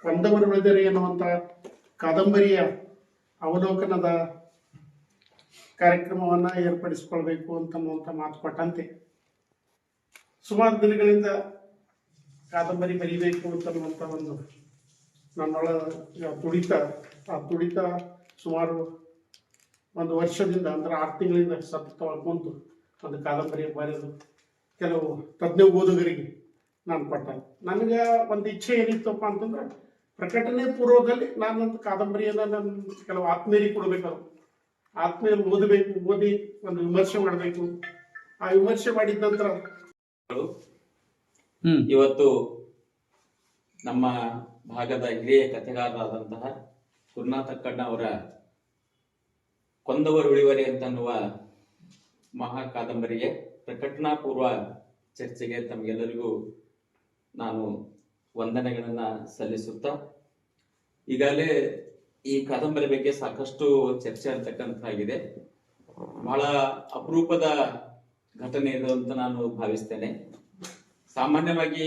ಕಂದವರು ಉಳಿದರೆ ಎನ್ನುವಂಥ ಕಾದಂಬರಿಯ ಅವಲೋಕನದ ಕಾರ್ಯಕ್ರಮವನ್ನು ಏರ್ಪಡಿಸಿಕೊಳ್ಬೇಕು ಅಂತನ್ನುವಂಥ ಮಾತು ಕೊಟ್ಟಂತೆ ಸುಮಾರು ದಿನಗಳಿಂದ ಕಾದಂಬರಿ ಬರೀಬೇಕು ಅಂತನ್ನುವಂಥ ಒಂದು ನನ್ನೊಳ ತುಡಿತ ಸುಮಾರು ಒಂದು ವರ್ಷದಿಂದ ಅಂದ್ರೆ 6 ತಿಂಗಳಿಂದ ಸತತವಾಗಿ ಕುಂತು ಒಂದು ಕಾದಂಬರಿ ಬರೆದು ಕೆಲವು ತಜ್ಞ ಓದುಗರಿಗೆ ನಾನು ಕೊಟ್ಟೆ. ನನಗೆ ಒಂದು ಇಚ್ಛೆ ಏನಿತ್ತಪ್ಪ ಅಂತಂದ್ರೆ ಪ್ರಕಟಣೆ ಪೂರ್ವದಲ್ಲಿ ನಾನೊಂದು ಕಾದಂಬರಿಯನ್ನು ನನ್ನ ಕೆಲವು ಆತ್ಮೀಯರಿಗೆ ಕೊಡಬೇಕಾದ್ರು, ಆತ್ಮೀಯರು ಓದಿ ಒಂದು ವಿಮರ್ಶೆ ಮಾಡಬೇಕು. ಆ ವಿಮರ್ಶೆ ಮಾಡಿದ ನಂತರ ಇವತ್ತು ನಮ್ಮ ಭಾಗದ ಹಿರಿಯ ಕಥೆಗಾರರಾದಂತಹ ಗುರುನಾಥಕ್ಕಣ್ಣ ಅವರ ಕೊಂದವರು ಉಳಿವರೆ ಅಂತನ್ನುವ ಮಹಾ ಕಾದಂಬರಿಗೆ ಪ್ರಕಟಣಾ ಪೂರ್ವ ಚರ್ಚೆಗೆ ತಮಗೆಲ್ಲರಿಗೂ ನಾನು ವಂದನೆಗಳನ್ನ ಸಲ್ಲಿಸುತ್ತಾ, ಈಗಾಗಲೇ ಈ ಕಾದಂಬರಿ ಬಗ್ಗೆ ಸಾಕಷ್ಟು ಚರ್ಚೆ ಅಂತಕ್ಕಂತಾಗಿದೆ. ಬಹಳ ಅಪರೂಪದ ಘಟನೆ ಇದು ಅಂತ ನಾನು ಭಾವಿಸ್ತೇನೆ. ಸಾಮಾನ್ಯವಾಗಿ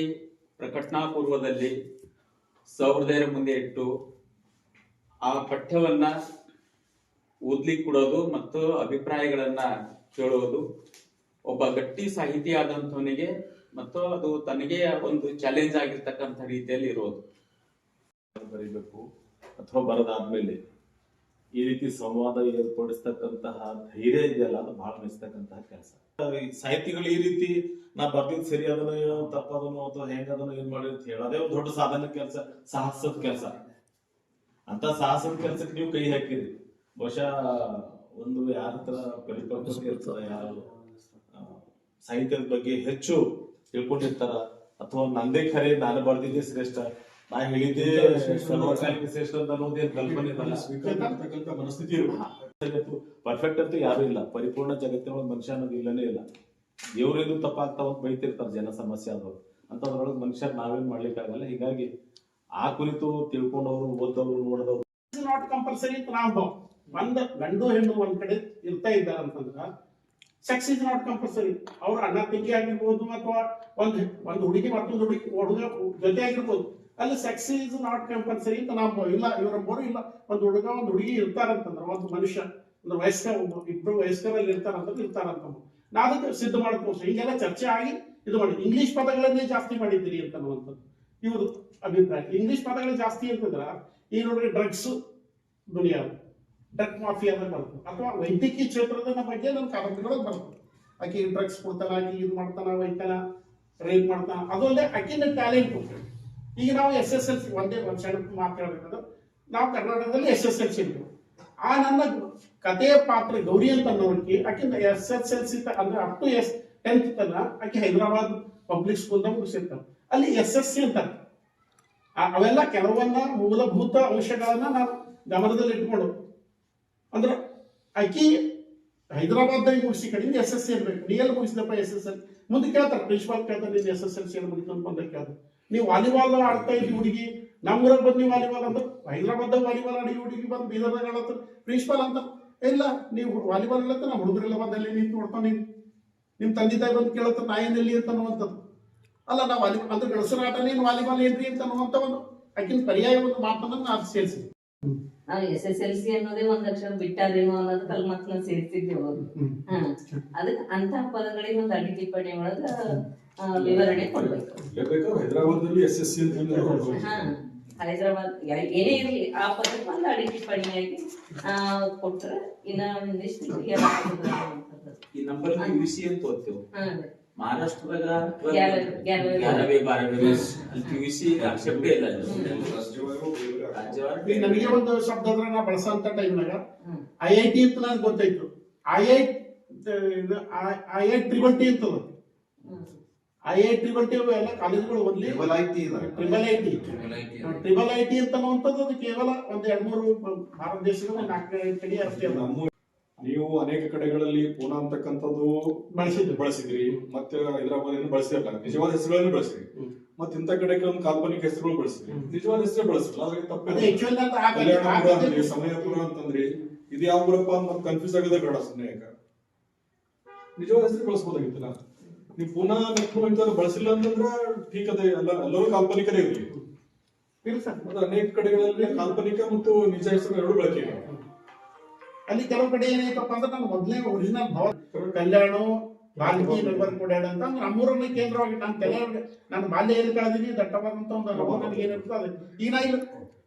ಪ್ರಕಟಣಾ ಪೂರ್ವದಲ್ಲಿ ಸಹೃದಯರ ಮುಂದೆ ಇಟ್ಟು ಆ ಪಠ್ಯವನ್ನ ಓದ್ಲಿಕ್ಕೆ ಕೊಡೋದು ಮತ್ತು ಅಭಿಪ್ರಾಯಗಳನ್ನ ಕೇಳೋದು ಒಬ್ಬ ಗಟ್ಟಿ ಸಾಹಿತಿ ಆದಂಥವನಿಗೆ ಮತ್ತು ಅದು ತನಗೆ ಒಂದು ಚಾಲೆಂಜ್ ಆಗಿರ್ತಕ್ಕಂಥ ರೀತಿಯಲ್ಲಿ ಇರೋದು. ಬರೀಬೇಕು ಅಥವಾ ಬರದಾದ್ಮೇಲೆ ಈ ರೀತಿ ಸಂವಾದ ಏರ್ಪಡಿಸ್ತಕ್ಕಂತಹ ಧೈರ್ಯ ಇದೆಯಲ್ಲ, ಅದು ಬಹಳ ಮೆಚ್ಚತಕ್ಕಂತಹ ಕೆಲಸ. ಸಾಹಿತಿಗಳು ಈ ರೀತಿ ನಾ ಬರ್ದಿದ್ ಸರಿ ಅದನ್ನು ಏನೋ ತಪ್ಪದನ್ನು ಅಥವಾ ಹೆಂಗದನ್ನು ಏನ್ ಮಾಡಿ ಅಂತ ಹೇಳೋದೇ ಒಂದು ದೊಡ್ಡ ಸಾಧನೆ ಕೆಲಸ, ಸಾಹಸದ ಕೆಲಸ. ಅಂತ ಸಾಹಸದ ಕೆಲಸಕ್ಕೆ ನೀವು ಕೈ ಹಾಕಿರಿ. ಬಹುಶಃ ಒಂದು ಯಾರ ತರ ಪರಿಪಕ್ವತೆ ಇರ್ತದೆ, ಯಾರು ಸಾಹಿತ್ಯದ ಬಗ್ಗೆ ಹೆಚ್ಚು ತಿಳ್ಕೊಂಡಿರ್ತಾರ ಅಥವಾ ನಂದೇ ಖರೆ ನಾನು ಬರ್ದಿದ್ದೆ ಶ್ರೇಷ್ಠ, ನಾ ಹೇಳಿದ್ದೆ ಸರ್ವಕಾಲಿಕ ಶ್ರೇಷ್ಠ ಅಂತ ಅನ್ನೋದೇನು ಕಲ್ಪನೆ ಮನಸ್ಥಿತಿ ಪರ್ಫೆಕ್ಟ್ ಅಂತೂ ಯಾರು ಇಲ್ಲ. ಪರಿಪೂರ್ಣ ಜಗತ್ತಿನ ಮನುಷ್ಯ ಅನ್ನೋದು ಇಲ್ಲನೇ ಇಲ್ಲ. ದೇವ್ರೇನು ತಪ್ಪಾಗ್ತಾವ ಅಂತ ಬೈತಿರ್ತಾರೆ ಜನ, ಸಮಸ್ಯೆ ಆದವ್ರು. ಅಂತದ್ರೊಳಗೆ ಮನುಷ್ಯ ನಾವೇನ್ ಮಾಡ್ಲಿಕ್ಕಾಗಲ್ಲ. ಹೀಗಾಗಿ ಆ ಕುರಿತು ತಿಳ್ಕೊಂಡವ್ರು, ಓದವ್ರು, ನೋಡಿದವ್ರು ನಾಟ್ ಕಂಪಲ್ಸರಿ. ನಾವು ಒಂದ್ ಗಂಡು ಹೆಣ್ಣು ಒಂದ್ ಕಡೆ ಇರ್ತಾ ಇದ್ದಾರೆ ಅಂತಂದ್ರ ಸೆಕ್ಸ್ ಇಸ್ ನಾಟ್ ಕಂಪಲ್ಸರಿ. ಅವ್ರ ಅಣ್ಣ ತಂಗಿ ಆಗಿರ್ಬೋದು ಅಥವಾ ಒಂದು ಹುಡುಗಿ ಮತ್ತೊಂದು ಹುಡುಗ ಜೊತೆ ಆಗಿರ್ಬೋದು. ಅಲ್ಲಿ ಸೆಕ್ಸ್ ಇಸ್ ನಾಟ್ ಕಂಪಲ್ಸರಿ ಅಂತ ನಾವು ಇಲ್ಲ, ಇವರೊಬ್ಬರು ಇಲ್ಲ, ಒಂದು ಹುಡುಗ ಒಂದು ಹುಡುಗಿ ಇರ್ತಾರಂತಂದ್ರ, ಒಂದು ಮನುಷ್ಯ ಒಂದು ಇಬ್ರು ವಯಸ್ಕರಲ್ಲಿ ಇರ್ತಾರಂತ ನಾ ಅದಕ್ಕೆ ಸಿದ್ಧ ಮಾಡ್ಕೋಸ ಹಿಂಗೆಲ್ಲ ಚರ್ಚೆ ಆಗಿ ಇದು ಮಾಡಿ ಇಂಗ್ಲಿಷ್ ಪದಗಳನ್ನೇ ಜಾಸ್ತಿ ಮಾಡಿದ್ದೀರಿ ಅಂತನ್ನುವಂಥದ್ದು ಇವರು ಅಭಿಪ್ರಾಯ. ಇಂಗ್ಲಿಷ್ ಪದಗಳು ಜಾಸ್ತಿ ಅಂತಂದ್ರ ಈ ನೋಡ್ರಿ ಡ್ರಗ್ಸ್ ದುನಿಯಾ, ಡ್ರಗ್ ಮಾಫಿಯಾದಾಗ ಬರ್ತದೆ, ಅಥವಾ ವೈದ್ಯಕೀಯ ಕ್ಷೇತ್ರದ ಬಗ್ಗೆ ನನ್ನ ಕಾದಂಬರಿಗಳು ಬರ್ತದೆ. ಆಕಿ ಡ್ರಗ್ಸ್ ಕೊಡ್ತಾನ, ಆಕಿ ಇದು ಮಾಡ್ತಾನ, ಒಯ್ತಾನ, ರೇಪ್ ಮಾಡ್ತಾನ, ಅದೊಂದೇ ಆಕಿನ ಟ್ಯಾಲೆಂಟ್. ಈಗ ನಾವು SSLC ಒಂದೇ ಒಂದು ಸಣ್ಣ ಮಾತಾಡಬೇಕಂದ್ರೆ ನಾವು ಕರ್ನಾಟಕದಲ್ಲಿ SSLC ಇರ್ತೀವಿ. ಆ ನನ್ನ ಕಥೆಯ ಪಾತ್ರ ಗೌರಿ ಅಂತ ಅನ್ನೋರ್ಕಿ ಆಕಿಂದ SSLC ಅಂದ್ರೆ ಅಪ್ ಟು 10th ತನ ಆಕೆ ಹೈದರಾಬಾದ್ ಪಬ್ಲಿಕ್ ಸ್ಕೂಲ್ದಾಗ ಮುಗಿಸಿರ್ತಾನೆ. ಅಲ್ಲಿ SSC ಅಂತ ಅವೆಲ್ಲ ಕೆಲವನ್ನ ಮೂಲಭೂತ ಅಂಶಗಳನ್ನ ನಾವು ಗಮನದಲ್ಲಿ ಇಟ್ಕೊಂಡು, ಅಂದ್ರೆ ಆಕಿ ಹೈದರಾಬಾದ್ದಾಗ ಮುಗಿಸಿ ಕಡೆಯಿಂದ SSC ಇರ್ಬೇಕು. ನೀ ಎಲ್ಲಿ ಮುಗಿಸಿದಪ್ಪ SSL ಮುಂದೆ ಕೇಳ್ತಾರೆ, ಪ್ರಿನ್ಸಿಪಾಲ್ ಕೇಳ್ತಾರೆ, ನೀನು SSLC ಎಲ್ಲಿ ಮುಗಿತು ಅಂತ ಬಂದಾಗ ಕೇಳ್ತಾರೆ. ನೀವು ವಾಲಿಬಾಲ್ ಆಡ್ತಾ ಇದ್ದಿ ಹುಡುಗಿ, ನಮ್ಮೂರಾಗ ಬಂದು ನೀವು ವಾಲಿಬಾಲ್ ಅಂದ್ರೆ ಹೈದರಾಬಾದ್ದಾಗ ವಾಲಿಬಾಲ್ ಆಡಿ ಹುಡುಗಿ ಬಂದು ಬೀದರ್ದಾಗ ಆಡತ್ತ ಪ್ರಿನ್ಸಿಪಾಲ್ ಅಂತ ಇಲ್ಲ, ನೀವು ವಾಲಿಬಾಲ್ ಇಲ್ಲತ್ತ ನಮ್ಮ ಹುಡುಗರೆಲ್ಲ ಬಂದಲ್ಲಿ ನಿಂತು ನೋಡ್ತಾನೆ, ನಿಮ್ಮ ತಂದೆ ತಾಯಿ ಬಂದು ಕೇಳತ್ತ ನಾ ಏನೆಲ್ಲಿ ಅಂತ ಅನ್ನುವಂಥದ್ದು ಅಲ್ಲ. ನಾವು ವಾಲಿಬಾಲ್ ಅಂದ್ರೆ ಗಣಸರ ಆಟ, ನೀನು ವಾಲಿಬಾಲ್ ಏನ್ರಿ ಅಂತ ಅನ್ನುವಂಥ ಒಂದು ಆಕಿನ ಪರ್ಯಾಯ ಒಂದು ಮಾತನ್ನ ನಾನು ಸೇರಿಸಿದೆ. ನಾವು SSLC ಅನ್ನೋದೇ ಒಂದ್ ಅಕ್ಷರ ಬಿಟ್ಟಾರೇನೋ ಅನ್ನೋದು ಕಲ್ಮತ್ನ ಸೇರಿಸಿದ್ದೇವೆ. ಅದಕ್ಕೆ ಅಂತ ಪದಗಳಿಗೆ ಒಂದು ಅಡಿ ಟಿಪ್ಪಣಿ ಒಳಗ ವಿವರಣೆ ಕೊಡ್ಬೇಕು. ಹೈದರಾಬಾದ್ನಲ್ಲಿ SSC ಹೈದರಾಬಾದ್ ಏನೇ ಇರಲಿ ಆ ಪದಕ್ಕೆ ಒಂದು ಅಡಿ ಟಿಪ್ಪಣಿಯಾಗಿ ಕೊಟ್ರೆ ಇನ್ನ ಒಂದಿಷ್ಟು ಈ ನಂಬರ್ UC ಅಂತ ಓದ್ತೇವೆ. ಮಹಾರಾಷ್ಟ್ರದಾಗ ನನಗೆ ಒಂದು ಶಬ್ದ ಅಂದ್ರೆ ನಾ ಬಳಸಂತ ಟೈಮ್ನಾಗ IIT ಅಂತ ನನಗೆ ಗೊತ್ತಾಯ್ತು. IIT ಟ್ರಿಬಲ್ ಅಂತದ IIT ಎಲ್ಲ ಕಾಲೇಜುಗಳು ಓದ್ಲಿ ಟ್ರಿಬಲ್ ಐಟಿ ಅಂತ ಅನ್ನುವಂಥದ್ದು ಅದು ಕೇವಲ ಒಂದು 2-3 ಭಾರತ ದೇಶದ 4-5 ಕಡೆ ಅಷ್ಟೇ. ನೀವು ಅನೇಕ ಕಡೆಗಳಲ್ಲಿ ಪೂನಾ ಅಂತಕ್ಕಂಥದ್ದು ಬಳಸಿದ್ರಿ, ಮತ್ತೆ ಹೈದರಾಬಾದ್ ಬಳಸಿರಲ್ಲ, ನಿಜವಾದ ಹೆಸರುಗಳನ್ನು ಬಳಸಿದ್ರಿ. ಮತ್ತೆ ಇಂಥ ಕಡೆ ಕೆಲವೊಂದು ಕಾಲ್ಪನಿಕ ಹೆಸರುಗಳು ಬಳಸಿದ್ರಿ, ನಿಜವಾದ ಹೆಸರು ಬಳಸಿಲ್ಲ. ಅದ್ರಲ್ಲಿ ತಪ್ಪಿಲ್ಲ. ಸಮಯಪುರ ಅಂತಂದ್ರಿ, ಇದು ಯಾವ ಊರಪ್ಪ ಅಂತ ಕನ್ಫ್ಯೂಸ್ ಆಗದೆ ಬೇಡ. ಸುಮ್ಮನೆ ನಿಜವಾದ ಹೆಸರು ಬಳಸ್ಬೋದಾಗಿತ್ತಲ್ಲ. ನೀವು ಪುನಃ ಮೆಟ್ರೋ ಇಂತ ಬಳಸಿಲ್ಲ ಅಂತಂದ್ರೆ ಠೀಕ್ ಅದೇ, ಎಲ್ಲರೂ ಕಾಲ್ಪನಿಕರೇ ಇರಲಿ. ಇಲ್ಲ ಸರ್, ಅದು ಅನೇಕ ಕಡೆಗಳಲ್ಲಿ ಕಾಲ್ಪನಿಕ ಮತ್ತು ನಿಜ ಹೆಸರು ಎರಡು ಬಳಕೆ ಇದೆ. ಅಲ್ಲಿ ಕೆಲವು ಕಡೆ ಏನಾಯ್ತಪ್ಪ ಅಂದ್ರೆ ನಾನು ಮೊದಲೇ ಒರಿಜಿನಲ್ ಭವ ಕಲ್ಯಾಣ ಬಾಲ್ಕಿ ಮೆಂಬರ್ ಕೊಡ್ಯಾಡ ಅಂತ ನಮ್ಮೂರಲ್ಲಿ ಕೇಂದ್ರವಾಗಿ ನಾನು ನಾನು ಬಾಲ್ಯ ಎಲ್ಲಿ ಕಳೆದೀನಿ ದಟ್ಟವಾದಂತ ಒಂದು ಅನುಭವ ನನಗೆ ಏನಿರ್ತದೆ ಅದು. ಈಗ ನಾ ಇಲ್ಲ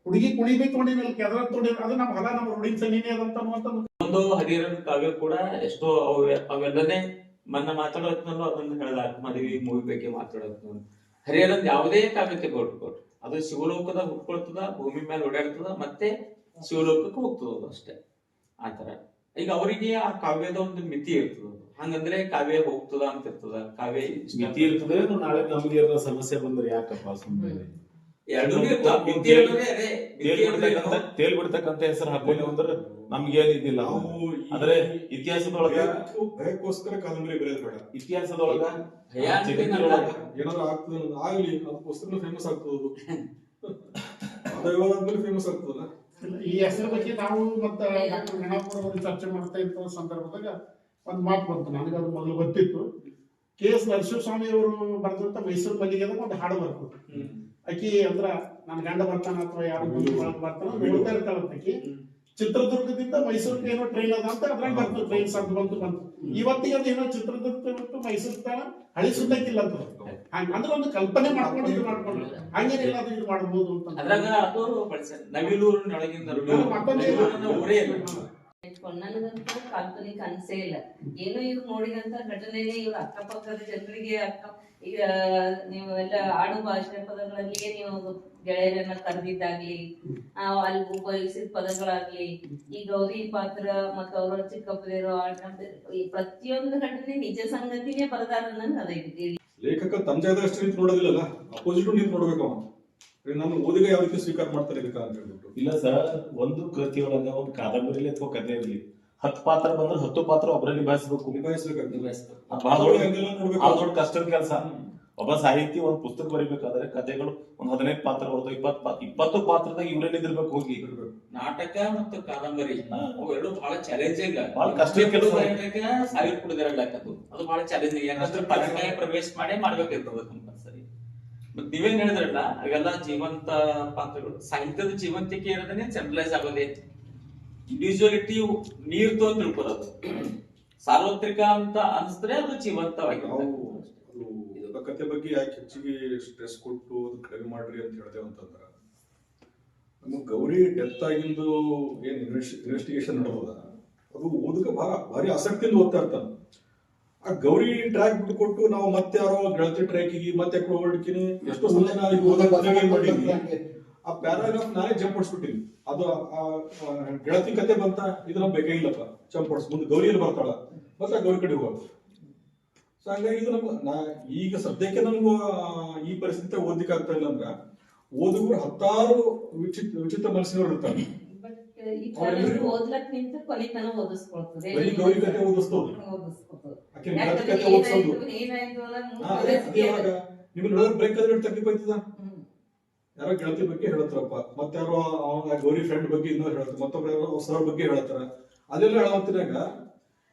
ಹುಡುಗಿ ಕುಣಿಬೇಕು ತೊಗೊಂಡಿನಿ ಕೆದರ ತೊಗೊಂಡಿನಿ ಅದು ನಮ್ಮ ಹೊಲ ನಮ್ಮ ರೂಢಿನ ಸನಿನೇ ಅದಂತ ಅನ್ನುವಂತ ಒಂದು ಹರಿಹರನ್ ಕಾವ್ಯ ಕೂಡ ಎಷ್ಟೋ ಅವೆಲ್ಲನೇ ಮನ್ನ ಮಾತಾಡೋದ್ನಲ್ಲೂ ಅದನ್ನ ಹೇಳಲಾಗ್ತದೆ. ಮದುವೆ ಮೂವಿ ಬಗ್ಗೆ ಮಾತಾಡೋದ್ ಹರಿಹರನ್ ಯಾವುದೇ ಕಾವ್ಯ ತಗೊಳ್ಕೊಟ್ರು ಅದು ಶಿವಲೋಕದ ಹುಟ್ಕೊಳ್ತದ, ಭೂಮಿ ಮೇಲೆ ಓಡಾಡ್ತದ, ಮತ್ತೆ ಶಿವಲೋಕಕ್ಕೆ ಹೋಗ್ತದ ಅಷ್ಟೇ. ಆತರ ಈಗ ಅವರಿಗೆ ಆ ಕಾವ್ಯದ ಒಂದು ಮಿತಿ ಇರ್ತದ. ಹಂಗಂದ್ರೆ ಕಾವ್ಯ ಹೋಗ್ತದ ಅಂತ ಇರ್ತದ, ಕಾವ್ಯ ಮಿತಿ ಇರ್ತದೆ. ನಾಳೆ ನಮ್ಗೆ ಏನಾರ ಸಮಸ್ಯೆ ಬಂದ್ರೆ ಯಾಕಪ್ಪ ಸುಮ್ಮನೆ ತೇಲ್ ಬಿಡ್ತಕ್ಕಂತ ಹೆಸರು ಹಾಕೊಳ್ಳಿ ಅಂದ್ರೆ ನಮ್ಗೇನ್ ಇದಿಲ್ಲ. ಆದ್ರೆ ಇತಿಹಾಸದೊಳಗ ಭಯಕ್ಕೋಸ್ಕರ ಕಾದಂಬರಿ ಬರೆಯೋದು ಬೇಡ. ಇತಿಹಾಸದೊಳಗ ಏನಾದ್ರು ಆಗ್ತದೆ ಆಗ್ಲಿ, ಅದು ಪುಸ್ತಕ ಫೇಮಸ್ ಆಗ್ತದ, ಅದು ಫೇಮಸ್ ಆಗ್ತದಲ್ಲ. ಈ ಹೆಸರು ಬಗ್ಗೆ ನಾವು ಮತ್ತೆ ಗಣಪುರದಲ್ಲಿ ಚರ್ಚೆ ಮಾಡ್ತಾ ಇದ್ದ ಸಂದರ್ಭದಾಗ ಒಂದ್ ಮಾತು ಬಂತು ನನಗೆ, ಅದು ಮೊದಲು ಗೊತ್ತಿತ್ತು. KS ನರಸಿಂಹಸ್ವಾಮಿ ಅವರು ಬರೆದಂತ ಮೈಸೂರು ಮಲ್ಲಿಗೆದಾಗ ಒಂದು ಹಾಡು ಬರ್ತದೆ. ಆಕಿ ಅಂದ್ರ ನನ್ನ ಗಂಡ ಬರ್ತಾನ ಅಥವಾ ಯಾರು ಬರ್ತಾನ ನೋಡ್ತಾ ಇರ್ತಾಳಂತ. ಆಕಿ ಚಿತ್ರದುರ್ಗದಿಂದ ಮೈಸೂರಿಗೆ ಏನೋ ಟ್ರೈನ್ ಅದ ಅಂತ ಅದ್ರಾಗ ಬರ್ತದೆ, ಟ್ರೈನ್ ಶಬ್ದ ಬಂತು. ಇವತ್ತಿಗೆ ಅದು ಏನೋ ಚಿತ್ರದುರ್ಗ ಮೈಸೂರು ತನ ಹಳಿ ಸುತ್ತಕ್ಕಿಲ್ಲ ಅಂತ ಅಂದ್ರೆ ಒಂದು ಕಲ್ಪನೆ ಮಾಡ್ಕೊಂಡು ಇದು ಮಾಡ್ಕೊಂಡು ಹಂಗೇನಿಲ್ಲ ಅದು ಇದು ಮಾಡ್ಬೋದು ಅಂತ. ಅದ್ರಾಗ ಅದು ನವಿಲೂರಿನೊಳಗಿಂದ ಊರೇ ಇಲ್ಲ. ನನಗಂತೂ ಕಾಲ್ಪನಿಕ ಅನ್ಸೇ ಇಲ್ಲ. ಏನೋ ಇವ್ರು ನೋಡಿದಂತ ಘಟನೆನೇ ಇವ್ರ ಅಕ್ಕಪಕ್ಕದ ಜನರಿಗೆ ಈಗ ನೀವು ಎಲ್ಲ ಆಡು ಭಾಷೆ ಪದಗಳಲ್ಲಿಯೇ ನೀವು ಗೆಳೆಯರನ್ನ ಕರೆದಿದ್ದಾಗ್ಲಿ, ಅಲ್ಲಿ ಉಪಯೋಗಿಸಿದ ಪದಗಳಾಗ್ಲಿ, ಈ ಗೌರಿ ಪಾತ್ರ ಮತ್ತು ಅವ್ರ ಚಿಕ್ಕಪ್ಪದೇರು ಈ ಪ್ರತಿಯೊಂದು ಘಟನೆ ನಿಜ ಸಂಗತಿನೇ ಬರದಾರ ನಂಗೆ ಅದೈತಿ. ಲೇಖಕ ತಮ್ಮ ಜಾಗದಷ್ಟು ನಿಂತು ನೋಡೋದಿಲ್ಲಲ್ಲ, ಅಪೋಸಿಟ್ ನಿಂತು ನೋಡ್ಬೇಕು. ಅವ ನಾನು ಓದಿಗೆ ಯಾವ ರೀತಿ ಸ್ವೀಕಾರ ಮಾಡ್ತಾರೆ ಇದಕ್ಕ ಅಂತ ಹೇಳ್ಬಿಟ್ಟು. ಇಲ್ಲ ಸರ್, ಒಂದು ಕೃತಿಯೊಳಗ ಒಂದು ಕಾದಂಬರಿಲಿ ಅಥವಾ ಕಥೆ ಇರಲಿ 10 ಪಾತ್ರ ಬಂದ್ರೆ 10 ಪಾತ್ರ ಒಬ್ಬರೇ ನಿಭಾಯಿಸ್ಬೇಕಾಗ್ತದೆ. ಬಹಳ ದೊಡ್ಡ ಕಷ್ಟದ ಕೆಲಸ. ಒಬ್ಬ ಸಾಹಿತಿ ಒಂದ್ ಪುಸ್ತಕ ಬರಿಬೇಕಾದ್ರೆ ಕಥೆಗಳು ಒಂದ್ 15 ಪಾತ್ರ ಬರ್ತವೆ, 20 ಪಾತ್ರದಾಗ ಇವ್ರೇನ್ ಇದಿರ್ಬೇಕು ಹೋಗಿ. ನಾಟಕ ಮತ್ತು ಕಾದಂಬರಿ ಅವೆರಡು ಬಹಳ ಚಾಲೆಂಜಿಂಗ್, ಬಹಳ ಕಷ್ಟ ಕೆಲಸ. ಸಾವಿರ ಕುಡಿದಿರಲಾಕದು ಅದು ಬಹಳ ಚಾಲೆಂಜಿಂಗ್. ಯಾಕಂದ್ರೆ ಪರಂಪರೆ ಪ್ರವೇಶ ಮಾಡೇ ಮಾಡ್ಬೇಕಿರ್ತದ ಕಂಪಲ್ಸರಿ. ಮತ್ ನೀವೇನ್ ಹೇಳಿದ್ರಲ್ಲ ಅವೆಲ್ಲ ಜೀವಂತ ಪಾತ್ರಗಳು. ಸಾಹಿತ್ಯದ ಜೀವಂತಿಕೆ ಇರೋದನ್ನೇ ಸೆಂಟ್ರಲೈಸ್ ಆಗೋದೇ. ಇಂಡಿವಿಜುವಾಲಿಟಿ ನೀರ್ತು ಅಂತ ತಿಳ್ಕೊಳೋದು, ಸಾರ್ವತ್ರಿಕ ಅಂತ ಅನ್ಸಿದ್ರೆ ಅದು ಜೀವಂತವಾಗಿ. ಕಥೆ ಬಗ್ಗೆ ಯಾಕೆ ಹೆಚ್ಚಿಗೆ ಸ್ಟ್ರೆಸ್ ಕೊಟ್ಟು ಅದು ಕಡಿಮೆ ಮಾಡ್ರಿ ಅಂತ ಹೇಳ್ತೇವೆ ಅಂತಂದ್ರ, ನಮ್ಮ ಗೌರಿ ಡೆತ್ ಆಗಿಂದು ಏನ್ ಇನ್ವೆಸ್ಟಿಗೇಷನ್ ನಡೆದ ಅದು ಓದಕ್ಕೆ ಭಾರಿ ಆಸಕ್ತಿಯಿಂದ ಓದ್ತಾ ಇರ್ತಾನೆ. ಆ ಗೌರಿ ಟ್ರ್ಯಾಕ್ ಬಿಟ್ಟು ಕೊಟ್ಟು ನಾವು ಮತ್ತೆ ಯಾರೋ ಗೆಳತಿ ಟ್ರ್ಯಾಕಿಗೆ ಮತ್ತೆ ಹೊರಡ್ತೀನಿ ಎಷ್ಟೋ ಸಲ ಮಾಡಿದ್ವಿ. ಆ ಪ್ಯಾರಾಗ್ರಾಫ್ ನಾನೇ ಜಂಪ್ ಹೊಡ್ಸ್ಬಿಟ್ಟಿನಿ. ಅದು ಗೆಳತಿ ಕತೆ ಬಂತ ಇದು ನಮ್ಗೆ ಬೇಕಾಗಿಲ್ಲಪ್ಪ, ಜಂಪ್ ಹೊಡ್ಸ್ ಮುಂದೆ ಗೌರಿಯಲ್ಲಿ ಬರ್ತಾಳ ಮತ್ತೆ ಗೌರಿ ಕಡೆ ಹೋಗೋದು. ಸೊ ಹಂಗಾಗಿ ಇದು ನಮ್ಗೆ ಈಗ ಸದ್ಯಕ್ಕೆ ನಮ್ಗೆ ಈ ಪರಿಸ್ಥಿತಿ ಓದ್ಲಿಕ್ಕೆ ಆಗ್ತಾ ಇಲ್ಲ ಅಂದ್ರ ಓದುಗರು 10 ವಿಚಿತ್ರ ಮನಸ್ಸಿನವ್ರು ಇರ್ತಾರೆ. ಓದ್ಲಕ್ ನಿಂತ ಕೊನೆತನ ಓದಿಸ್ಕೊಳ್ತದೆ, ಗೌರಿ ಕತೆ ಓದಿಸ್ತೋದು, ನಿಮ್ಗೆ ನೋಡೋದ್ ಬ್ರೇಕ್ ಆದ್ರೆ ತಕ್ಲಿಪ್ ಆಯ್ತದ. ಯಾರೋ ಗೆಳತಿ ಬಗ್ಗೆ ಹೇಳತ್ತಾರಪ್ಪ, ಮತ್ತೆ ಯಾರೋ ಅವನ ಗೌರಿ ಫ್ರೆಂಡ್ ಬಗ್ಗೆ ಇನ್ನೂ ಹೇಳ್ತಾರೆ, ಮತ್ತೊಬ್ರು ಯಾರೋ ಹೊಸವ್ರ ಬಗ್ಗೆ ಹೇಳ್ತಾರ. ಅದೆಲ್ಲ ಹೇಳತ್ತಿನಾಗ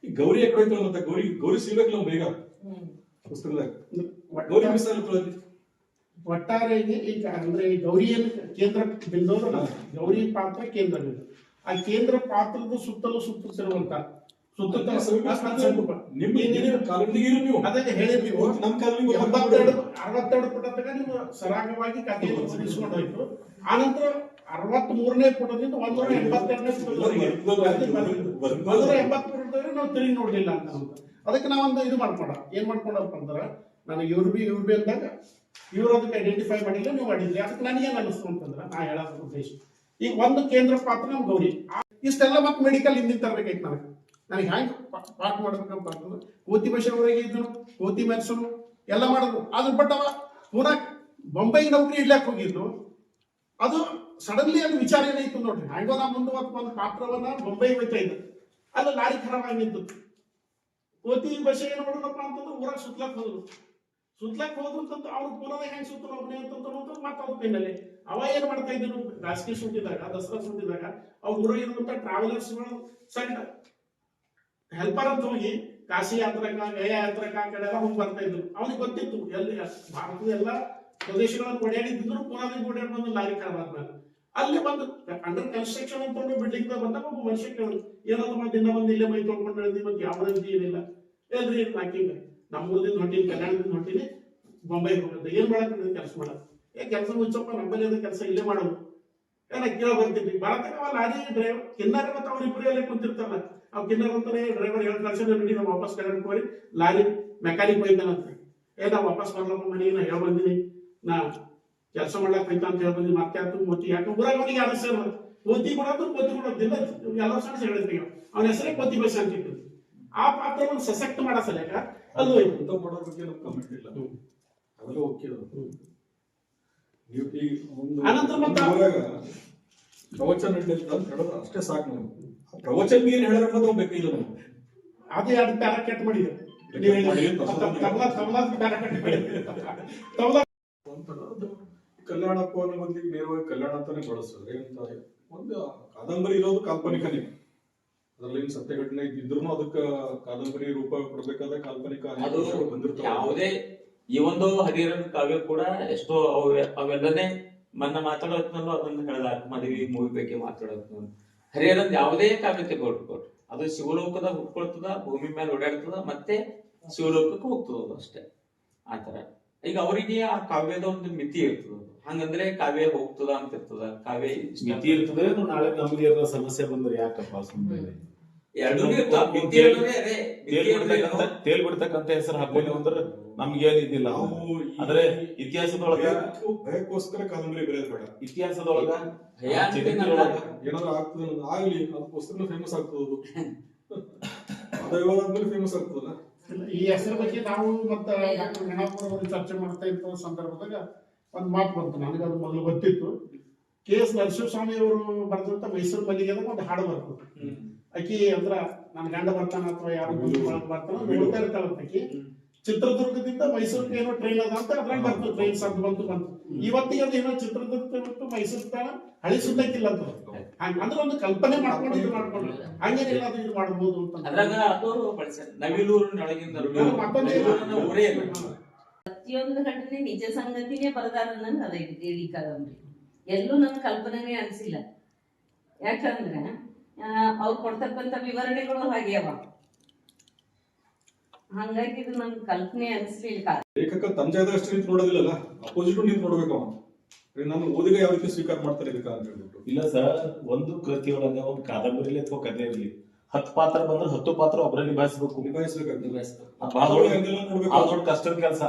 ಈ ಗೌರಿ ಯಾಕೆ ಹೋಯ್ತಲ್ಲ ಮತ್ತೆ ಗೌರಿ ಸಿಗ್ಬೇಕಲ್ಲ ಬೇಗ ಪುಸ್ತಕದಾಗ. ಗೌರಿ ಮಿಸ್ ಆಗುತ್ತೆ ಒಟ್ಟಾರೆ. ಈಗ ಅಂದ್ರೆ ಗೌರಿಯನ್ನು ಕೇಂದ್ರ ಬಿಂದೋದು ಗೌರಿ ಪಾತ್ರ ಕೇಂದ್ರ ಬಿಂದು. ಆ ಕೇಂದ್ರ ಪಾತ್ರದ ಸುತ್ತಲೂ ಸುತ್ತುತ್ತಿರುವಂತ ನೀವು 62 ಪುಟ ತನಕ ನೀವು ಸರಾಗವಾಗಿ ಕಥೆಯನ್ನು ಮುಗಿಸ್ಕೊಂಡು ಹೋಯ್ತು. ಆನಂತರ 63ನೇ ಪುಟದಿಂದ 182ನೇ ಪುಟದವರೆಗೆ 180 ಪುಟದವರೆಗೆ ನಾವು ತಿರುಗಿ ನೋಡ್ಲಿಲ್ಲ ಅಂತ. ಅದಕ್ಕೆ ನಾವೊಂದು ಇದು ಏನ್ ಮಾಡ್ಕೊಂಡಪ್ಪ ಅಂದ್ರೆ, ನನಗೆ ಇವ್ರು ಬಿ ಅಂದಾಗ ಇವ್ರು ಅದಕ್ಕೆ ಐಡೆಂಟಿಫೈ ಮಾಡಿಲ್ಲ, ನೀವು ಮಾಡಿದ್ರಿ. ಅದಕ್ಕೆ ನನಗೇನು ಅನಿಸ್ತು ಅಂತಂದ್ರೆ, ನಾ ಹೇಳೋದ ಉದ್ದೇಶ ಈಗ ಒಂದು ಕೇಂದ್ರ ಪಾತ್ರ ನಮ್ ಗೌರಿ. ಇಷ್ಟೆಲ್ಲ ಮತ್ತೆ ಮೆಡಿಕಲ್ ಹಿಂದಿನ ತರಬೇಕೈತೆ ನನಗೆ ಹ್ಯಾಂಗ್ ಪಾಠ ಮಾಡ್ಬೇಕಂತ ಅಂತಂದ್ರೆ, ಕೋತಿ ಭಾಷೆವರೆಗೆ ಇದ್ರು, ಕೋತಿ ಮೆಣಸನು ಎಲ್ಲ ಮಾಡಿದ್ರು. ಅದ್ರ ಬಟ್ ಅವ ಪುನಃ ಬೊಂಬೈ ನೌಕರಿ ಇಡ್ಲಾಕ್ ಹೋಗಿದ್ರು. ಅದು ಸಡನ್ಲಿ ಅದು ವಿಚಾರ ಏನಾಯ್ತು ನೋಡ್ರಿ. ಹ್ಯಾಂಗೋ ನಾ ಮುಂದೆ ಒಂದು ಪಾತ್ರವನ್ನ ಬೊಂಬೈ ಹೋಯ್ತಾ ಇದ್ದ, ಅಲ್ಲ ಲಾರಿ ಖರಾಬ್ ಆಗಿದ್ದು. ಕೋತಿ ಭಾಷೆ ಏನ್ ಮಾಡೋದಪ್ಪ ಅಂತಂದ್ರೆ ಊರಾಗ ಸುತ್ಲಕ್ ಹೋದ್ರು ಅಂತಂದು ಅವ್ರು ಪುನಃ ಹೆಂಗ್ ಸುತ್ತರು ಒಬ್ಬನೇ ಅಂತಂದ್ರೆ ಮತ್ತೆ ಅವ್ರ ಪೇನಲ್ಲಿ ಅವ ಏನ್ ಮಾಡ್ತಾ ಇದ್ರು. ರಾಜಕೀಯ ಸುಟ್ಟಿದಾಗ, ದಸರಾ ಸುಟ್ಟಿದಾಗ ಅವ್ರ ಊರಾಗಿರುವಂತ ಟ್ರಾವೆಲರ್ಸ್ಗಳು ಸಣ್ಣ ಹೆಲ್ಪರ್ ಅಂತ ಹೋಗಿ ಕಾಶಿ ಯಾತ್ರಕ, ಗಯಾ ಯಾತ್ರಕ ಆ ಕಡೆ ಎಲ್ಲ ಹೋಗಿ ಬರ್ತಾ ಇದ್ರು. ಅವ್ನಿಗೆ ಗೊತ್ತಿತ್ತು ಎಲ್ಲಿ ಭಾರತದ ಎಲ್ಲ ಪ್ರದೇಶಗಳನ್ನು ಓಡಾಡಿದ್ರು ಪುರಾದಿಂದ ಓಡಾಡಿ ಬಂದು ಲಾರಿ ಕಾಣಬಾರ್ದು. ಅಲ್ಲಿ ಬಂದು ಅಂಡರ್ ಕನ್ಸ್ಟ್ರಕ್ಷನ್ ಅಂತ ಬಿಲ್ಡಿಂಗ್ ಬಂದಾಗ ಒಬ್ಬ ಮನುಷ್ಯ ಕೇಳಿದ್ರು, ಏನಾದ್ರು ಮತ್ತೆ ದಿನ ಬಂದು ಇಲ್ಲೇ ಮೈ ತೊಳ್ಕೊಂಡು ಹೇಳಿದ್ವಿ, ಮತ್ತೆ ಯಾವ ಏನಿಲ್ಲ ಎಲ್ರಿ ನಾಕಿಂಗ ನಮ್ಮ ಊರಿಂದ ಹೊಂಟೀನಿ, ಕಲ್ಯಾಣದಿಂದ ಹೊಂಟೀನಿ, ಬೊಂಬೈಗೆ ಹೋಗುತ್ತೆ, ಏನ್ ಮಾಡಕ್ ಕೆಲಸ ಮಾಡಕ್ ಕೆಲಸ ಮುಚ್ಚಪ್ಪ, ನಮ್ಮಲ್ಲಿ ಅದ ಕೆಲಸ ಇಲ್ಲೇ ಮಾಡೋದು ಏನ ಕೇಳ ಬರ್ತಿದ್ವಿ. ಬರತಕ್ಕ ಲಾರಿ ಡ್ರೈವರ್ ಕಿನ್ನಾರ ಮತ್ತೆ ಅವ್ರ ಇಬ್ಬರು ಎಲ್ಲ ಕುಂತಿರ್ತಾರಲ್ಲ, ಅವ್ ಕಿನ್ನಾರ ಅಂತಾನೆ ಡ್ರೈವರ್ ಹೇಳಿ ಕಳ್ಸ ನಡಿ ನಾವು ವಾಪಸ್ ಕಲ್ಯಾಣಕ್ಕೆ ಹೋಗಿ ಲಾರಿ ಮೆಕ್ಯಾನಿಕ್ ಹೋಯ್ತಾನಂತ. ನಾ ವಾಪಸ್ ಬರ್ಲಪ್ಪ ಮನೆಗೆ, ನಾ ಹೇಳಿ ಬಂದಿನಿ, ನಾ ಕೆಲಸ ಮಾಡ್ಲಾಕ್ ಹೋಯ್ತಾ ಅಂತ ಹೇಳಿ ಬಂದಿನಿ, ಮತ್ತೆ ಆತು ಮೋತಿ ಯಾಕೆ ಊರಾಗ ಅವನಿಗೆ ಯಾರು ಸೇರ್ ಕೋತಿ ಕೊಡೋದು ಇಲ್ಲ ಎಲ್ಲ ಸಣ್ಣ ಹೇಳ್ತೀವಿ, ಅವನ ಹೆಸರೇ ಕೋತಿ ಬಸ್ ಅಂತಿತ್ತು. ಆ ಪಾತ್ರವನ್ನು ಸಶಕ್ತ ಮಾಡೋ ಸಲಕ ಅದು ಅಂತ ಮಾಡೋ ಬಗ್ಗೆ ನಮ್ಗೆ ಕಮೆಂಟ್ ಇಲ್ಲ, ಅವೆಲ್ಲ ಓಕೆ. ನೀವು ಈ ಅನಂತರ ಮತ್ತೆ ಊರಾಗ ಪ್ರವಚನ ನಡೆಯುತ್ತೆ ಅಂತ ಹೇಳಿದ್ರೆ ಅಷ್ಟೇ ಸಾಕು. ನಮ್ಗೆ ಆ ಪ್ರವಚನ ಏನ್ ಹೇಳ್ಯಾರ ಅನ್ನೋದು ನಾವು ಬೇಕಿಲ್ಲ ನಮ್ಗೆ. ಅದು ಎರಡು ಪ್ಯಾರ ಕೆಟ್ಟ ಮಾಡಿದ್ರು, ಕಲ್ಯಾಣಪ್ಪ ಅನ್ನೋ ಬದಲಿಗೆ ನೇರವಾಗಿ ಕಲ್ಯಾಣ ಅಂತಾನೆ ಬಳಸಿದ್ರೆ ಒಂದು ಕಾದಂಬರಿ ಇರೋದು ಕಾಲ್ಪನಿಕನೇ, ಅದ್ರಲ್ಲಿ ಏನ್ ಸತ್ಯ ಘಟನೆ ಇದ್ರೂ ಅದಕ್ಕೆ ಕಾದಂಬರಿ ರೂಪ ಕೊಡ್ಬೇಕಾದ್ರೆ ಕಾಲ್ಪನಿಕ ಅದು ಬಂದಿರ್ತಾವೆ. ಯಾವುದೇ ಈ ಒಂದು ಹರಿಹರನ್ ಕಾವ್ಯ ಕೂಡ ಎಷ್ಟೋ ಅವೆಲ್ಲನೇ ಮನ್ನ ಮಾತಾಡೋದ್ನಲ್ಲೂ ಅದನ್ನ ಹೇಳ್ದಾಕ ಮದುವೆ ಮೂವಿ ಬಗ್ಗೆ ಮಾತಾಡೋದ್ ಹರಿಹರನ್ ಯಾವುದೇ ಕಾವ್ಯ ತಗೊಳ್ಕೊಟ್ರು ಅದು ಶಿವಲೋಕದ ಹುಟ್ಕೊಳ್ತದ, ಭೂಮಿ ಮೇಲೆ ಓಡಾಡ್ತದ, ಮತ್ತೆ ಶಿವಲೋಕಕ್ಕೆ ಹೋಗ್ತದ, ಅದು ಅಷ್ಟೇ. ಆತರ ಈಗ ಅವರಿಗೆ ಆ ಕಾವ್ಯದ ಒಂದು ಮಿತಿ ಇರ್ತದ, ಹಂಗಂದ್ರೆ ಕಾವ್ಯ ಹೋಗ್ತದ ಅಂತ ಇರ್ತದ, ಕಾವ್ಯ ಮಿತಿ ಇರ್ತದೆ. ನಾಳೆ ನಮ್ಗೆ ಏನಾರ ಸಮಸ್ಯೆ ಬಂದ್ರೆ ಯಾಕಪ್ಪ ಸುಮ್ಮನೆ ಎರಡೂ ತೇಲ್ ಬಿಡ್ತಕ್ಕಂತ ಹೆಸರು ಹಾಕೊಂಡು ಅಂದ್ರೆ ನಮ್ಗೇನ್ ಇದಿಲ್ಲ. ನಾವು ಆದ್ರೆ ಇತಿಹಾಸದೊಳಗ ಭಯಕ್ಕೋಸ್ಕರ ಕಾದಂಬರಿ ಬರೆಯೋದು ಬೇಡ. ಇತಿಹಾಸದೊಳಗ ಏನಾದ್ರು ಆಗ್ತದೆ ಆಗ್ಲಿ, ಅದು ಪುಸ್ತಕ ಫೇಮಸ್ ಆಗ್ತದ, ಅದು ಯಾವಾಗಾದ್ಮೇಲೆ ಫೇಮಸ್ ಆಗ್ತದಲ್ಲ. ಈ ಹೆಸರು ಬಗ್ಗೆ ನಾವು ಮತ್ತೆ ಗಣಪುರವರು ಚರ್ಚೆ ಮಾಡ್ತಾ ಇದ್ದ ಸಂದರ್ಭದಾಗ ಒಂದ್ ಮಾತು ಬಂತು, ನನಗೆ ಅದು ಮೊದಲು ಗೊತ್ತಿತ್ತು. KS ನರಸಿಂಹಸ್ವಾಮಿ ಅವರು ಬರೆದಂತ ಮೈಸೂರು ಮಲ್ಲಿಗೆದಾಗ ಒಂದು ಹಾಡು ಬರ್ತದೆ. ಆಕಿ ಅಂದ್ರ ನನ್ನ ಗಂಡ ಬರ್ತಾನ ಅಥವಾ ಯಾರು ಬರ್ತಾನ ನೋಡ್ತಾ ಇರ್ತಾಳಂತ. ಆಕಿ ಚಿತ್ರದುರ್ಗದಿಂದ ಮೈಸೂರಿಗೆ ಏನೋ ಟ್ರೈನ್ ಅದ ಅಂತ ಅದ್ರಾಗ ಬರ್ತದೆ, ಟ್ರೈನ್ ಶಬ್ದ ಬಂತು. ಇವತ್ತಿಗೆ ಅದು ಏನೋ ಚಿತ್ರದುರ್ಗ ಮೈಸೂರು ತನ ಹಳಿ ಸುತ್ತಕ್ಕಿಲ್ಲ ಅಂತ, ಅಂದ್ರೆ ಒಂದು ಕಲ್ಪನೆ ಮಾಡ್ಕೊಂಡು ಇದು ಮಾಡ್ಕೊಂಡು ಹಂಗೇನಿಲ್ಲ ಅದು ಇದು ಮಾಡ್ಬೋದು ಅಂತ. ಅದ್ರಾಗ ಅದು ನವಿಲೂರಿನೊಳಗಿಂದ ಊರೇ ಪ್ರತಿಯೊಂದು ಘಟನೆ ನಿಜ ಸಂಗತಿನೇ ಬರದಾರ ನಂಗೆ ಅದ ಇಡೀ ಕಾದಂಬರಿ. ಎಲ್ಲೂ ನನ್ ಕಲ್ಪನೆನೇ ಅನ್ಸಿಲ್ಲ, ಯಾಕಂದ್ರೆ ಅವ್ರು ಕೊಡ್ತಕ್ಕಂಥ ವಿವರಣೆಗಳು ಹಾಗೆ ಅವ, ಹಂಗಾಗಿ ಇದು ನನ್ ಕಲ್ಪನೆ ಅನ್ಸ್ಲಿಲ್ಲ. ಲೇಖಕ ತನ್ನ ಜಾಗದಷ್ಟು ನಿಂತು ನೋಡೋದಿಲ್ಲಲ್ಲ, ಅಪೋಸಿಟ್ ನಿಂತು ನೋಡ್ಬೇಕು ಅವ. ನಾನು ಓದಿಗೆ ಯಾವ ರೀತಿ ಸ್ವೀಕಾರ ಮಾಡ್ತಾರೆ ಇದಕ್ಕ ಅಂತ ಹೇಳ್ಬಿಟ್ಟು. ಇಲ್ಲ ಸರ್, ಒಂದು ಕೃತಿಯೊಳಗ ಒಂದು ಕಾದಂಬರಿಲಿ ಅಥವಾ ಕಥೆ ಇರಲಿ 10 ಪಾತ್ರ ಬಂದ್ರೆ 10 ಪಾತ್ರ ಒಬ್ಬರೇ ನಿಭಾಯಿಸಬೇಕು. ಬಹಳ ದೊಡ್ಡ ಕಷ್ಟದ ಕೆಲಸ.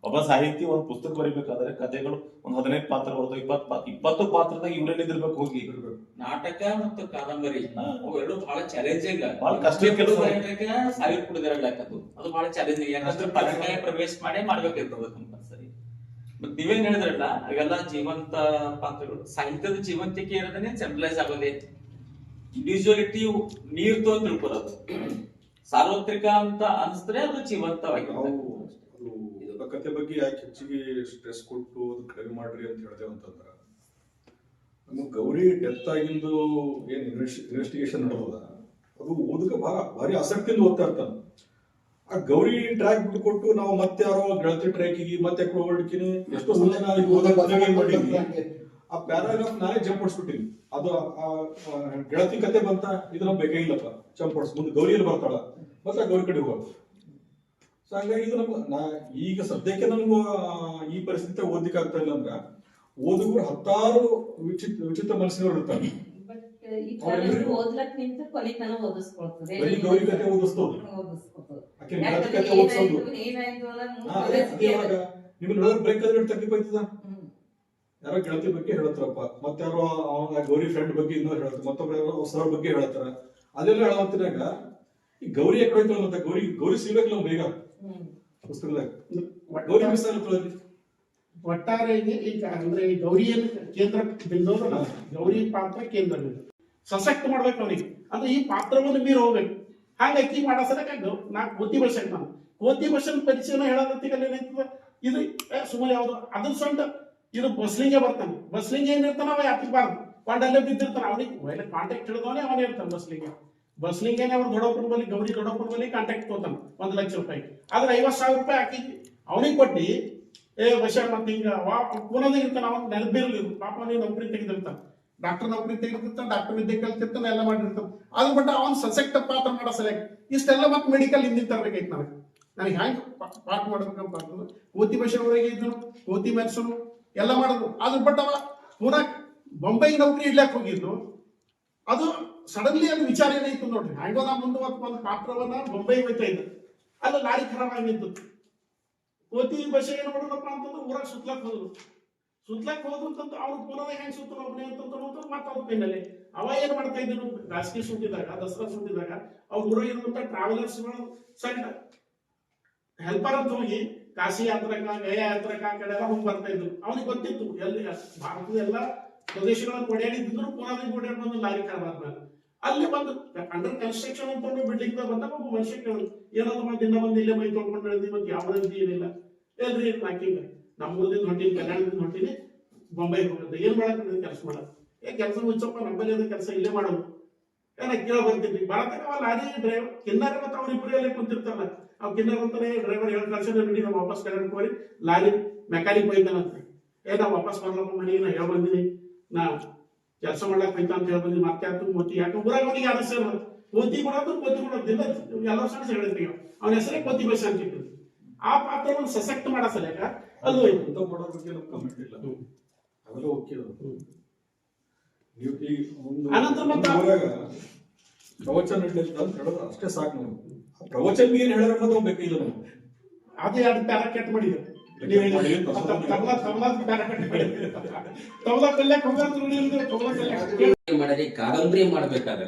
ಒಬ್ಬ ಸಾಹಿತಿ ಒಂದು ಪುಸ್ತಕ ಬರೀಬೇಕಾದ್ರೆ ಕಥೆಗಳು ಒಂದು 15 ಪಾತ್ರ ಬರ್ತವೆ, 20 ಪಾತ್ರದಾಗ ಇವರೇ ನಿಂದಿರ್ಬೇಕು ಹೋಗಿ. ನಾಟಕ ಮತ್ತು ಕಾದಂಬರಿ ಅವೆರಡು ಬಹಳ ಚಾಲೆಂಜಿಂಗ್, ಬಹಳ ಕಷ್ಟ ಕೆಲಸ. 1000 ಕುಡಿದಿರಲಾಕದು ಅದು ಬಹಳ ಚಾಲೆಂಜಿಂಗ್, ಯಾಕಂದ್ರೆ ಪರಕಾಯ ಪ್ರವೇಶ ಮಾಡೇ ಮಾಡ್ಬೇಕಿರ್ತದ ಕಂಪಲ್ಸರಿ. ಮತ್ ನೀವೇನ್ ಹೇಳಿದ್ರಲ್ಲ ಅವೆಲ್ಲ ಜೀವಂತ ಪಾತ್ರಗಳು, ಸಾಹಿತ್ಯದ ಜೀವಂತಿಕೆ ಇರೋದನ್ನೇ ಜನರಲೈಸ್ ಆಗೋದೇ. ಇಂಡಿವಿಜುವಾಲಿಟಿ ನೀರ್ ತೋ ತಿಳ್ಕೊಳೋದು, ಸಾರ್ವತ್ರಿಕ ಅಂತ ಅನಿಸಿದ್ರೆ ಅದು ಜೀವಂತವಾಗಿ. ಕತೆ ಬಗ್ಗೆ ಯಾಕೆ ಹೆಚ್ಚಿಗೆ ಸ್ಟ್ರೆಸ್ ಕೊಟ್ಟು ಅದು ಕಡಿಮೆ ಮಾಡ್ರಿ ಅಂತ ಹೇಳ್ತೇವೆ ಅಂತಂದ್ರ, ನಮಗೆ ಗೌರಿ ಡೆತ್ ಆಗಿಂದು ಏನ್ ಇನ್ವೆಸ್ಟಿಗೇಷನ್ ನಡೆದ ಅದು ಓದಕ ಭಾರಿ ಆಸಕ್ತಿಯಿಂದ ಓದ್ತಾ ಇರ್ತಾನ. ಆ ಗೌರಿ ಟ್ರ್ಯಾಕ್ ಬಿಟ್ಟು ಕೊಟ್ಟು ನಾವು ಮತ್ತೆ ಯಾರೋ ಗೆಳತಿ ಟ್ರ್ಯಾಕಿಗೆ ಮತ್ತೆ ಹೋಗ್ಲಿಕ್ಕೆ ಎಷ್ಟೋ ಸಲ ಮಾಡಿದ್ವಿ. ಆ ಪ್ಯಾರಾಗ್ರಾಫ್ ನಾನೇ ಜಂಪ್ ಹೊಡ್ಸ್ಬಿಟ್ಟಿನಿ. ಅದು ಗೆಳತಿ ಕತೆ ಬಂತ, ಇದು ನಮ್ಗೆ ಬೇಕಾಗಿಲ್ಲಪ್ಪ, ಜಂಪ್ ಹೊಡ್ಸ್ ಮುಂದೆ ಗೌರಿಯಲ್ಲಿ ಬರ್ತಾಳ, ಮತ್ತೆ ಗೌರಿ ಕಡೆ ಹೋಗ. ಸೊ ಹಂಗಾಗಿ ಇದು ನಮ್ಗೆ ಈಗ ಸದ್ಯಕ್ಕೆ ನಮ್ಗೆ ಈ ಪರಿಸ್ಥಿತಿ ಓದ್ಲಿಕ್ಕೆ ಆಗ್ತಾ ಇಲ್ಲ ಅಂದ್ರೆ ಓದುಗರು 10 ವಿಚಿತ್ರ ಮನಸ್ಸಿನವ್ರು ಇರ್ತಾರೆ. ಓದ್ಲಕ್ ನಿಂತ ಕೊಲಿತನ ಓದಿಸ್ಕೊಳ್ತದೆ, ಗೌರಿ ಕತೆ ಓದಿಸ್ತೋದು, ನಿಮ್ಗೆ ನೋಡೋರ್ ಬ್ರೇಕ್ ಆದ್ರೆ ತಗ್ಗಿ ಬೈತದ. ಯಾರೋ ಗೆಳತಿ ಬಗ್ಗೆ ಹೇಳತ್ತಾರಪ್ಪ, ಮತ್ತೆ ಯಾರೋ ಅವನ ಗೌರಿ ಫ್ರೆಂಡ್ ಬಗ್ಗೆ ಇನ್ನೂ ಹೇಳ್ತಾರೆ, ಮತ್ತೊಬ್ಬರು ಯಾರೋ ಸರ್ ಬಗ್ಗೆ ಹೇಳ್ತಾರ. ಅದೆಲ್ಲ ಹೇಳತ್ತಿನಾಗ ಈ ಗೌರಿ ಯಾಕೆ ಹೋಯ್ತಲ್ಲ, ಮತ್ತೆ ಗೌರಿ ಸಿಗ್ಬೇಕಲ್ಲ ಬೇಗ ಪುಸ್ತಕದಾಗ, ಗೌರಿ ಮಿಸ್ ಆಗುತ್ತಲ್ಲ. ಒಟ್ಟಾರೆಯಾಗಿ ಈಗ ಅಂದ್ರೆ ಈ ಗೌರಿಯನ್ನು ಕೇಂದ್ರ ಬಿಂದೋದು ಗೌರಿ ಪಾತ್ರ ಕೇಂದ್ರ ಬಿಂದು ಸಶಕ್ತ ಮಾಡ್ಬೇಕು ಅವನಿಗೆ. ಅಂದ್ರೆ ಈ ಪಾತ್ರವನ್ನು ಮೀರಿ ಹೋಗ್ಬೇಕು. ಹಾಗಾಗಿ ಮಾಡೋ ಸಲಕ ನಾ ಕೋತಿ ಭಾಷೆಗೆ ನಾನು ಕೋತಿ ಭಾಷೆನ ಪರಿಚಯನ ಹೇಳೋದತ್ತಿಗಲ್ಲ ಏನಾಯ್ತದ, ಇದು ಸುಮ್ಮನೆ ಯಾವುದು ಅದ್ರ ಸೊಂಟ ಇದು ಬಸ್ಲಿಂಗೆ ಬರ್ತಾನೆ. ಬಸ್ಲಿಂಗ್ ಏನಿರ್ತಾನ ಅವ ಯಾತಿಬಾರ್ದು, ಕೊಂಡಲ್ಲೇ ಬಿದ್ದಿರ್ತಾನ. ಅವನಿಗೆ ಕಾಂಟ್ಯಾಕ್ಟ್ ಹಿಡಿದವನೇ ಅವನೇ ಇರ್ತಾನೆ ಬಸ್ಲಿಂಗ್ ಏನೇ ಅವ್ರು ದೊಡ್ಡಪ್ಪನ ಬಳಿ ಗೌರಿ ದೊಡ್ಡಪ್ಪನ ಬಳಿ ಕಾಂಟ್ಯಾಕ್ಟ್ ತಗೋತಾನೆ 1 ಲಕ್ಷ ರೂಪಾಯಿ. ಆದ್ರೆ 50,000 ರೂಪಾಯಿ ಹಾಕಿ ಅವನಿಗೆ ಕೊಟ್ಟು ಬಶ ಮತ್ತೆ ಹಿಂಗ ಪುನಃ ಇರ್ತಾನ, ಅವಾಗ ನೆನಪಿರ್ಲಿಲ್ಲ ಪಾಪ ನೀವು ನೌಕರಿ ತೆಗೆದಿರ್ತಾನ, ಡಾಕ್ಟರ್ ನೌಕರಿ ತೆಗೆದಿರ್ತಾನೆ, ಡಾಕ್ಟರ್ ವಿದ್ಯೆ ಕಲ್ತಿರ್ತಾನೆ, ಎಲ್ಲ ಮಾಡಿರ್ತಾನೆ. ಅದ್ರ ಬಟ್ ಅವ್ನು ಸಸೆಕ್ಟ್ ಪಾತ್ರ ಮಾಡೋ ಸಲಕ್ ಇಷ್ಟೆಲ್ಲ ಮತ್ತೆ ಮೆಡಿಕಲ್ ಹಿಂದಿನ ತರಬೇಕಾಯ್ತು ನನಗೆ ಹೆಂಗೆ ಪಾಠ ಮಾಡ್ಬೇಕಂತ ಅಂತಂದ್ರೆ ಕೋತಿ ಭಾಷೆವರೆಗೆ ಇದ್ದನು, ಕೋತಿ ಮೆಣಸನು ಎಲ್ಲ ಮಾಡಿದ್ರು. ಅದ್ರ ಬಟ್ ಅವ ಪುನಃ ಬೊಂಬೈ ನೌಕರಿ ಇಡ್ಲಾಕ್ ಹೋಗಿದ್ದು. ಅದು ಸಡನ್ಲಿ ಅದು ವಿಚಾರ ಏನಾಯ್ತು ನೋಡ್ರಿ, ಹ್ಯಾಂಗೋ ನಾ ಮುಂದೆ ಒಂದು ಪಾತ್ರವನ್ನ ಬೊಂಬೈ ಹೋಯ್ತಾ ಇದ್ದ, ಅಲ್ಲಿ ಲಾರಿ ಖರಾಬ್ ಆಗಿ ನಿಂತು. ಕೋತಿ ಭಾಷೆ ಏನ್ ಮಾಡೋದಪ್ಪ ಅಂತಂದ್ರೆ ಊರಾಗ ಸುತ್ಲಕ್ ಹೋದ್ರು ಅಂತಂತ ಅವ್ರು ಪುನಃ ಹೆಂಗ್ ಸುತ್ತಲು ಒಬ್ಬನೇ ಅಂತಂತ ಮತ್ತೆ ಅವ್ರ ಕೈನಲ್ಲಿ ಅವ ಏನ್ ಮಾಡ್ತಾ ಇದ್ರು, ರಾಜಕೀಯ ಸುಟ್ಟಿದಾಗ, ದಸರಾ ಸುಟ್ಟಿದಾಗ ಅವ್ರ ಊರಾಗ ಇರುವಂತ ಟ್ರಾವೆಲರ್ಸ್ಗಳು ಸಣ್ಣ ಹೆಲ್ಪರ್ ಅಂತ ಹೋಗಿ ಕಾಶಿ ಯಾತ್ರಕ, ಗಯಾ ಯಾತ್ರಕ ಆ ಕಡೆ ಎಲ್ಲ ಹೋಗಿ ಬರ್ತಾ ಇದ್ರು. ಅವನಿಗೆ ಗೊತ್ತಿತ್ತು ಎಲ್ಲಿ ಭಾರತದ ಎಲ್ಲ ಪ್ರದೇಶಗಳನ್ನು ಓಡಾಡಿದ್ರು, ಪುನಃ ಓಡಾಡಿ ಬಂದು ಲಾರಿ ಖರಾಬ್ ಮೇಲೆ ಅಲ್ಲಿ ಬಂದು ಅಂಡರ್ ಕನ್ಸ್ಟ್ರಕ್ಷನ್ ಅಂತ ಬಿಲ್ಡಿಂಗ್ ಬಂದಾಗ ಒಬ್ಬ ಮನುಷ್ಯ ಕೇಳಿದ್ರು, ಏನಂತ ದಿನ ಬಂದು ಇಲ್ಲೇ ಮೈ ತೊಳ್ಕೊಂಡು ಹೇಳಿದ್ವಿ, ಮತ್ತೆ ಯಾವ ಏನಿಲ್ಲ ಎಲ್ರಿ ನಾಕಿಂಗ ನಮ್ಮ ಊರಿಂದ ಹೊಂಟೀನಿ, ಕಲ್ಯಾಣದಿಂದ ಹೊಂಟೀನಿ, ಬೊಂಬೈಗೆ ಹೋಗುತ್ತೆ, ಏನ್ ಮಾಡಕ್ ಕೆಲಸ ಮಾಡೋದು, ಕೆಲಸ ಮುಚ್ಚಪ್ಪ ನಮ್ಮಲ್ಲಿ ಅದ ಕೆಲಸ ಇಲ್ಲೇ ಮಾಡೋದು ಏನ ಕೇಳ ಬರ್ತಿದ್ವಿ. ಬರತಕ್ಕ ಲಾರಿ ಡ್ರೈವರ್ ಕಿನ್ನಾರ ಮತ್ತೆ ಅವ್ರ ಇಬ್ಬರು ಎಲ್ಲ ಕುಂತಿರ್ತಾರಲ್ಲ, ಅವ್ ಕಿನ್ನಾರ ಅಂತಾನೆ ಡ್ರೈವರ್ ಹೇಳಿ ಕಳ್ಸ ನಡಿ ನಾವು ವಾಪಸ್ ಕಲ್ಯಾಣಕ್ಕೆ ಹೋಗಿ ಲಾರಿ ಮೆಕ್ಯಾನಿಕ್ ಬೈತಾನಂತ, ನಾ ವಾಪಸ್ ಬರ್ಲಪ್ಪ ಮನೆಗೆ ನಾ ಹೇಳ ಬಂದಿನಿ, ನಾ ಕೆಲಸ ಮಾಡ್ಲಾಕ್ ಬೈತಾ ಅಂತ ಹೇಳಿ ಬಂದಿನಿ, ಮತ್ತೆ ಆತು ಮೋತಿ ಯಾಕೆ ಊರಾಗ ಅವನಿಗೆ ಅದ ಸೇರ್ ಕೋತಿ ಕೊಡೋದು ದಿನ ಎಲ್ಲ ಸಣ್ಣ ಹೇಳ್ತೀವಿ, ಅವನ ಹೆಸರೇ ಕೋತಿ ಬಸ್ ಅಂತ ಇಟ್ಟಿದ್ರು. ಆ ಪಾತ್ರವನ್ನು ಸಶಕ್ತ ಮಾಡೋ ಸಲಕ ಅಲ್ಲೂ ಅಂತ ಮಾಡೋದ್ರ ಬಗ್ಗೆ ನಮ್ಗೆ ಕಮೆಂಟ್ ಇಲ್ಲ, ಅವೆಲ್ಲ ಓಕೆ. ನೀವು ಈಗ ಒಂದು ಊರಾಗ ಪ್ರವಚನ ಇಡ್ಲಿಲ್ಲ ಅಂತ ಹೇಳೋದು ಅಷ್ಟೇ ಸಾಕು. ನಮ್ಗೆ ಪ್ರವಚನ ಏನ್ ಹೇಳೋರ ಅನ್ನೋದು ಬೇಕಿಲ್ಲ ನಮ್ಗೆ. ಅದು ಎರಡು ಪ್ಯಾರ ಕೆಟ್ಟ ಮಾಡಿದ್ರು, ತಬಲಾ ಕಲ್ಯಾಕ್ ಮಾಡಿ ಕಾದಂಬರಿ ಮಾಡ್ಬೇಕಾದ್ರೆ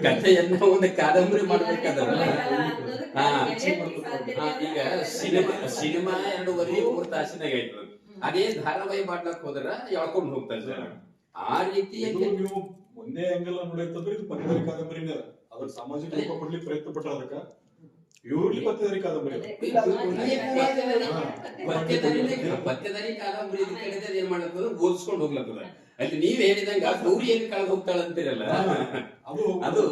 ಕಥೆಯನ್ನ ಒಂದು ಕಾದಂಬರಿ ಮಾಡ್ಬೇಕಾದ್ರೆ ಈಗ ಸಿನಿಮಾ 2.5-3 ತಾಸಿನಾಗ ಆಯ್ತು, ಅದೇ ಧಾರಾವಾಹಿ ಮಾಡ್ಲಕ್ ಹೋದ್ರ ಎಳ್ಕೊಂಡ್ ಹೋಗ್ತಾರೆ ಸರ್. ಆ ರೀತಿ ನೀವು ಒಂದೇ ಆಂಗಲ್ ನೋಡಿರ್ತಂದ್ರೆ ಇದು ಪತ್ತೆದಾರಿ ಕಾದಂಬರಿನೇ ಅದ್ರ ಸಾಮಾಜಿಕ ರೂಪ ಕೊಡ್ಲಿಕ್ಕೆ ಪ್ರಯತ್ನ ಪಟ್ಟ ಅದಕ್ಕ ಇವ್ರಲ್ಲಿ ಪತ್ತೆದಾರಿ ಕಾದಂಬರಿ ಪತ್ತೆದಾರಿ ಕಾದಂಬರಿ ಏನ್ ಮಾಡತ್ತದ ಓದಿಸ್ಕೊಂಡು ಹೋಗ್ಲತ್ತದ. ಅಲ್ಲಿ ನೀವ್ ಹೇಳಿದಂಗ ಗೌರಿ ಏನ್ ಕಳೆದು ಹೋಗ್ತಾಳ ಅಂತೀರಲ್ಲ, ಅದು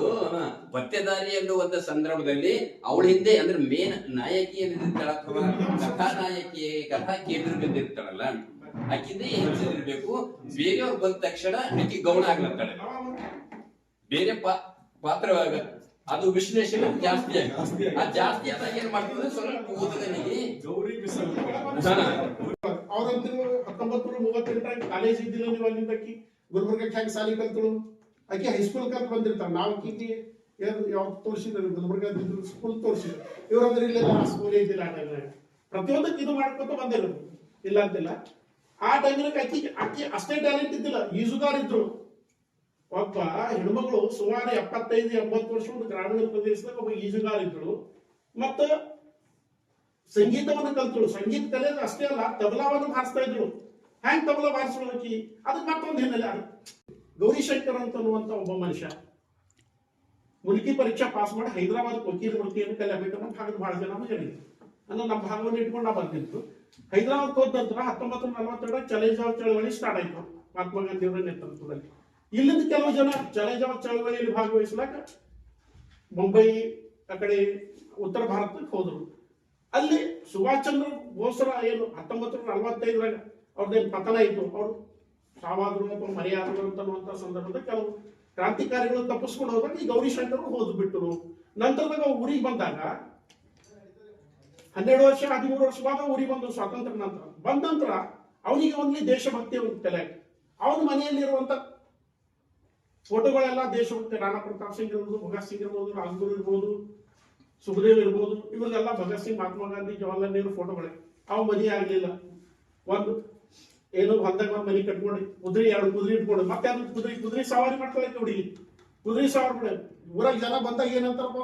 ಪತ್ತೆದಾರಿ ಅನ್ನೋ ಒಂದು ಸಂದರ್ಭದಲ್ಲಿ ಅವಳ ಹಿಂದೆ ಅಂದ್ರೆ ಮೇನ್ ನಾಯಕಿ ಏನಿರ್ತಾಳ ಅಥವಾ ಕಥಾನಾಯಕಿ ಕಥಾ ಕೇಂದ್ರ ಬಿದ್ದಿರ್ತಾಳಲ್ಲ, ಆಕಿಂದ ಹೆಚ್ಚಿರ್ಬೇಕು. ಬೇರೆಯವ್ರು ಬಂದ ತಕ್ಷಣ ಆಕಿ ಗೌಣ ಆಗ್ಲತ್ತಾಳೆ, ಬೇರೆ ಪಾತ್ರ ಅದು ವಿಶ್ಲೇಷಣೆ ಜಾಸ್ತಿ ಜಾಸ್ತಿ ಆದಾಗ ಏನ್ ಮಾಡ್ತದೆ ಸ್ವಲ್ಪ ಓದನಿಗೆ ಗೌರಿ ಅವ್ರಂತೂ 1938 ಕಾಲೇಜ್ ಇದ್ದಿಲ್ಲ ನೀವು ಅಲ್ಲಿಂದ ಅಕ್ಕಿ ಗುಲ್ಬರ್ಗಕ್ಕೆ ಹೆಂಗ್ ಸಾಲಿ ಕಲ್ತಳು, ಆಕಿ ಹೈಸ್ಕೂಲ್ ಕಲ್ತ್ ಬಂದಿರ್ತಾವ. ನಾವು ಆಕಿಗೆ ಯಾವ್ದು ತೋರಿಸಿದ್ರು ಗುಲ್ಬರ್ಗ ಸ್ಕೂಲ್ ತೋರಿಸಿದ್ರು, ಇವ್ರಂದ್ರೆ ಇಲ್ಲೆಲ್ಲ ಆ ಸ್ಕೂಲ್ ಇದ್ದಿಲ್ಲ. ಆ ಟೈಮ್ನಾಗ ಪ್ರತಿಯೊಂದಕ್ಕೆ ಇದು ಮಾಡ್ಕೊತ ಬಂದಿರೋದು ಇಲ್ಲ ಅಂತಿಲ್ಲ. ಆ ಟೈಮ್ನಾಗ ಅಕ್ಕಿ ಅಷ್ಟೇ ಟ್ಯಾಲೆಂಟ್ ಇದ್ದಿಲ್ಲ, ಈಜುಗಾರ ಇದ್ರು. ಒಬ್ಬ ಹೆಣ್ಮಗಳು ಸುಮಾರು 75-80 ವರ್ಷ ಒಂದು ಗ್ರಾಮೀಣ ಪ್ರದೇಶದಾಗ ಒಬ್ಬ ಈಜುಗಾರ ಇದ್ರು. ಮತ್ತ ಸಂಗೀತವನ್ನು ಕಲ್ತಳು, ಸಂಗೀತ ಕಲೆ ಅಷ್ಟೇ ಅಲ್ಲ ತಬಲಾವನ್ನು ಬಾರಿಸ್ತಾ ಇದ್ರು. ಹ್ಯಾಂಗ್ ತಬಲಾ ಬಾರಿಸೋದಕ್ಕೆ ಅದಕ್ಕೆ ಮತ್ತೊಂದು ಹಿನ್ನೆಲೆ. ಗೌರಿಶಂಕರ್ ಅಂತನ್ನುವಂತ ಒಬ್ಬ ಮನುಷ್ಯ ಮುಲ್ಕಿ ಪರೀಕ್ಷಾ ಪಾಸ್ ಮಾಡಿ ಹೈದರಾಬಾದ್ ವಕೀಲ ವೃತ್ತಿಯನ್ನು ಕಲಿಯಬೇಕನ್ನೋ ಭಾಗದ ಬಹಳ ಜನ ಹೇಳಿದ್ರು. ಅಂದ್ರೆ ನಮ್ಮ ಭಾಗವನ್ನು ಇಟ್ಕೊಂಡು ನಾವು ಬರ್ತಿತ್ತು. ಹೈದರಾಬಾದ್ ಹೋದ ನಂತರ 1942 ಚಲೇಜಾವ್ ಚಳವಳಿ ಸ್ಟಾರ್ಟ್ ಆಯ್ತು ಮಹಾತ್ಮ ಗಾಂಧಿ ಅವರ ನೇತೃತ್ವದಲ್ಲಿ. ಇಲ್ಲಿಂದ ಕೆಲವು ಜನ ಚಲೇಜಾವ್ ಚಳವಳಿಯಲ್ಲಿ ಭಾಗವಹಿಸಲಾಕ ಮುಂಬೈ ಆ ಕಡೆ ಉತ್ತರ ಭಾರತಕ್ಕೆ ಹೋದ್ರು. ಅಲ್ಲಿ ಸುಭಾಷ್ ಚಂದ್ರ ಬೋಸ್ರ ಏನು 1945 ಅವ್ರದ್ದೇನು ಪತನ ಆಯ್ತು, ಅವರು ಸಾವಾದ್ರು ಅಥವಾ ಮರೆಯಾದ್ರು ಅಂತನ್ನುವಂತ ಸಂದರ್ಭದಲ್ಲಿ ಕೆಲವು ಕ್ರಾಂತಿಕಾರಿಗಳು ತಪ್ಪಿಸ್ಕೊಂಡು ಹೋದಾಗ ಈ ಗೌರಿಶಂಕರ್ ಹೋದ್ ಬಿಟ್ಟರು. ನಂತರದಾಗ ಊರಿಗೆ ಬಂದಾಗ 12 ವರ್ಷ 13 ವರ್ಷವಾಗ ಊರಿಗೆ ಬಂದು ಸ್ವಾತಂತ್ರ್ಯ ನಂತರ ಬಂದ ನಂತರ ಅವನಿಗೆ ಒಂದ್ಲಿ ದೇಶಭಕ್ತಿ ತಲೆ. ಅವನ ಮನೆಯಲ್ಲಿರುವಂತ ಫೋಟೋಗಳೆಲ್ಲ ದೇಶಭಕ್ತಿ, ರಾಣಾ ಪ್ರತಾಪ್ ಸಿಂಗ್ ಇರ್ಬೋದು, ಭಗತ್ ಸಿಂಗ್ ಇರ್ಬೋದು, ರಾಜ್ಗುರು ಇರ್ಬೋದು, ಸುಖದೇವ್ ಇರ್ಬೋದು, ಇವ್ರಿಗೆಲ್ಲ ಭಗತ್ ಸಿಂಗ್, ಮಹಾತ್ಮ ಗಾಂಧಿ, ಜವಾಹರ್ಲಾಲ್ ನೆಹರು ಫೋಟೋಗಳೇ. ಅವ್ ಮನಿ ಆಗ್ಲಿಲ್ಲ, ಒಂದು ಏನು ಹೊಲ್ದಾಗ ಒಂದು ಮನಿ ಕಟ್ಕೊಂಡು ಕುದುರೆ 2 ಕುದುರೆ ಇಟ್ಕೊಂಡು ಮತ್ತೆ ಅದು ಕುದುರೆ ಸವಾರಿ ಮಾಡ್ಕೊಳ್ಳಿ ಹುಡುಗಿ, ಕುದುರೆ ಸವಾರಿ ಬಿಡ. ಊರಾಗ ಜನ ಬಂದಾಗ ಏನಂತಾರಪ್ಪ,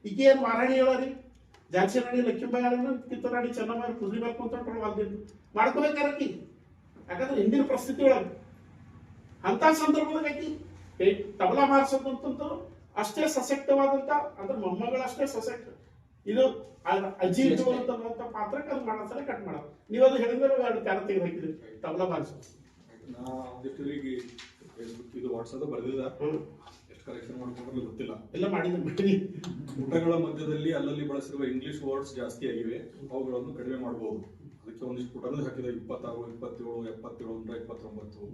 ಈಕೆ ಏನ್ ಮಾರಾಣಿ ಹೇಳರಿ, ಝಾನ್ಸಿ ರಾಣಿ, ಲಕ್ಷ್ಮೀಬಾಯಿ ರಾಣಿ, ಕಿತ್ತೂರು ರಾಣಿ ಚೆನ್ನಮ್ಮ ಕುದುರೆ ಮೇಲೆ ಕುಂತ್ಕೊಂಡು ಅಲ್ದಿದ್ದು ಮಾಡ್ಕೋಬೇಕಾರಕಿ. ಯಾಕಂದ್ರೆ ಹಿಂದಿನ ಪರಿಸ್ಥಿತಿ ಒಳಗೆ ಅಂತ ಸಂದರ್ಭದಾಗ ಆಕಿ ತಬಲಾ ಬಾರಿಸೋದಂತಂತೂ ಅಷ್ಟೇ ಸಶಕ್ತವಾದಂತ, ಅಂದ್ರೆ ಮೊಮ್ಮಗಳಷ್ಟೇ ಸಶಕ್ತ. ಇದು ಅಜ್ಜಿ ಇರುವಂತ ಪಾತ್ರಕ್ಕೆ ಅದು ಮಾಡೋಸಲ ಕಟ್ ಮಾಡೋದು. ನೀವು ಅದು ಹೇಳಿದ್ರೆ 2 ಕ್ಯಾರ ತೆಗೆದು ಹಾಕಿದ್ರಿ ತಬಲಾ ಬಾರಿಸೋದು. ನಾ ಒಂದಿಷ್ಟು ಫೇಸ್ಬುಕ್ ಇದು ವಾಟ್ಸಪ್ ಬರ್ದಿದ, ಎಷ್ಟು ಕರೆಕ್ಷನ್ ಮಾಡ್ಕೊಂಡ್ರೆ ಗೊತ್ತಿಲ್ಲ, ಎಲ್ಲ ಮಾಡಿದ್ರಿ. ಪುಟಗಳ ಮಧ್ಯದಲ್ಲಿ ಅಲ್ಲಲ್ಲಿ ಬಳಸಿರುವ ಇಂಗ್ಲಿಷ್ ವರ್ಡ್ಸ್ ಜಾಸ್ತಿ ಆಗಿವೆ, ಅವುಗಳನ್ನು ಕಡಿಮೆ ಮಾಡಬಹುದು. ಅದಕ್ಕೆ ಒಂದಿಷ್ಟು ಪುಟನೂ ಹಾಕಿದ 26, 27, 77, 129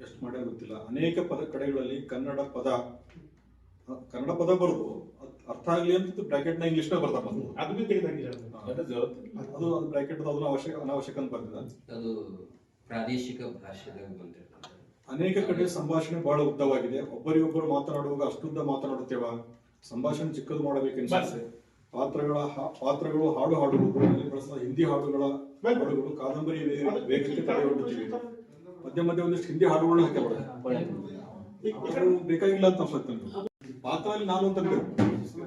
ಎಷ್ಟು ಮಾಡ್ಯಾರ ಗೊತ್ತಿಲ್ಲ. ಅನೇಕ ಕಡೆಗಳಲ್ಲಿ ಕನ್ನಡ ಪದ ಬರೋದು ಅರ್ಥ ಆಗ್ಲಿ ಅಂತ ಬ್ರಾಕೆಟ್ ನ ಇಂಗ್ಲಿಷ್ ನ ಬರ್ತಾ ಬಂದು ಅದು ಬಿ ತೆಗೆದಾಕಿದ್ದಾರೆ. ಅದು ಬ್ರಾಕೆಟ್ ಅನಾವಶ್ಯಕ ಅಂತ ಬರ್ತಿದೆ. ಅದು ಪ್ರಾದೇಶಿಕ ಭಾಷೆದಾಗ ಬಂದಿರ್ತದೆ. ಅನೇಕ ಕಡೆ ಸಂಭಾಷಣೆ ಬಹಳ ಉದ್ದವಾಗಿದೆ. ಒಬ್ಬರಿಗೊಬ್ಬರು ಮಾತನಾಡುವಾಗ ಅಷ್ಟುದ್ದ ಮಾತನಾಡುತ್ತೇವ. ಸಂಭಾಷಣೆ ಚಿಕ್ಕದು ಮಾಡಬೇಕೆನ್ನಿಸುತ್ತೆ. ಪಾತ್ರಗಳು ಹಾಡುವುದು, ಬಳಸಿದ ಹಿಂದಿ ಹಾಡುಗಳು, ಕಾದಂಬರಿ ವೇಗಕ್ಕೆ ತಡೆಯೊಡ್ಡುತ್ತಿವೆ. ಮಧ್ಯೆ ಒಂದಿಷ್ಟು ಹಿಂದಿ ಹಾಡುಗಳನ್ನ ಹಾಕಿ ಬೇಕಾಗಿಲ್ಲ ಅಂತ ಅನ್ಸುತ್ತೆ. ಪಾತ್ರದಲ್ಲಿ ನಾನು ಅಂತ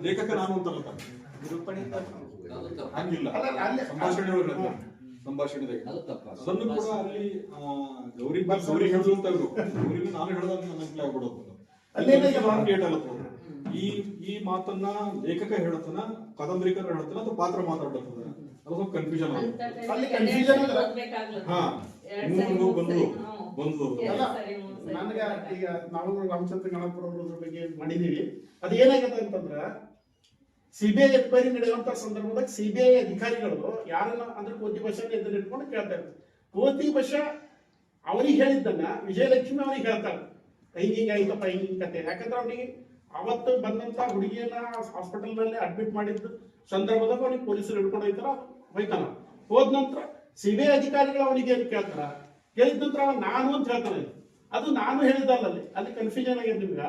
ಲೇಖಕ ನಾನು ಅಂತ ಹಂಗಿಲ್ಲ. ಸಂಭಾಷಣೆ ಅದನ್ನು ಕೂಡ ಅಲ್ಲಿ ಗೌರಿ ಹೇಳುದು ಅಂತ ಗೌರಿಗೆ ನಾನು ಹೇಳೋದು ನನಗೆ ಆಗ್ಬಿಡೋದು. ಈ ಮಾತನ್ನ ಲೇಖಕ ಹೇಳತನ, ಕಾದಂಬರಿಕರ ಹೇಳತನ ಅಥವಾ ಪಾತ್ರ ಮಾತಾಡ್ತದ, ಅದು ಸ್ವಲ್ಪ ಕನ್ಫ್ಯೂಷನ್ ಬಂದು ನನಗೆ ಈಗ ನಾವು ರಾಮಚಂದ್ರ ಗಣಪುರ ಅವ್ರ ಬಗ್ಗೆ ಮಾಡಿದೀವಿ. ಅದು ಏನಾಗತ್ತೆ ಅಂತಂದ್ರ ಸಿಬಿಐ ಎನ್ಕ್ವೈರಿ ನಡೆಯುವಂತ ಸಂದರ್ಭದಾಗ ಸಿಬಿಐ ಅಧಿಕಾರಿಗಳು ಯಾರನ್ನ ಅಂದ್ರೆ ಕೋತಿ ಬಸ್ಸನ್ನ ಎದುರಿಟ್ಕೊಂಡು ಕೇಳ್ತಾ ಇರ್ತಾರೆ. ಕೋತಿ ಬಸ್ಸ ಅವನಿಗೆ ಹೇಳಿದ್ದನ್ನ ವಿಜಯಲಕ್ಷ್ಮಿ ಅವನಿಗೆ ಹೇಳ್ತಾಳೆ, ಹಿಂಗಾಯ್ತಪ್ಪ ಹಿಂಗಿಂಗ್ ಕತೆ. ಯಾಕಂದ್ರೆ ಅವನಿಗೆ ಅವತ್ತು ಬಂದಂತ ಹುಡುಗಿಯನ್ನ ಹಾಸ್ಪಿಟಲ್ ನಲ್ಲಿ ಅಡ್ಮಿಟ್ ಮಾಡಿದ ಸಂದರ್ಭದಾಗ ಅವನಿಗೆ ಪೊಲೀಸರು ಹಿಡ್ಕೊಂಡು ಹೋಯ್ತಾನ. ಹೋದ ನಂತರ ಸಿಬಿಐ ಅಧಿಕಾರಿಗಳು ಅವನಿಗೆ ಏನು ಕೇಳ್ತಾರ, ಕೇಳಿದ ನಂತರ ಅವ ನಾನು ಅಂತ ಹೇಳ್ತಾನೆ. ಅದು ನಾನು ಹೇಳಿದಲ್ಲ, ಅಲ್ಲಿ ಕನ್ಫ್ಯೂಷನ್ ಆಗಿದೆ ನಿಮ್ಗ.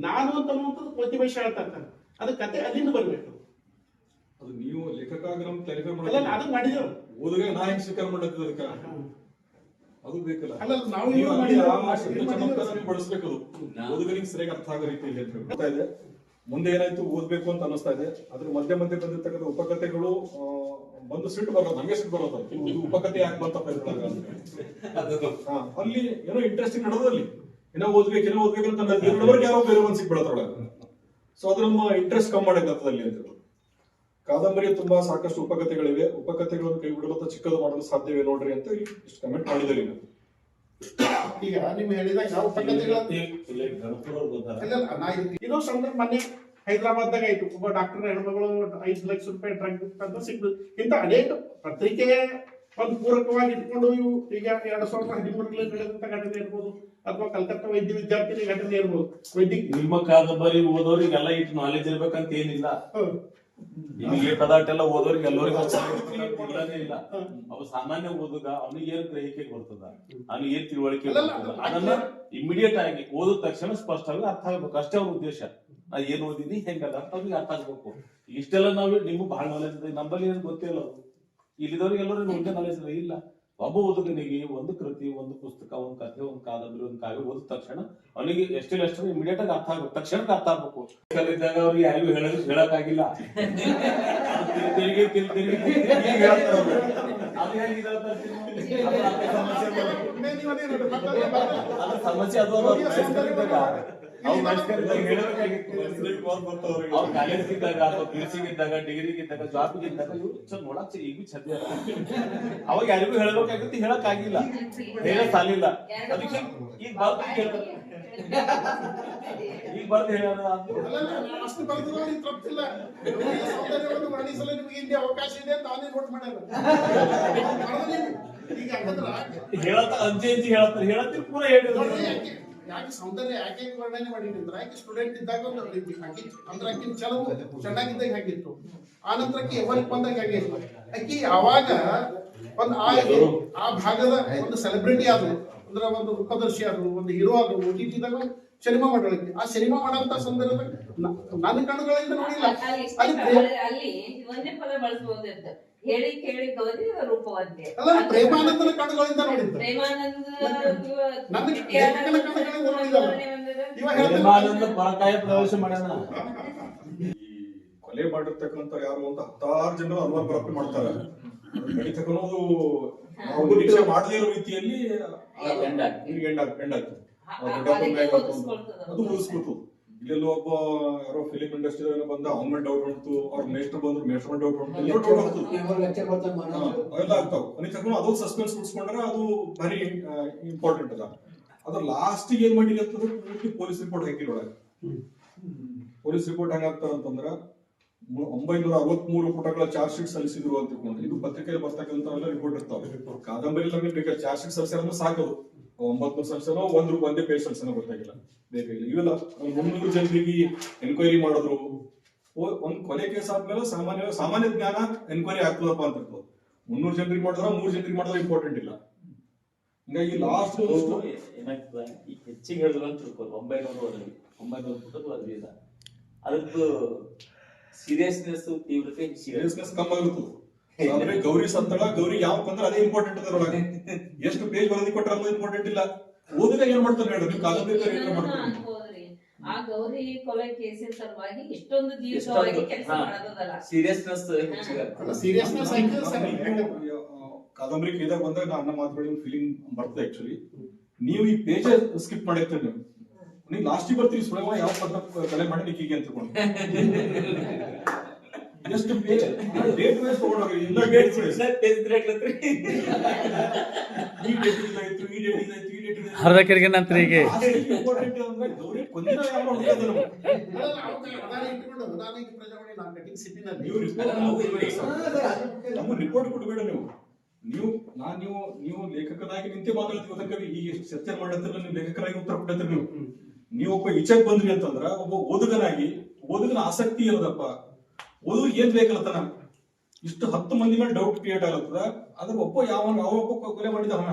ನಾನು ಅಂತ ಅನ್ನುವಂಥದ್ದು ಕೋತಿ ಬಸ್ಸ ಹೇಳ್ತಾ ಇರ್ತಾನೆ. ಅದು ಕತೆ ಅಲ್ಲಿಂದ ಬರ್ಬೇಕು. ಅದು ನೀವು ಲೇಖಕ ಕ್ಲಾರಿಫೈ ಅದು ಮಾಡಿದೆವು. ಓದುಗ ನಾ ಹೆಂಗ್ ಸ್ವೀಕಾರ ಮಾಡಕ್ಕೆ ಅದಕ್ಕೆ ಅದು ಬೇಕಲ್ಲ. ಅಲ್ಲ ನಾವು ಬಳಸ್ಬೇಕು. ಅದು ಓದುಗರಿಗೆ ಸರಿಯಾಗಿ ಅರ್ಥ ಆಗೋ ರೀತಿಯಲ್ಲಿ ಅಂತ ಹೇಳ್ತಾ ಇದೆ. ಮುಂದೆ ಏನಾಯ್ತು ಓದ್ಬೇಕು ಅಂತ ಅನಿಸ್ತಾ ಇದೆ. ಅದ್ರ ಮಧ್ಯೆ ಬಂದಿರ್ತಕ್ಕಂಥ ಉಪಕಥೆಗಳು ಬಂದು ಸಿಟ್ಟು ಬರೋದು, ನಮಗೆ ಸಿಟ್ಟು ಬರೋದು. ಇದು ಉಪಕಥೆ ಯಾಕೆ ಬಂತಪ್ಪ ಇದ್ರೊಳಗ ಅಲ್ಲಿ ಏನೋ ಇಂಟ್ರೆಸ್ಟಿಂಗ್ ನಡೆದಲ್ಲಿ ಏನೋ ಓದ್ಬೇಕು ಅಂತ ಯಾರೋ ಬೇರೆ ಒಂದ್ ಸಿಕ್ಬಿಡೋದ್ರೊಳಗ. ಸೊ ಅದ್ರ ನಮ್ಮ ಇಂಟ್ರೆಸ್ಟ್ ಕಮ್ಮಿ ಮಾಡಕ್ಕಾಗ್ತದಲ್ಲಿ ಅಂತ. ಕಾದಂಬರಿ ತುಂಬಾ ಸಾಕಷ್ಟು ಉಪಕಥೆಗಳಿವೆ. ಉಪಕಥೆಗಳನ್ನು ಕೈ ಬಿಡುವಂತ ಚಿಕ್ಕದು ಮಾಡಲು ಸಾಧ್ಯವೇ ನೋಡ್ರಿ ಅಂತ ಇಷ್ಟು ಕಮೆಂಟ್ ಮಾಡಿದ್ರಿ. ಈಗ ನಿಮ್ ಹೇಳಿದಾಗ ಇದು ಸಂದರ್ಭ ಮೊನ್ನೆ ಹೈದರಾಬಾದ್ದಾಗ ಆಯ್ತು. ಒಬ್ಬ ಡಾಕ್ಟರ್ ಹೆಣ್ಮಗಳು 5 ಲಕ್ಷ ರೂಪಾಯಿ ಡ್ರಗ್ ಅಂತ ಸಿಕ್ತು. ಇಂತ ಅನೇಕ ಪತ್ರಿಕೆ ಒಂದು ಪೂರಕವಾಗಿ ಇಟ್ಕೊಂಡು ಇವು ಈಗ 2013 ನಡೆದಂತ ಘಟನೆ ಇರ್ಬೋದು, ಅಥವಾ ಕಲ್ಕತ್ತಾ ವೈದ್ಯ ವಿದ್ಯಾರ್ಥಿನಿ ಘಟನೆ ಇರ್ಬೋದು. ನಿಮ್ಮ ಕಾದಂಬರಿ ಓದೋರಿಗೆಲ್ಲ ಇಟ್ಟು ನಾಲೆಜ್ ಇರ್ಬೇಕಂತ ಏನಿಲ್ಲ. ನಿಮಗೆ ಪದಾರ್ಥ ಓದೋರಿಗೆ ಎಲ್ಲರಿಗೂ ಇಲ್ಲ. ಅವ ಸಾಮಾನ್ಯ ಓದುಗ ಅವನಿಗೆ ಏನ್ ಗ್ರಹಿಕೆ ಬರ್ತದ, ಅವ್ನಿಗೆ ಏನ್ ತಿಳುವಳಿಕೆ ಬರ್ತದ, ಅದನ್ನ ಇಮಿಡಿಯೇಟ್ ಆಗಿ ಓದಿದ ತಕ್ಷಣ ಸ್ಪಷ್ಟವಾಗಿ ಅರ್ಥ ಆಗ್ಬೇಕು. ಅಷ್ಟೇ ಅವ್ರ ಉದ್ದೇಶ. ನಾ ಏನ್ ಓದಿನಿ ಹೆಂಗಲ್ಲ ಅಂತ ಅವ್ರಿಗೆ ಅರ್ಥ ಆಗ್ಬೇಕು. ಇಷ್ಟೆಲ್ಲ ನಾವು ನಿಮ್ಗೆ ಬಹಳ ನಾಲೆಜ್ ಇದೆ, ನಮ್ಮಲ್ಲಿ ಏನ್ ಗೊತ್ತಿಲ್ಲ. ಇಲ್ಲಿದವ್ರಿಗೆ ಎಲ್ಲರಿಗೂ ಒಂದೇ ನಾಲೆಜ್ ಇಲ್ಲ. ಒಬ್ಬ ಓದುಗನಿಗೆ ಒಂದು ಕೃತಿ, ಒಂದು ಪುಸ್ತಕ, ಒಂದು ಕಥೆ, ಒಂದು ಕಾದಂಬರಿ, ಒಂದು ಕಾವ್ಯ ಓದಿದ ತಕ್ಷಣ ಅವನಿಗೆ ಎಷ್ಟೆಲ್ಲ ಇಮಿಡಿಯೇಟ್ ಆಗಿ ಅರ್ಥ ಆಗ್ಬೇಕು, ತಕ್ಷಣಕ್ಕೆ ಅರ್ಥ ಆಗ್ಬೇಕು. ಕಲಿತಾಗ ಅವ್ರಿಗೆ ಯಾರಿಗೂ ಹೇಳಕ್ಕಾಗಿಲ್ಲ. ಸಮಸ್ಯೆ ಅದು ಕಾಲೇಜ್ಗಿದ್ದಾಗ ಅಥವಾ ಪಿಯುಸಿಗಿದ್ದಾಗ, ಡಿಗ್ರಿಗಿದ್ದಾಗ, ಜಾಬ್ಗಿದ್ದಾಗ ಇವ್ರು ನೋಡಕ್ ಈಗ ಚದ್ಯ. ಅವಾಗ ಯಾರಿಗೂ ಹೇಳಬೇಕಾಗಿತ್ತು, ಹೇಳಕ್ ಆಗಿಲ್ಲ, ಹೇಳಕ್ ಸಾಲಿಲ್ಲ. ಅದಕ್ಕೆ ಈಗ ಬರ್ದು ಹೇಳೋಣ ಅಷ್ಟು ಬರ್ದಿಲ್ಲ ತಪ್ಪಿಲ್ಲ. ಸೌಂದರ್ಯವನ್ನು ವರ್ಣಿಸಲು ನಿಮಗೆ ಇಲ್ಲಿ ಅವಕಾಶ ಇದೆ ಅಂತ ಅವನೇ ನೋಟ್ ಮಾಡ್ಯಾರ. ಈಗ ಹೇಳತ್ತ ಅಂಜಿ ಹೇಳತ್ತಾರೆ, ಹೇಳತ್ತೀರಿ ಪೂರ ಹೇಳಿದ್ರು. ಯಾಕೆ ಸೌಂದರ್ಯ ಯಾಕೆ ವರ್ಣನೆ ಮಾಡಿದ್ರೆ, ಆಕೆ ಸ್ಟೂಡೆಂಟ್ ಇದ್ದಾಗ ಅಂದ್ರೆ ಆಕಿನ ಚಲವು ಚೆನ್ನಾಗಿದ್ದಾಗ ಹಾಗಿತ್ತು. ಆ ನಂತರಕ್ಕೆ ಎವರಿಗೆ ಬಂದಾಗ ಹಾಗಿತ್ತು. ಆಕಿ ಯಾವಾಗ ಒಂದು ಆ ಭಾಗದ ಒಂದು ಸೆಲೆಬ್ರಿಟಿ ಆದ್ರು, ಅಂದ್ರೆ ಒಂದು ರೂಪದರ್ಶಿ ಆದ್ರು, ಒಂದು ಹೀರೋ ಆದ್ರು, OTT-ದಾಗ ಸಿನಿಮಾ ಮಾಡೋಳಿಗೆ. ಆ ಸಿನಿಮಾ ಮಾಡೋಂತ ಸಂದರ್ಭದಾಗ ನನ್ನ ಕಣ್ಣುಗಳಿಂದ ನೋಡಿಲ್ಲ. ಅಲ್ಲಿ ಒಂದೇ ಪದ ಬಳಸಬಹುದಿತ್ತು, ಹೇಳಿ ಕೇಳಿ ಗೌರಿ ರೂಪವಂತೆ. ಅಲ್ಲ, ಪ್ರೇಮಾನಂದನ ಕಣ್ಣುಗಳಿಂದ ನೋಡಿದ್ದೆ. ಪ್ರೇಮಾನಂದ ಪರಕಾಯ ಪ್ರವೇಶ ಮಾಡೋಣ. ಈ ಕೊಲೆ ಮಾಡಿರ್ತಕ್ಕಂಥ ಯಾರು ಅಂತ 10 ಜನರು ಅನುಮಾನ ಪ್ರಾಪ್ತಿ ಮಾಡ್ತಾರೆ. ನಡೀತಕ್ಕನ್ನೋದು ನಾವು ನಿರೀಕ್ಷೆ ಮಾಡದೇ ಇರೋ ರೀತಿಯಲ್ಲಿ ಅದು ಉಳಿಸ್ಕೊತು. ಇಲ್ಲೆಲ್ಲೋ ಒಬ್ಬ ಯಾರೋ ಫಿಲಿಂ ಇಂಡಸ್ಟ್ರಿ ಬಂದ ಅವನ ಮೇಲೆ ಡೌಟ್ ಹೊಡ್ತು, ಅವ್ರ ಮೇಸ್ಟರ್ ಬಂದ್ರು ಮೇಸ್ಟರ್ ಮೇಲೆ ಡೌಟ್ ಹೊಡ್ತು, ಅವೆಲ್ಲ ಆಗ್ತಾವ. ಅದೊಂದು ಸಸ್ಪೆನ್ಸ್ ಉಳಿಸ್ಕೊಂಡ್ರೆ ಅದು ಭಾರಿ ಇಂಪಾರ್ಟೆಂಟ್ ಅದ. ಅದ್ರ ಲಾಸ್ಟ್ ಏನ್ ಮಾಡಿ ಅಂತಂದ್ರೆ ಪೂರ್ತಿ ಪೊಲೀಸ್ ರಿಪೋರ್ಟ್ ಹಾಕಿಲ್ಲ ಒಳಗೆ. ಪೊಲೀಸ್ ರಿಪೋರ್ಟ್ ಹೆಂಗಾಗ್ತಾರ ಅಂತಂದ್ರ 963 ಪುಟಗಳ ಚಾರ್ಜ್ ಶೀಟ್ ಸಲ್ಲಿಸಿದ್ರು ಅಂತ ತಿಳ್ಕೊಂಡು ಇದು ಪತ್ರಿಕೆಯಲ್ಲಿ ಬರ್ತಕ್ಕಂಥವೆಲ್ಲ ರಿಪೋರ್ಟ್ ಇರ್ತಾವೆ. ಕಾದಂಬರಿ ನಮಗೆ ಬೇಕಾದ್ರೆ ಚಾರ್ಜ್ ಶೀಟ್ ಸಲ್ಲಿಸಿದ್ರೆ ಸಾಕೋದು 900 ಸಲ್ಲಿಸೋನೋ ಒಂದೇ ಪೇಜ್ ಸಲ್ಲಿಸೋನೋ ಗೊತ್ತಾಗಿಲ್ಲ, ಬೇಕಾಗಿಲ್ಲ. ಇವೆಲ್ಲ 300 ಜನರಿಗೆ ಎನ್ಕ್ವೈರಿ ಮಾಡಿದ್ರು. ಒಂದ್ ಕೊಲೆ ಕೇಸ್ ಆದ್ಮೇಲೆ ಸಾಮಾನ್ಯ ಜ್ಞಾನ ಎನ್ಕ್ವೈರಿ ಆಗ್ತದಪ್ಪ ಅಂತ ಇರ್ತದೆ. 300 ಜನರಿಗೆ ಮಾಡಿದ್ರ 3 ಜನರಿಗೆ ಮಾಡಿದ್ರೆ ಇಂಪಾರ್ಟೆಂಟ್ ಇಲ್ಲ. ಹಿಂಗಾಗಿ ಲಾಸ್ಟ್ ಏನಾಗ್ತದ, ಈಗ ಹೆಚ್ಚಿಗೆ ಹೇಳಿದ್ರು ಅಂತ ತಿಳ್ಕೊರು 900 ಪುಟದ ವರದಿ ಇದೆ. ಅದರದ್ದು ಸೀರಿಯಸ್ನೆಸ್ ತೀವ್ರತೆ ಸೀರಿಯಸ್ನೆಸ್ ಕಮ್ಮಿ ಆಗುತ್ತದೆ. ಆದ್ರೆ ಗೌರಿ ಸತ್ತಳ, ಗೌರಿ ಯಾವ ಬಂದ್ರೆ ಅದೇ ಇಂಪಾರ್ಟೆಂಟ್ ಅದರೊಳಗೆ. ಎಷ್ಟು ಪೇಜ್ ವರದಿ ಕೊಟ್ಟರೆ ಅನ್ನೋದು ಇಂಪಾರ್ಟೆಂಟ್ ಇಲ್ಲ. ಓದಿದ ಏನ್ ಮಾಡ್ತಾರೆ ಹೇಳಿ, ನೀವು ಕಾದಂಬರಿ ಏನ್ ಮಾಡ್ತಾರೆ. ಅನ್ಬೋದ್ರಿ ಆ ಗೌರಿ ಕೊಲೆ ಕೇಸಿನ ಸಲುವಾಗಿ ಇಷ್ಟೊಂದು ದೀರ್ಘವಾಗಿ ಕೆಲಸ ಮಾಡೋದಲ್ಲ. ಸೀರಿಯಸ್ನೆಸ್ ಸೀರಿಯಸ್ನೆಸ್ ಕಾದಂಬರಿ ಕೇಳಿದಾಗ ಬಂದಾಗ ಅನ್ನ ಮಾತುಗಳಿಗೆ ಫೀಲಿಂಗ್ ಬರ್ತದೆ. ಆಕ್ಚುಲಿ ನೀವು ಈ ಪೇಜ್ ಸ್ಕಿಪ್ ಮಾಡಿರ್ತೀರಿ, ನೀವು ಲಾಸ್ಟಿಗೆ ಬರ್ತೀವಿ ಸುಳವ ಯಾವ ಪದ ಕಲೆ ಮಾಡಿ ನಿಕ್ಕೀಗೆ ಅಂತ ತಿಳ್ಕೊಂಡು ಎಷ್ಟು ಪೇಜ್ ಡೇಟ್ ವೈಸ್ ತಗೊಂಡೋಗ್ರಿ. ಎಲ್ಲ ಡೇಟ್ ಅರ್ಧ ಕೆರೆಗೆ ನಂತರ ಈಗ ಇಂಪಾರ್ಟೆಂಟ್ ಅಂದ್ರೆ ಗೌರಿ ಕೊಂದಿನ ಯಾವ ಹುಡುಕದ ನೀವು ರಿಪೋರ್ಟ್ ಕೊಡ್ಬೇಡ. ನೀವು ಲೇಖಕನಾಗಿ ನಿಂತೆ ಮಾತಾಡ್ತೀವಿ ಗೊತ್ತಕ್ಕವಿ. ಈಗ ಎಷ್ಟು ಚರ್ಚೆ ಮಾಡತ್ತಿರಲ್ಲ, ನೀವು ಲೇಖಕರಾಗಿ ಉತ್ತರ ಕೊಡ್ತೀರಿ. ನೀವು ಒಬ್ಬ ಈಚೆಗೆ ಬಂದ್ರಿ ಅಂತಂದ್ರ ಒಬ್ಬ ಓದುಗನ ಆಸಕ್ತಿ ಇರೋದಪ್ಪ. ಓದು ಏನ್ ಬೇಕಲ್ಲತನ ಇಷ್ಟು 10 ಮಂದಿ ಮೇಲೆ ಡೌಟ್ ಕ್ರಿಯೇಟ್ ಆಗತ್ತದ. ಅದ್ರ ಒಬ್ಬ ಯಾವೊಬ್ಬ ಕೊಲೆ ಮಾಡಿದವನ,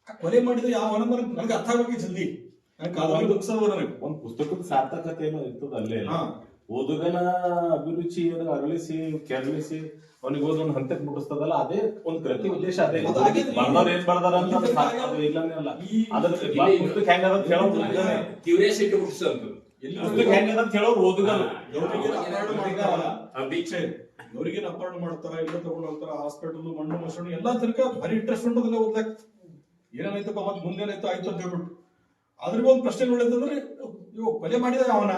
ಆ ಕೊಲೆ ಮಾಡಿದ ಯಾವನ ನನಗೆ ಅರ್ಥ ಆಗೋಕೆ ಜಲ್ದಿ ಒಂದ್ ಪುಸ್ತಕದ ಸಾರ್ಥಕತೆ ಏನೋ ಇರ್ತದ ಅಲ್ಲೇ. ಓದುಗನ ಅಭಿರುಚಿ ಅರಳಿಸಿ ಕೆರಳಿಸಿ ಅವನಿಗೆ ಓದೊಂದು ಹಂತಕ್ಕೆ ಮುಟ್ಟಿಸ್ತದಲ್ಲ, ಅದೇ ಒಂದ್ ಕೃತಿ ಉದ್ದೇಶ. ಅದೇ ಬರ್ದವ್ರು ಏನ್ ಬರ್ದಾರ ಅಂತ ಇಲ್ಲನೇ ಅಲ್ಲ. ಅದ್ರ ಪುಸ್ತಕ ಹೆಂಗದ ಅಂತ ಹೇಳೋದು ಕ್ಯೂರಿಯಾಸಿಟಿ ಹುಟ್ಟಿಸೋದು. ಪುಸ್ತಕ ಹೆಂಗದ ಅಂತ ಹೇಳೋರು ಓದುಗರು. ಅವ್ರಿಗೆ ಅಪಾರ್ಟ್ ಮಾಡ್ತಾರ, ಎಲ್ಲ ತಗೊಂಡ್ ಹೋಗ್ತಾರ, ಹಾಸ್ಪಿಟಲ್ ಮಣ್ಣು ಮಸಣು ಎಲ್ಲಾ ತನಕ ಭಾರಿ ಇಂಟ್ರೆಸ್ಟ್ ಉಂಟದಲ್ಲ ಓದ್ಲಾಕ್. ಏನೇನಾಯ್ತಪ್ಪ ಮತ್ತೆ ಮುಂದೇನಾಯ್ತು ಆಯ್ತು ಅಂತ ಹೇಳ್ಬಿಟ್ಟು ಅದ್ರಿಗೆ ಒಂದ್ ಪ್ರಶ್ನೆ ನೋಡಿದ್ರೆ ಇವ್ ಕೊಲೆ ಮಾಡಿದ ಅವನ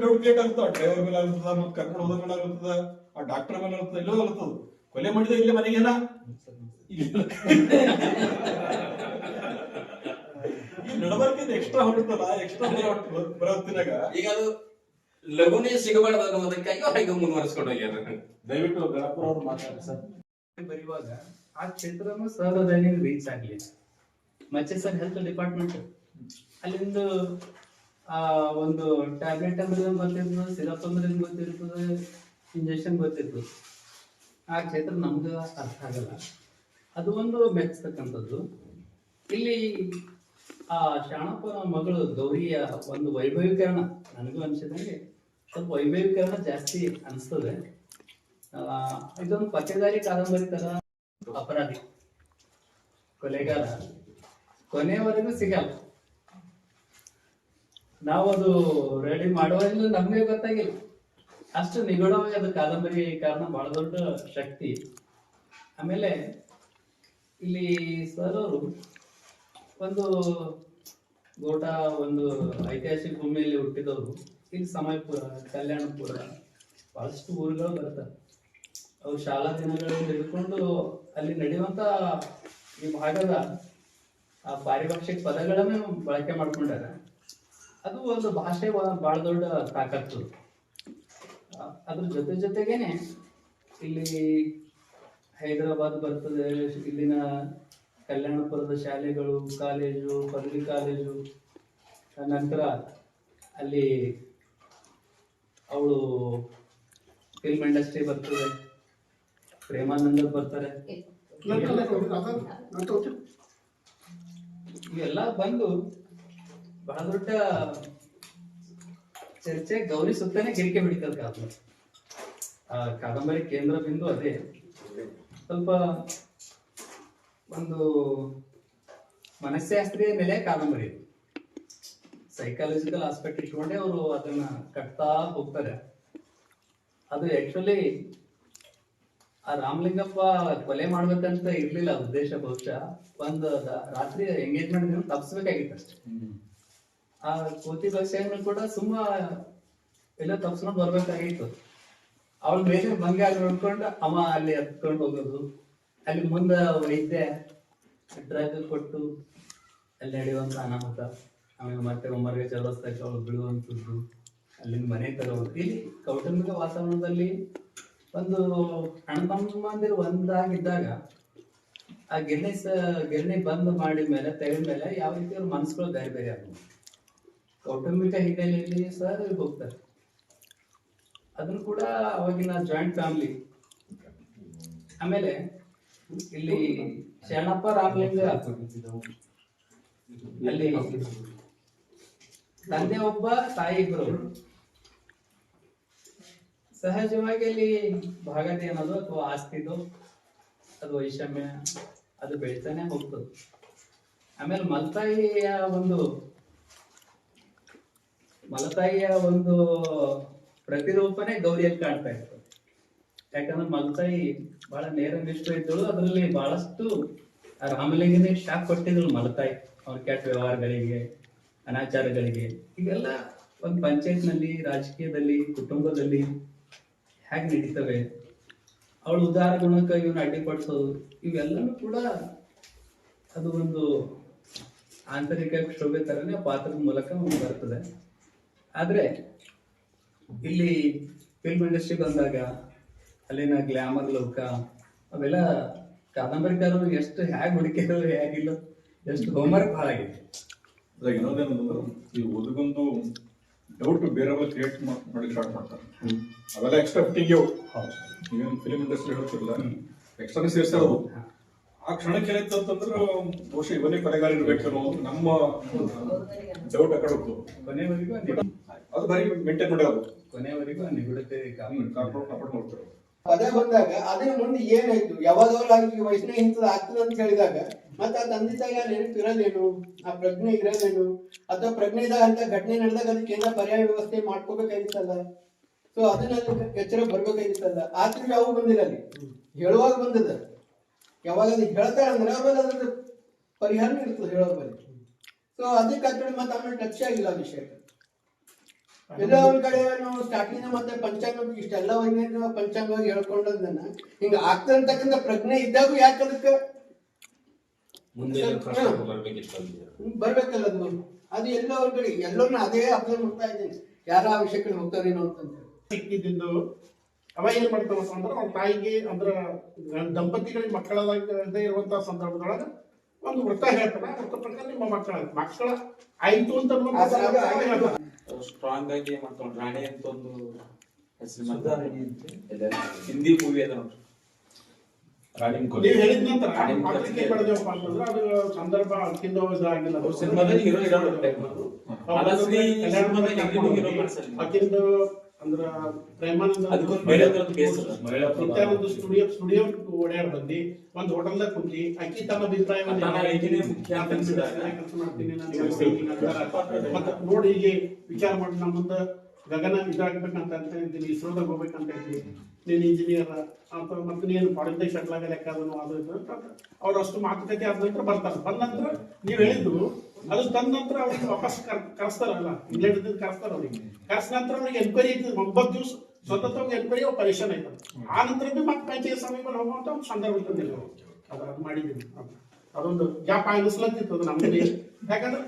ಡೌಟ್ ಕ್ರಿಯೇಟ್ ಆಗ್ತದ. ಡ್ರೈವರ್ ಮೇಲೆ ಆಗ್ತದ, ಮತ್ತೆ ಕರ್ಕೊಂಡು ಹೋದ ಮೇಲೆ ಆಗ್ತದ, ಆ ಡಾಕ್ಟರ್ ಮೇಲೆ ಆಗ್ತದ, ಎಲ್ಲೋ ಆಗ್ತದ. ಕೊಲೆ ಮಾಡಿದ ಇಲ್ಲೇ ಮನೆಗೇನ ಈ ನಡವಳಿಕೆ ಎಕ್ಸ್ಟ್ರಾ ಹೊರಡ್ತಲ್ಲ, ಎಕ್ಸ್ಟ್ರಾ ಬರೋತ್ತಿನಾಗ ಈಗ ಅದು ಲಘುನೇ ಸಿಗಬಾರ್ದು ಅನ್ನೋದಕ್ಕಾಗಿ ಅವ್ರಿಗೆ ಮುಂದುವರಿಸ್ಕೊಂಡು ಹೋಗ್ಯಾರ. ದಯವಿಟ್ಟು ಗಣಪುರ ಅವ್ರು ಮಾತಾಡಿ ಸರ್. ಬರೆಯುವಾಗ ಆ ಕ್ಷೇತ್ರನು ಸಾರ್ವಜನಿಕ ರೀಚ್ ಆಗ್ಲಿ. ಮತ್ತೆ ಸರ್ ಹೆಲ್ತ್ ಡಿಪಾರ್ಟ್ಮೆಂಟ್ ಅಲ್ಲಿಂದ ಒಂದು ಟ್ಯಾಬ್ಲೆಟ್ ಅಂದ್ರೆ ಗೊತ್ತಿರ್ತದೆ, ಸಿರಪ್ ಅಂದ್ರೆ ಗೊತ್ತಿರ್ತದೆ, ಇಂಜೆಕ್ಷನ್ ಗೊತ್ತಿರ್ತದೆ. ಆ ಕ್ಷೇತ್ರ ನಮ್ಗೆ ಅರ್ಥ ಆಗಲ್ಲ. ಅದು ಒಂದು ಮೆಚ್ಚತಕ್ಕಂಥದ್ದು. ಇಲ್ಲಿ ಆ ಶಾಣಪ್ಪನ ಮಗಳು ಗೌರಿಯ ಒಂದು ವೈಭವೀಕರಣ ನನಗೂ ಅನ್ಸಿದಂಗೆ ಸ್ವಲ್ಪ ವೈಭವೀಕರಣ ಜಾಸ್ತಿ ಅನಿಸ್ತದೆ. ಇದೊಂದು ಪತ್ತೆದಾರಿ ಕಾದಂಬರಿ ತರ. ಅಪರಾಧಿ ಕೊಲೆಗಾರ ಕೊನೆಯವರೆಗೂ ಸಿಗಲ್ಲ. ನಾವು ಅದು ರೆಡಿ ಮಾಡುವಾಗಲೂ ನಮ್ಗೆ ಗೊತ್ತಾಗಿಲ್ಲ. ಅಷ್ಟು ನಿಗೂಢವಾಗಿ ಅದು ಕಾದಂಬರಿ ಕಾರಣ ಬಹಳ ದೊಡ್ಡ ಶಕ್ತಿ. ಆಮೇಲೆ ಇಲ್ಲಿ ಸರ್ ಅವರು ಒಂದು ಗೋಟ ಒಂದು ಐತಿಹಾಸಿಕ ಭೂಮಿಯಲ್ಲಿ ಹುಟ್ಟಿದವರು. ಇಲ್ಲಿ ಸಮಯಪುರ, ಕಲ್ಯಾಣಪುರ ಬಹಳಷ್ಟು ಊರುಗಳು ಬರ್ತಾರೆ. ಅವ್ರು ಶಾಲಾ ದಿನಗಳಲ್ಲಿ ಹಿಡ್ಕೊಂಡು ಅಲ್ಲಿ ನಡೆಯುವಂತ ಈ ಭಾಗದ ಆ ಪಾರಿಭಾಷಿಕ ಪದಗಳನ್ನೇ ಬಳಕೆ ಮಾಡ್ಕೊಂಡಾರ. ಅದು ಒಂದು ಭಾಷೆ ಬಹಳ ದೊಡ್ಡ ತಾಕತ್ತು. ಅದ್ರ ಜೊತೆಗೇನೆ ಇಲ್ಲಿ ಹೈದರಾಬಾದ್ ಬರ್ತದೆ, ಇಲ್ಲಿನ ಕಲ್ಯಾಣಪುರದ ಶಾಲೆಗಳು, ಕಾಲೇಜು, ಪದವಿ ಕಾಲೇಜು, ನಂತರ ಅಲ್ಲಿ ಅವಳು ಫಿಲ್ಮ್ ಇಂಡಸ್ಟ್ರಿ ಬರ್ತದೆ, ಪ್ರೇಮಾನಂದ ಬರ್ತಾರೆ. ಇವೆಲ್ಲ ಬಂದು ಬಹಳ ದೊಡ್ಡ ಚರ್ಚೆ ಗೌರಿ ಸುತ್ತನೇ ಗಿರಿಕೆ ಬಿಡಿತದ ಕಾದಂಬರಿ. ಆ ಕಾದಂಬರಿ ಕೇಂದ್ರ ಬಿಂದು ಅದೇ. ಸ್ವಲ್ಪ ಒಂದು ಮನಸ್ಶಾಸ್ತ್ರೀಯ ನೆಲೆ ಕಾದಂಬರಿ, ಸೈಕಾಲಜಿಕಲ್ ಆಸ್ಪೆಕ್ಟ್ ಇಟ್ಕೊಂಡೆ ಅವರು ಅದನ್ನ ಕಟ್ತಾ ಹೋಗ್ತಾರೆ. ಅದು ಆಕ್ಚುಲಿ ಆ ರಾಮಲಿಂಗಪ್ಪ ಕೊಲೆ ಮಾಡ್ಬೇಕಂತ ಇರ್ಲಿಲ್ಲ ಉದ್ದೇಶ. ಬಹುಶಃ ಒಂದು ರಾತ್ರಿ ಎಂಗೇಜ್ಮೆಂಟ್ ತಪ್ಪಿಸ್ಬೇಕಾಗಿತ್ತು ಅಷ್ಟೇ. ಆ ಕೋತಿ ಬಸ್ಸನ್ನು ಕೂಡ ಸುಮ್ಮ ಎಲ್ಲ ತಪ್ಸ್ಕೊಂಡ್ ಬರ್ಬೇಕಾಗಿತ್ತು. ಅವಳ ಮೇಲೆ ಬಂಗಾರ ನೋಡ್ಕೊಂಡು ಅವ ಅಲ್ಲಿ ಹತ್ಕೊಂಡು ಹೋಗೋದು, ಅಲ್ಲಿ ಮುಂದ ವೈದ್ಯ ಡ್ರಗ್ ಕೊಟ್ಟು ಅಲ್ಲಿ ನಡೆಯುವಂತ ಅನಾಹುತ, ಆಮೇಲೆ ಮತ್ತೆ ಒಮ್ಮರ್ಗೆ ಚೌರಸ್ತಾಕ್ಕೆ ಅವಳು ಬೀಳುವಂಥದ್ದು, ಅಲ್ಲಿಂದ ಮನೆ ತರೋದು. ಇಲ್ಲಿ ಕೌಟುಂಬಿಕ ವಾತಾವರಣದಲ್ಲಿ ಒಂದು ಅಣ್ಣ ತಮ್ಮಂದಿರು ಒಂದಾಗಿದ್ದಾಗ ಆ ಗಿರಣಿ ಬಂದ್ ಮಾಡಿದ ಮೇಲೆ ತೆಗೆದ ಮೇಲೆ ಯಾವ ರೀತಿ ಅವ್ರ ಮನಸ್ಸುಗಳು ಬೇರೆ ಬೇರೆ ಆಗುದು. ಕೌಟುಂಬಿಕ ಹಿನ್ನೆಲೆಯಲ್ಲಿ ಸಹ ಹೋಗ್ತಾರೆ. ಅದನ್ನು ಕೂಡ ಅವಾಗಿನ ಜಾಯಿಂಟ್ ಫ್ಯಾಮಿಲಿ. ಆಮೇಲೆ ಇಲ್ಲಿ ಶರಣಪ್ಪ ರಾಮಲಿಂಗ ಅಲ್ಲಿ ತಂದೆ ಒಬ್ಬ ತಾಯಿ ಇಬ್ರು. ಸಹಜವಾಗಿ ಅಲ್ಲಿ ಭಾಗತೆ ಅನ್ನೋದು ಅಥವಾ ಆಸ್ತಿದು ಅದು ವೈಷಮ್ಯ ಅದು ಬೆಳಿತಾನೆ ಹೋಗ್ತದೆ. ಆಮೇಲೆ ಮಲತಾಯಿಯ ಒಂದು ಪ್ರತಿರೂಪನೆ ಗೌರಿಯಲ್ಲಿ ಕಾಣ್ತಾ ಇರ್ತದೆ. ಯಾಕಂದ್ರೆ ಮಲತಾಯಿ ಬಹಳ ನೇರ ನಿಷ್ಠ ಇದ್ದಳು. ಅದರಲ್ಲಿ ಬಹಳಷ್ಟು ರಾಮಲಿಂಗನಿಗೆ ಶಾಕ್ ಕೊಟ್ಟಿದ್ದಳು ಮಲತಾಯಿ, ಅವ್ರ ಕೆಟ್ಟ ವ್ಯವಹಾರಗಳಿಗೆ, ಅನಾಚಾರಗಳಿಗೆ. ಇವೆಲ್ಲ ಒಂದು ಪಂಚಾಯತ್ನಲ್ಲಿ, ರಾಜಕೀಯದಲ್ಲಿ, ಕುಟುಂಬದಲ್ಲಿ ಹೇಗೆ ನಡೀತವೆ, ಅವಳು ಉದಾರ ಗುಣಕ್ಕೆ ಇವನ್ನ ಅಡ್ಡಿಪಡಿಸೋದು, ಇವೆಲ್ಲನೂ ಕೂಡ ಅದು ಒಂದು ಆಂತರಿಕ ಶೋಭೆ ತರನೇ ಪಾತ್ರದ ಮೂಲಕ ಬರ್ತದೆ. ಆದ್ರೆ ಇಲ್ಲಿ ಫಿಲ್ಮ್ ಇಂಡಸ್ಟ್ರಿ ಬಂದಾಗ ಅಲ್ಲಿನ ಗ್ಲಾಮರ್ ಲೋಕ ಅವೆಲ್ಲ ಕಾದಂಬರಿಕಾರರು ಎಷ್ಟು ಹೇಗೆ ಹುಡುಕಿರೋ ಹೇಗಿಲ್ಲ, ಎಷ್ಟು ಹೋಮ್ವರ್ಕ್ ಭಾಳ ಆಗಿದೆ. ಅದಾಗ ಇನ್ನೊಂದೇನಂದ್ರೆ ಈ ಓದಿಗೊಂದು ಡೌಟ್ ಬೇರೆಯವ್ರ ಕ್ರಿಯೇಟ್ ಮಾಡಿ ಸ್ಟಾರ್ಟ್ ಮಾಡ್ತಾರೆ. ಅವೆಲ್ಲ ಎಕ್ಸ್ಟ್ರಾ ಫಿಟ್ಟಿಂಗ್ ಈಗೇನು ಫಿಲ್ಮ್ ಇಂಡಸ್ಟ್ರಿ ಹೇಳ್ತಿರಲ್ಲ, ಎಕ್ಸ್ಟ್ರಾನೇ ಸೇರಿಸೋದು. ಆ ಕ್ಷಣಕ್ಕೆ ಏನಾಯ್ತು ಅಂತಂದ್ರೆ ಬಹುಶಃ ಇವನೇ ಕೊಲೆಗಾರ ಇರ್ಬೇಕೇನೋ ಅಂತ ನಮ್ಮ ಡೌಟ್ ಆ ಕಡೆ ಹೋಗ್ತು. ಕೊನೆವರೆಗೂ ಅದು ಬರೀ ಮೇಂಟೈನ್ ಮಾಡೋದು, ಕೊನೆವರೆಗೂ ನಿಗೂಢತೆ ಕಾಪಾಡ್ ನೋಡ್ತಾರೆ. ಪದ ಬಂದಾಗ ಅದ್ರ ಮುಂದೆ ಏನಾಯ್ತು, ಯಾವಾಗಲಾಗಿ ವಯಸ್ಸಿನ ಇಂಥದ್ದು ಆಗ್ತದೆ ಅಂತ ಹೇಳಿದಾಗ ಮತ್ತೆ ಆ ತಂದೆ ತಾಯಿ ಆ ನೆನಪು ಇರೋದೇನು, ಆ ಪ್ರಜ್ಞೆ ಇರೋದೇನು, ಅಥವಾ ಪ್ರಜ್ಞೆ ಇದ್ದಾಗ ಅಂತ ಘಟನೆ ನಡೆದಾಗ ಅದಕ್ಕೆ ಏನಾರ ಪರ್ಯಾಯ ವ್ಯವಸ್ಥೆ ಮಾಡ್ಕೋಬೇಕಾಗಿತ್ತಲ್ಲ. ಸೊ ಅದನ್ನ ಎಚ್ಚರ ಬರ್ಬೇಕಾಗಿತ್ತಲ್ಲ. ಆದ್ರೂ ಯಾವ ಬಂದಿಲ್ಲ, ಅಲ್ಲಿ ಹೇಳುವಾಗ ಬಂದದ. ಯಾವಾಗ ಅದು ಹೇಳ್ತಾರೆ ಅಂದ್ರೆ ಆಮೇಲೆ ಅದ್ರ ಪರಿಹಾರ ಇರ್ತದೆ ಹೇಳೋದ್ ಬಳಿ. ಸೊ ಅದಕ್ಕೆ ಆ ಕಡೆ ಮತ್ತೆ ಆಮೇಲೆ ಟಚ್ ಆಗಿಲ್ಲ ಆ ವಿಷಯಕ್ಕೆ. ಎಲ್ಲ ಒಂದ್ ಕಡೆ ನಾವು ಸ್ಟಾರ್ಟಿಂಗ್ ಮತ್ತೆ ಪಂಚಾಂಗ ಇಷ್ಟೆಲ್ಲ ಪಂಚಾಂಗವಾಗಿ ಹೇಳ್ಕೊಂಡದನ್ನ ಹಿಂಗ ಆಗ್ತಕ್ಕಂಥ ಪ್ರಜ್ಞೆ ಇದ್ದಾಗ ಯಾಕೆ ಅದಕ್ಕೆ ಬರ್ಬೇಕಲ್ಲ ಅದು. ಅದು ಎಲ್ಲ ಒಂದ್ ಕಡೆ ಎಲ್ಲರನ್ನ ಅದೇ ಅಬ್ಸರ್ವ್ ಮಾಡ್ತಾ ಇದ್ದೀನಿ, ಯಾರ ಆ ವಿಷಯಕ್ಕೆ ಹೋಗ್ತಾರೇನೋ ಅಂತಂದ್ರೆ ಸಿಕ್ಕಿದ್ದು ಅವ ಏನ್ ಮಾಡ್ತಾವ ಅಂದ್ರೆ ಅವ್ನ ತಾಯಿಗೆ ಅಂದ್ರ ದಂಪತಿಗಳಿಗೆ ಮಕ್ಕಳದೇ ಇರುವಂತಹ ಸಂದರ್ಭದೊಳಗ ಒಂದು ವೃತ್ತ ಹೇಳ್ತಾರ. ವೃತ್ತ ಪ್ರಕಾರ ನಿಮ್ಮ ಮಕ್ಕಳ ಆಯ್ತು ಅಂತ ಸ್ಟ್ರಾಂಗ್ ಆಗಿ ಮಾಡ್ತಾವ. ರಾಣಿ ಅಂತ ಒಂದು ಹೆಸರು ಹಿಂದಿ ಮೂವಿ ಅದ ನೋಡ್ರಿ, ನೀವು ಹೇಳಿದ ನಂತರ ಮಾತೃಕೆ ಪಡೆದೇವಪ್ಪ ಅಂತಂದ್ರೆ ಅದು ಸಂದರ್ಭ ಅಕ್ಕಿಂದ ಇದಾಗಿಲ್ಲ. ಸಿನಿಮಾದಲ್ಲಿ ಹೀರೋ ಅಕ್ಕಿಂದ ಅಂದ್ರ ಪ್ರೇಮಾನಂದ ಸ್ಟುಡಿಯೋ ಓಡ್ಯಾಡ್ ಬಂದಿ ಒಂದ್ ಹೋಟೆಲ್ದಾಗ ಕುಂತಿ ಅಕ್ಕಿ ತನ್ನ ಅಭಿಪ್ರಾಯವನ್ನ ಕೆಲಸ ಮಾಡ್ತೀನಿ ಮತ್ತೆ ನೋಡಿ ಹೀಗೆ ವಿಚಾರ ಮಾಡಿ ನಮ್ಮ ಮುಂದೆ ಗಗನ ಇದಾಗ್ಬೇಕಂತ ಅಂತ ಇದ್ದೀನಿ, ಇಸ್ರೋದಾಗ ಹೋಗ್ಬೇಕಂತ ಇದ್ದೀನಿ, ನೀನು ಇಂಜಿನಿಯರ್ ಅಂತ ಮತ್ತೆ ನೀನು ಫಾರಿನ್ದಾಗ ಸೆಟ್ಲ್ ಆಗ ಲೆಕ್ಕ ಅದನ್ನು ಅದು ಇದು ಅಂತ ಅವ್ರು ಅಷ್ಟು ಮಾತುಕತೆ ಆದ ನಂತರ ಬರ್ತಾರೆ. ಬಂದ ನಂತರ ನೀವು ಹೇಳಿದ್ದು ಅದು ತಂದ ನಂತರ ಅವ್ರಿಗೆ ವಾಪಸ್ ಕರೆಸ್ತಾರಲ್ಲ, ಇಂಗ್ಲೆಂಡ್ ಕರೆಸ್ತಾರ. ಅವ್ರಿಗೆ ಕರೆಸ ನಂತರ ಅವ್ರಿಗೆ ಎನ್ಕ್ವೈರಿ ಐತಿ, 9 ದಿವಸ ಸ್ವತಂತ್ರವಾಗಿ ಎನ್ಕ್ವೈರಿ ಅವ್ರು ಪರೀಕ್ಷೆ ಆಯ್ತದೆ. ಆ ನಂತರ ಬಿ ಮತ್ತೆ ಪಂಚಾಯತ್ ಸಭೆ ಮೇಲೆ ಹೋಗುವಂತ ಒಂದು ಸಂದರ್ಭ ಇರ್ತದಿಲ್ಲ. ಅದು ಮಾಡಿದ್ದೀನಿ. ಅದೊಂದು ಗ್ಯಾಪ್ ಆಗಿಸ್ಲತ್ತಿತ್ತು ಅದು ನಮ್ಗೆ. ಯಾಕಂದ್ರೆ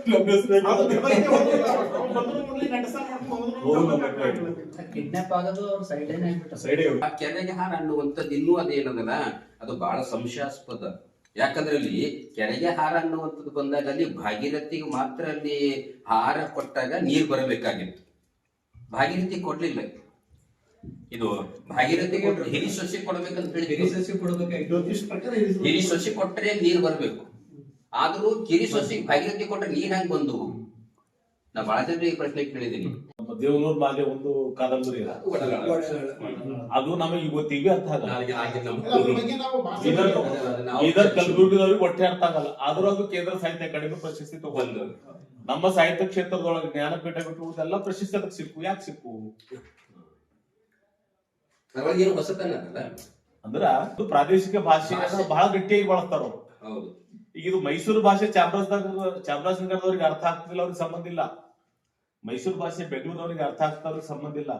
ಕಿಡ್ನಾಪ್ ಆಗೋದು ಅವ್ರ ಸೈಡೇನೆ ಆಗ್ಬಿಟ್ಟು ಆ ಕೆರೆಗೆ ಹಾರ ಅನ್ನುವಂಥದ್ದು ಇನ್ನೂ ಅದೇನದಲ್ಲ, ಅದು ಬಹಳ ಸಂಶಯಾಸ್ಪದ. ಯಾಕಂದ್ರೆ ಅಲ್ಲಿ ಕೆರೆಗೆ ಹಾರ ಅನ್ನುವಂಥದ್ದು ಬಂದಾಗ ಅಲ್ಲಿ ಭಾಗೀರಥಿಗೆ ಮಾತ್ರ ಅಲ್ಲಿ ಹಾರ ಕೊಟ್ಟಾಗ ನೀರ್ ಬರಬೇಕಾಗಿತ್ತು. ಭಾಗೀರಥಿ ಕೊಡ್ಲಿಲ್ಲ. ಇದು ಭಾಗೀರಥಿ ಕೊಟ್ರೆ ಹಿರಿ ಸೊಸೆ ಕೊಡ್ಬೇಕಂತ ಹೇಳಿ ಹಿರಿ ಸೊಸೆ ಕೊಡ್ಬೇಕಾಗಿತ್ತು. ಹಿರಿ ಸೊಸೆ ಕೊಟ್ಟರೆ ನೀರ್ ಬರ್ಬೇಕು. ಆದ್ರೂ ಕಿರಿ ಸೊಸೆಗೆ ಭಾಗೀರಥಿ ಕೊಟ್ರೆ ನೀರ್ ಹೆಂಗ್ ಬಂದು? ನಾ ಬಹಳ ಜನ ಈ ಪ್ರಶ್ನೆ ಕೇಳಿದೀನಿ. ದೇವನೂರ್ ಮಾಲೆ ಒಂದು ಕಾದಂಬರಿ ಅದು ನಮಗೆ ಇವತ್ತಿಗೆ ಅರ್ಥ ಆಗಲ್ಲ. ಇದರ ಕಲಬುರ್ಗಿದವ್ರಿಗೆ ಒಟ್ಟೆ ಅರ್ಥ ಆಗಲ್ಲ. ಆದ್ರೂ ಅದು ಕೇಂದ್ರ ಸಾಹಿತ್ಯ ಅಕಾಡೆಮಿ ಪ್ರಶಸ್ತಿ ತಗೊಂಡು ನಮ್ಮ ಸಾಹಿತ್ಯ ಕ್ಷೇತ್ರದೊಳಗೆ ಜ್ಞಾನಪೀಠ ಬಿಟ್ಟು ಎಲ್ಲ ಪ್ರಶಸ್ತಿ ಅದಕ್ಕೆ ಸಿಕ್ಕು. ಯಾಕೆ ಸಿಕ್ಕು ಅವಾಗೇನು ಹೊಸತನ ಅಂದ್ರ ಅದು ಪ್ರಾದೇಶಿಕ ಭಾಷೆ ಬಹಳ ಗಟ್ಟಿಯಾಗಿ ಬಳಸ್ತಾರ. ಹೌದು. ಈಗ ಇದು ಮೈಸೂರು ಭಾಷೆ ಚಾಮರಾಜನಗರದವ್ರಿಗೆ ಅರ್ಥ ಆಗ್ತಿಲ್ಲ, ಅವ್ರಿಗೆ ಸಂಬಂಧ ಇಲ್ಲ. ಮೈಸೂರು ಭಾಷೆ ಬೆಂಗಳೂರವ್ರಿಗೆ ಅರ್ಥ ಆಗ್ತಾ ಅವ್ರಿಗೆ ಸಂಬಂಧ ಇಲ್ಲ.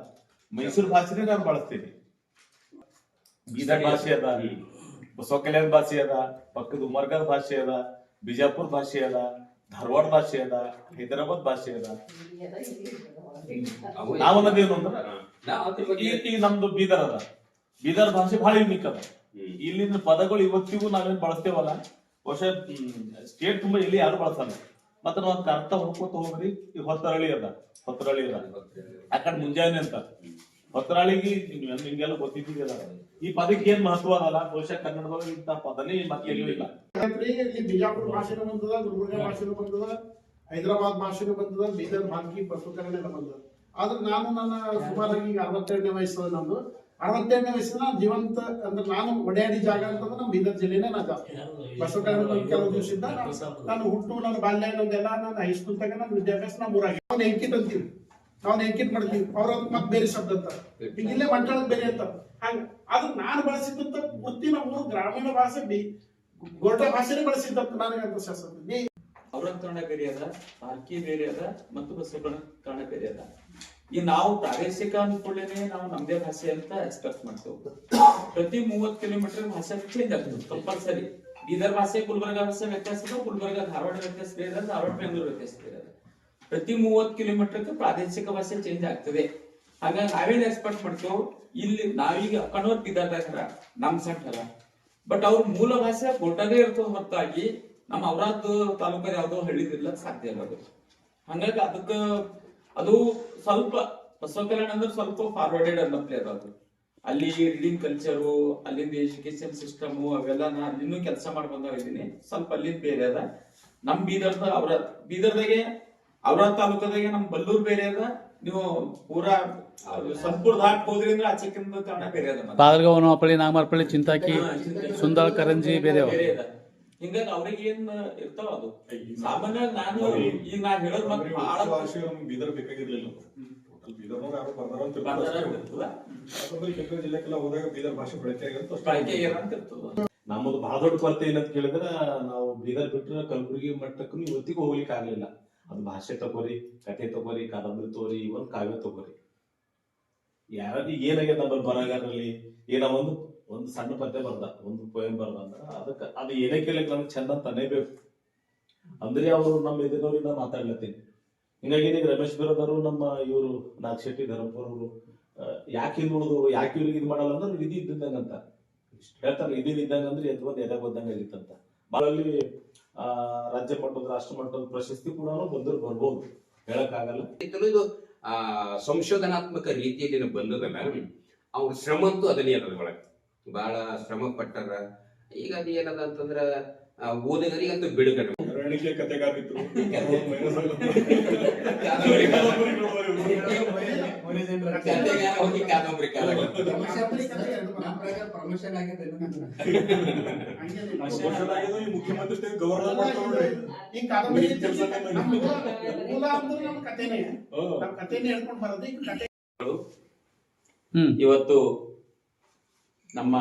ಮೈಸೂರು ಭಾಷೆನೇ ನಾನು ಬಳಸ್ತೀನಿ. ಬೀದರ್ ಭಾಷೆ ಅದ, ಬಸವ ಕಲ್ಯಾಣ ಭಾಷೆ ಅದ, ಪಕ್ಕದ ಉಮರ್ಗಾದ್ ಭಾಷೆ ಅದ, ಬಿಜಾಪುರ್ ಭಾಷೆ ಅದ, ಧಾರವಾಡ ಭಾಷೆ ಅದ, ಹೈದರಾಬಾದ್ ಭಾಷೆ ಅದ. ನಾವನ್ನೋದೇನು ಅಂದ್ರೆ ಈಗ ನಮ್ದು ಬೀದರ್ ಅದ, ಬೀದರ್ ಭಾಷೆ ಬಹಳ ಯುನಿಕ್ ಅದ. ಇಲ್ಲಿನ ಪದಗಳು ಇವತ್ತಿಗೂ ನಾವೇನ್ ಬಳಸ್ತೇವಲ್ಲ, ಬಹುಶಃ ಸ್ಟೇಟ್ ತುಂಬಾ ಇಲ್ಲಿ ಯಾರು ಬಳಸಲ್ಲ. ಮತ್ತೆ ನಾವ್ ಅರ್ಥ ಹುಡ್ಕೋತ ಹೋಗ್ರಿ. ಈಗ ಹೊತ್ತರಳಿ ಅದ, ಆ ಕಡೆ ಮುಂಜಾನೆ ಅಂತ ಹೊತ್ತರಾಳಿಗೆ ನಿಮ್ಗೆಲ್ಲ ಗೊತ್ತಿದ್ದೀರ. ಈ ಪದಕ್ಕೆ ಏನ್ ಮಹತ್ವ ಅದಲ್ಲ, ಬಹುಶಃ ಕನ್ನಡದೊಳಗೆ ಇಂತ ಪದನೇ ಮತ್ತೆ ಎಲ್ಲೂ ಇಲ್ಲ. ಇಲ್ಲಿ ಬಿಜಾಪುರ ಭಾಷೆನೂ ಬಂದದ, ಗುಲ್ಬರ್ಗ ಭಾಷೆನೂ ಬಂದದ, ಹೈದರಾಬಾದ್ ಭಾಷೆನೂ ಬಂದದ, ಬೀದರ್ ಬಾಲ್ಕಿ ಬಸವಕರಣ ಎಲ್ಲ ಬಂದದ. ಆದ್ರೆ ನಾನು ನನ್ನ ಸುಮಾರಾಗಿ ಈಗ 62ನೇ ವಯಸ್ಸು, ನಂದು 62ನೇ ವಯಸ್ಸಿನ ಜೀವಂತ ಅಂದ್ರೆ ನಾನು ಒಡೆಯಾಡಿ ಜಾಗ ಅಂತಂದ್ರೆ ನಮ್ಮ ಬೀದರ್ ಜಿಲ್ಲೆನೇ ನಾ ಜಾಸ್ತಿ. ಬಸವಕರಣ ಕೆಲವು ದಿವಸದಿಂದ ನಾನು ಹುಟ್ಟು, ನನ್ನ ಬಾಲ್ಯ, ನಂದೆಲ್ಲ ನಾನು ಹೈಸ್ಕೂಲ್ ತಗ ನನ್ನ ವಿದ್ಯಾಭ್ಯಾಸ ನಾವು ಊರಾಗಿ ಅವ್ನು ಎಂಕಿಟ್ ಅಂತೀವಿ, ನಾವು ಎಂಕಿಟ್ ಮಾಡ್ತೀವಿ, ಅವ್ರ ಮತ್ತೆ ಬೇರೆ ಶಬ್ದ ಅಂತಾರೆ. ಈಗ ಇಲ್ಲೇ ಮಂಟಾಳದ್ ಬೇರೆ ಅಂತ ಹಂಗ. ಅದು ನಾನು ಬಳಸಿದಂತ ಗೊತ್ತಿನ ಊರು ಗ್ರಾಮೀಣ ಭಾಷೆ ಗೋಟ ಭಾಷೆನೇ ಬಳಸಿದ್ದಂತ ನನಗಂತ ಶಾಸನ. ಔರಂಕರಣ ಬೇರೆ ಅದ, ಪಾರ್ಕಿ ಬೇರೆ ಅದ, ಮತ್ತು ಬಸವಕರಣ ಬೇರೆ ಅದ. ಈ ನಾವು ಪ್ರಾದೇಶಿಕ ಅಂದ್ಕೊಳ್ಳೇನೆ ನಾವು ನಮ್ದೇ ಭಾಷೆ ಅಂತ ಎಕ್ಸ್ಪೆಕ್ಟ್ ಮಾಡ್ತೇವೆ. ಪ್ರತಿ 30 ಕಿಲೋಮೀಟರ್ ಭಾಷೆ ಚೇಂಜ್ ಆಗ್ತದೆ ಕಂಪಲ್ಸರಿ. ಬೀದರ್ ಭಾಷೆ ಗುಲ್ಬರ್ಗ ಭಾಷೆ ವ್ಯತ್ಯಾಸ ಅದ, ಗುಲ್ಬರ್ಗ ಧಾರವಾಡ ವ್ಯತ್ಯಾಸ ಬೇರೆ ಅದ, ಧಾರವಾಡ ಬೆಂಗಳೂರು ವ್ಯತ್ಯಾಸ ಬೇರೆ ಅದ. ಪ್ರತಿ 30 ಕಿಲೋಮೀಟರ್ ಪ್ರಾದೇಶಿಕ ಭಾಷೆ ಚೇಂಜ್ ಆಗ್ತದೆ. ಹಾಗಾಗಿ ನಾವೇನ್ ಎಕ್ಸ್ಪೆಕ್ಟ್ ಮಾಡ್ತೇವೆ, ಇಲ್ಲಿ ನಾವೀಗ ಕಣ್ಣೂರ್ ಬೀದರ್ದಾರ ನಮ್ ಸೆಂಟ್ ಅಲ್ಲ, ಬಟ್ ಅವ್ರ ಮೂಲ ಭಾಷೆ ಗೋಟದೇ ಇರ್ತದೆ ಹೊರತಾಗಿ ನಮ್ಮ ಔರಾದ್ ತಾಲೂಕದ ಯಾವ್ದೋ ಹಳ್ಳಿದಿಲ್ಲ ಸಾಧ್ಯ ಇಲ್ಲ ಅದು. ಹಂಗಾಗಿ ಅದಕ್ಕ ಅದು ಸ್ವಲ್ಪ ಬಸವಕಲ್ಯಾಣ ಅಂದ್ರೆ ಸ್ವಲ್ಪ ಫಾರ್ವರ್ಡೆಡ್ ಅನ್ನಪ್ಲೇ ಅದು. ಅಲ್ಲಿ ರೀಡಿಂಗ್ ಕಲ್ಚರು, ಅಲ್ಲಿಂದ ಎಜುಕೇಶನ್ ಸಿಸ್ಟಮ್ ಅವೆಲ್ಲ ನಾ ಅಲ್ಲಿನೂ ಕೆಲಸ ಮಾಡ್ಕೊಂಡ ಇದ್ದೀನಿ. ಸ್ವಲ್ಪ ಅಲ್ಲಿಂದ ಬೇರೆ ಅದ. ನಮ್ ಬೀದರ್ದ ಬೀದರ್ದಾಗೆ ಔರಾದ್ ತಾಲೂಕದಾಗೆ ನಮ್ ಬಲ್ಲೂರ್ ಬೇರೆ ಅದ. ನೀವು ಪೂರಾ ಸಂಪೂರ್ಣ ಹೋದ್ರಿಂದ ಆಚೆಕಿಂದ ಕನ್ನಡ ಬೇರೆ ಅದ. ಬಾಗಲಗೌನ ಹಪ್ಪಳಿ, ನಾಗಮರ್ಪಳ್ಳಿ, ಚಿಂತಾಕಿ, ಸುಂದಳ, ಕರಂಜಿ ಬೇರೆ ಅದ. ಹಿಂಗಾಗಿ ಅವ್ರಿಗೆ ಏನ್ ಇರ್ತಾವ ಅದು ಸಾಮಾನ್ಯವಾಗಿ. ನಾನು ಈಗ ನಾ ಹೇಳೋದ್ ಮತ್ತೆ ಬಹಳ ಭಾಷೆ ನಮ್ಗೆ ಬೀದರ್ ಬೇಕಾಗಿರ್ಲಿಲ್ಲ. ಟೋಟಲ್ ಬೀದರ್ನವ್ರು ಯಾರು ಬರ್ದಾರ ಅಂತ ಜಿಲ್ಲೆಗೆಲ್ಲ ಹೋದಾಗ ಬೀದರ್ ಭಾಷೆ ಬಳಕೆ ಇರ್ತದ. ನಮ್ಮದು ಬಹಳ ದೊಡ್ಡ ಕೊರತೆ ಏನಂತ ಕೇಳಿದ್ರೆ, ನಾವು ಬೀದರ್ ಬಿಟ್ಟರೆ ಕಲಬುರಗಿ ಮಟ್ಟಕ್ಕೂ ಇವತ್ತಿಗೂ ಹೋಗ್ಲಿಕ್ಕೆ ಆಗ್ಲಿಲ್ಲ. ಅದು ಭಾಷೆ ತಗೋರಿ, ಕಥೆ ತಗೋರಿ, ಕಾದಂಬರಿ ತಗೋರಿ, ಇವನ್ ಕಾವ್ಯ ತಗೋರಿ. ಯಾರಿಗೆ ಏನಾಗ್ಯದ ನಮ್ಮಲ್ಲಿ ಬರಗಾರಲ್ಲಿ ಏನೋ ಒಂದು ಸಣ್ಣ ಪದ್ಯ ಬರ್ದ, ಒಂದು ಪೋಯಮ್ ಬರ್ದ ಅಂದ್ರ ಅದಕ್ಕೆ ಅದು ಏನೇ ಕೇಳಕ್ ನಮ್ಗೆ ಚಂದ ಅಂತ ಅನೇಬೇಕು. ಅಂದ್ರೆ ಅವರು ನಮ್ಮ ಎದುರವ್ರಿಗೆ ನಾ ಮಾತಾಡ್ಲತ್ತೀನಿ. ಹಿಂಗಾಗಿ ಈಗ ರಮೇಶ್ ಬಿರೋದವರು, ನಮ್ಮ ಇವರು ನಾಗಶೆಟ್ಟಿ ಧರ್ಮಪುರ ಅವರು ಯಾಕೆ ಹಿಂದ್ ಉಳಿದು, ಯಾಕೆ ಇವ್ರಿಗೆ ಇದು ಮಾಡಲ್ಲ ಅಂದ್ರೆ ವಿಧಿ ಇದ್ದಂಗ ಅಂತ ಹೇಳ್ತಾರೆ. ಇದೇ ಇದ್ದಂಗ ಅಂದ್ರೆ ಎದ್ ಬಂದ್ ಎದಾಗ ಬಂದಂಗ ಆಗಿತ್ತಂತ. ಅಲ್ಲಿ ರಾಜ್ಯ ಮಟ್ಟದ, ರಾಷ್ಟ್ರ ಮಟ್ಟದ ಪ್ರಶಸ್ತಿ ಕೂಡ ಬರ್ಬೋದು, ಹೇಳಕ್ ಆಗಲ್ಲ. ಇದು ಸಂಶೋಧನಾತ್ಮಕ ರೀತಿಯಲ್ಲಿ ಬಂದದಲ್ಲ, ಅವ್ರ ಶ್ರಮ ಅಂತೂ ಅದನ್ನೇ ಅದ. ಒಳಗೆ ಬಹಳ ಶ್ರಮ ಪಟ್ಟಾರ. ಈಗ ಅದು ಏನದ ಅಂತಂದ್ರ ಓದುಗರಿಗಂತೂ ಬಿಡುಗಡೆ ಕತೆಗಾರಿದ್ರು ಹೋಗಿ ಕಾದಂಬರಿ ಕಾಲ ಮುಖ್ಯಮಂತ್ರಿ ಗೌರವ ಈ ಕಾದಂಬರಿ ಮೂಲ ಅಂದ್ರೆ ನಮ್ಮ ಕಥೆನೇ, ನಮ್ಮ ಕಥೆನೇ ಹೇಳ್ಕೊಂಡು ಬರೋದು. ಈಗ ಕಥೆ ಇವತ್ತು ನಮ್ಮ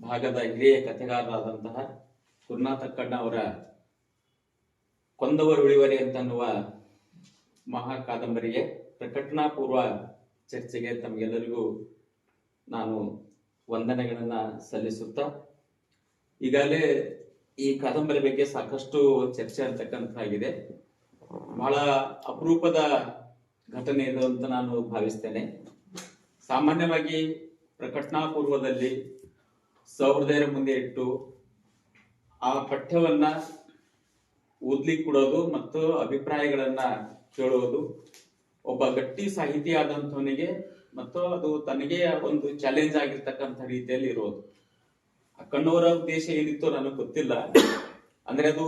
ಭಾಗದ ಹಿರಿಯ ಕಥೆಗಾರರಾದಂತಹ ಗುರುನಾಥಕ್ಕಣ್ಣ ಅವರ ಕೊಂದವರು ಉಳಿವರೆ ಅಂತನ್ನುವ ಮಹಾ ಕಾದಂಬರಿಗೆ ಪ್ರಕಟಣಾ ಪೂರ್ವ ಚರ್ಚೆಗೆ ತಮಗೆಲ್ಲರಿಗೂ ನಾನು ವಂದನೆಗಳನ್ನ ಸಲ್ಲಿಸುತ್ತಾ, ಈಗಾಗಲೇ ಈ ಕಾದಂಬರಿ ಬಗ್ಗೆ ಸಾಕಷ್ಟು ಚರ್ಚೆ ಅಂತಕ್ಕಂಥದ್ದಾಗಿದೆ. ಬಹಳ ಅಪರೂಪದ ಘಟನೆ ಇದು ಅಂತ ನಾನು ಭಾವಿಸ್ತೇನೆ. ಸಾಮಾನ್ಯವಾಗಿ ಪ್ರಕಟಣಾ ಪೂರ್ವದಲ್ಲಿ ಸಹೃದಯರ ಮುಂದೆ ಇಟ್ಟು ಆ ಪಠ್ಯವನ್ನ ಓದ್ಲಿಕ್ಕೆ ಕೊಡೋದು ಮತ್ತು ಅಭಿಪ್ರಾಯಗಳನ್ನ ಕೇಳೋದು ಒಬ್ಬ ಗಟ್ಟಿ ಸಾಹಿತಿ ಆದಂಥವನಿಗೆ ಮತ್ತು ಅದು ತನಗೆ ಒಂದು ಚಾಲೆಂಜ್ ಆಗಿರ್ತಕ್ಕಂಥ ರೀತಿಯಲ್ಲಿ ಇರೋದು. ಅಕ್ಕಣ್ಣವರ ಉದ್ದೇಶ ಏನಿತ್ತು ನನಗೆ ಗೊತ್ತಿಲ್ಲ. ಅಂದ್ರೆ ಅದು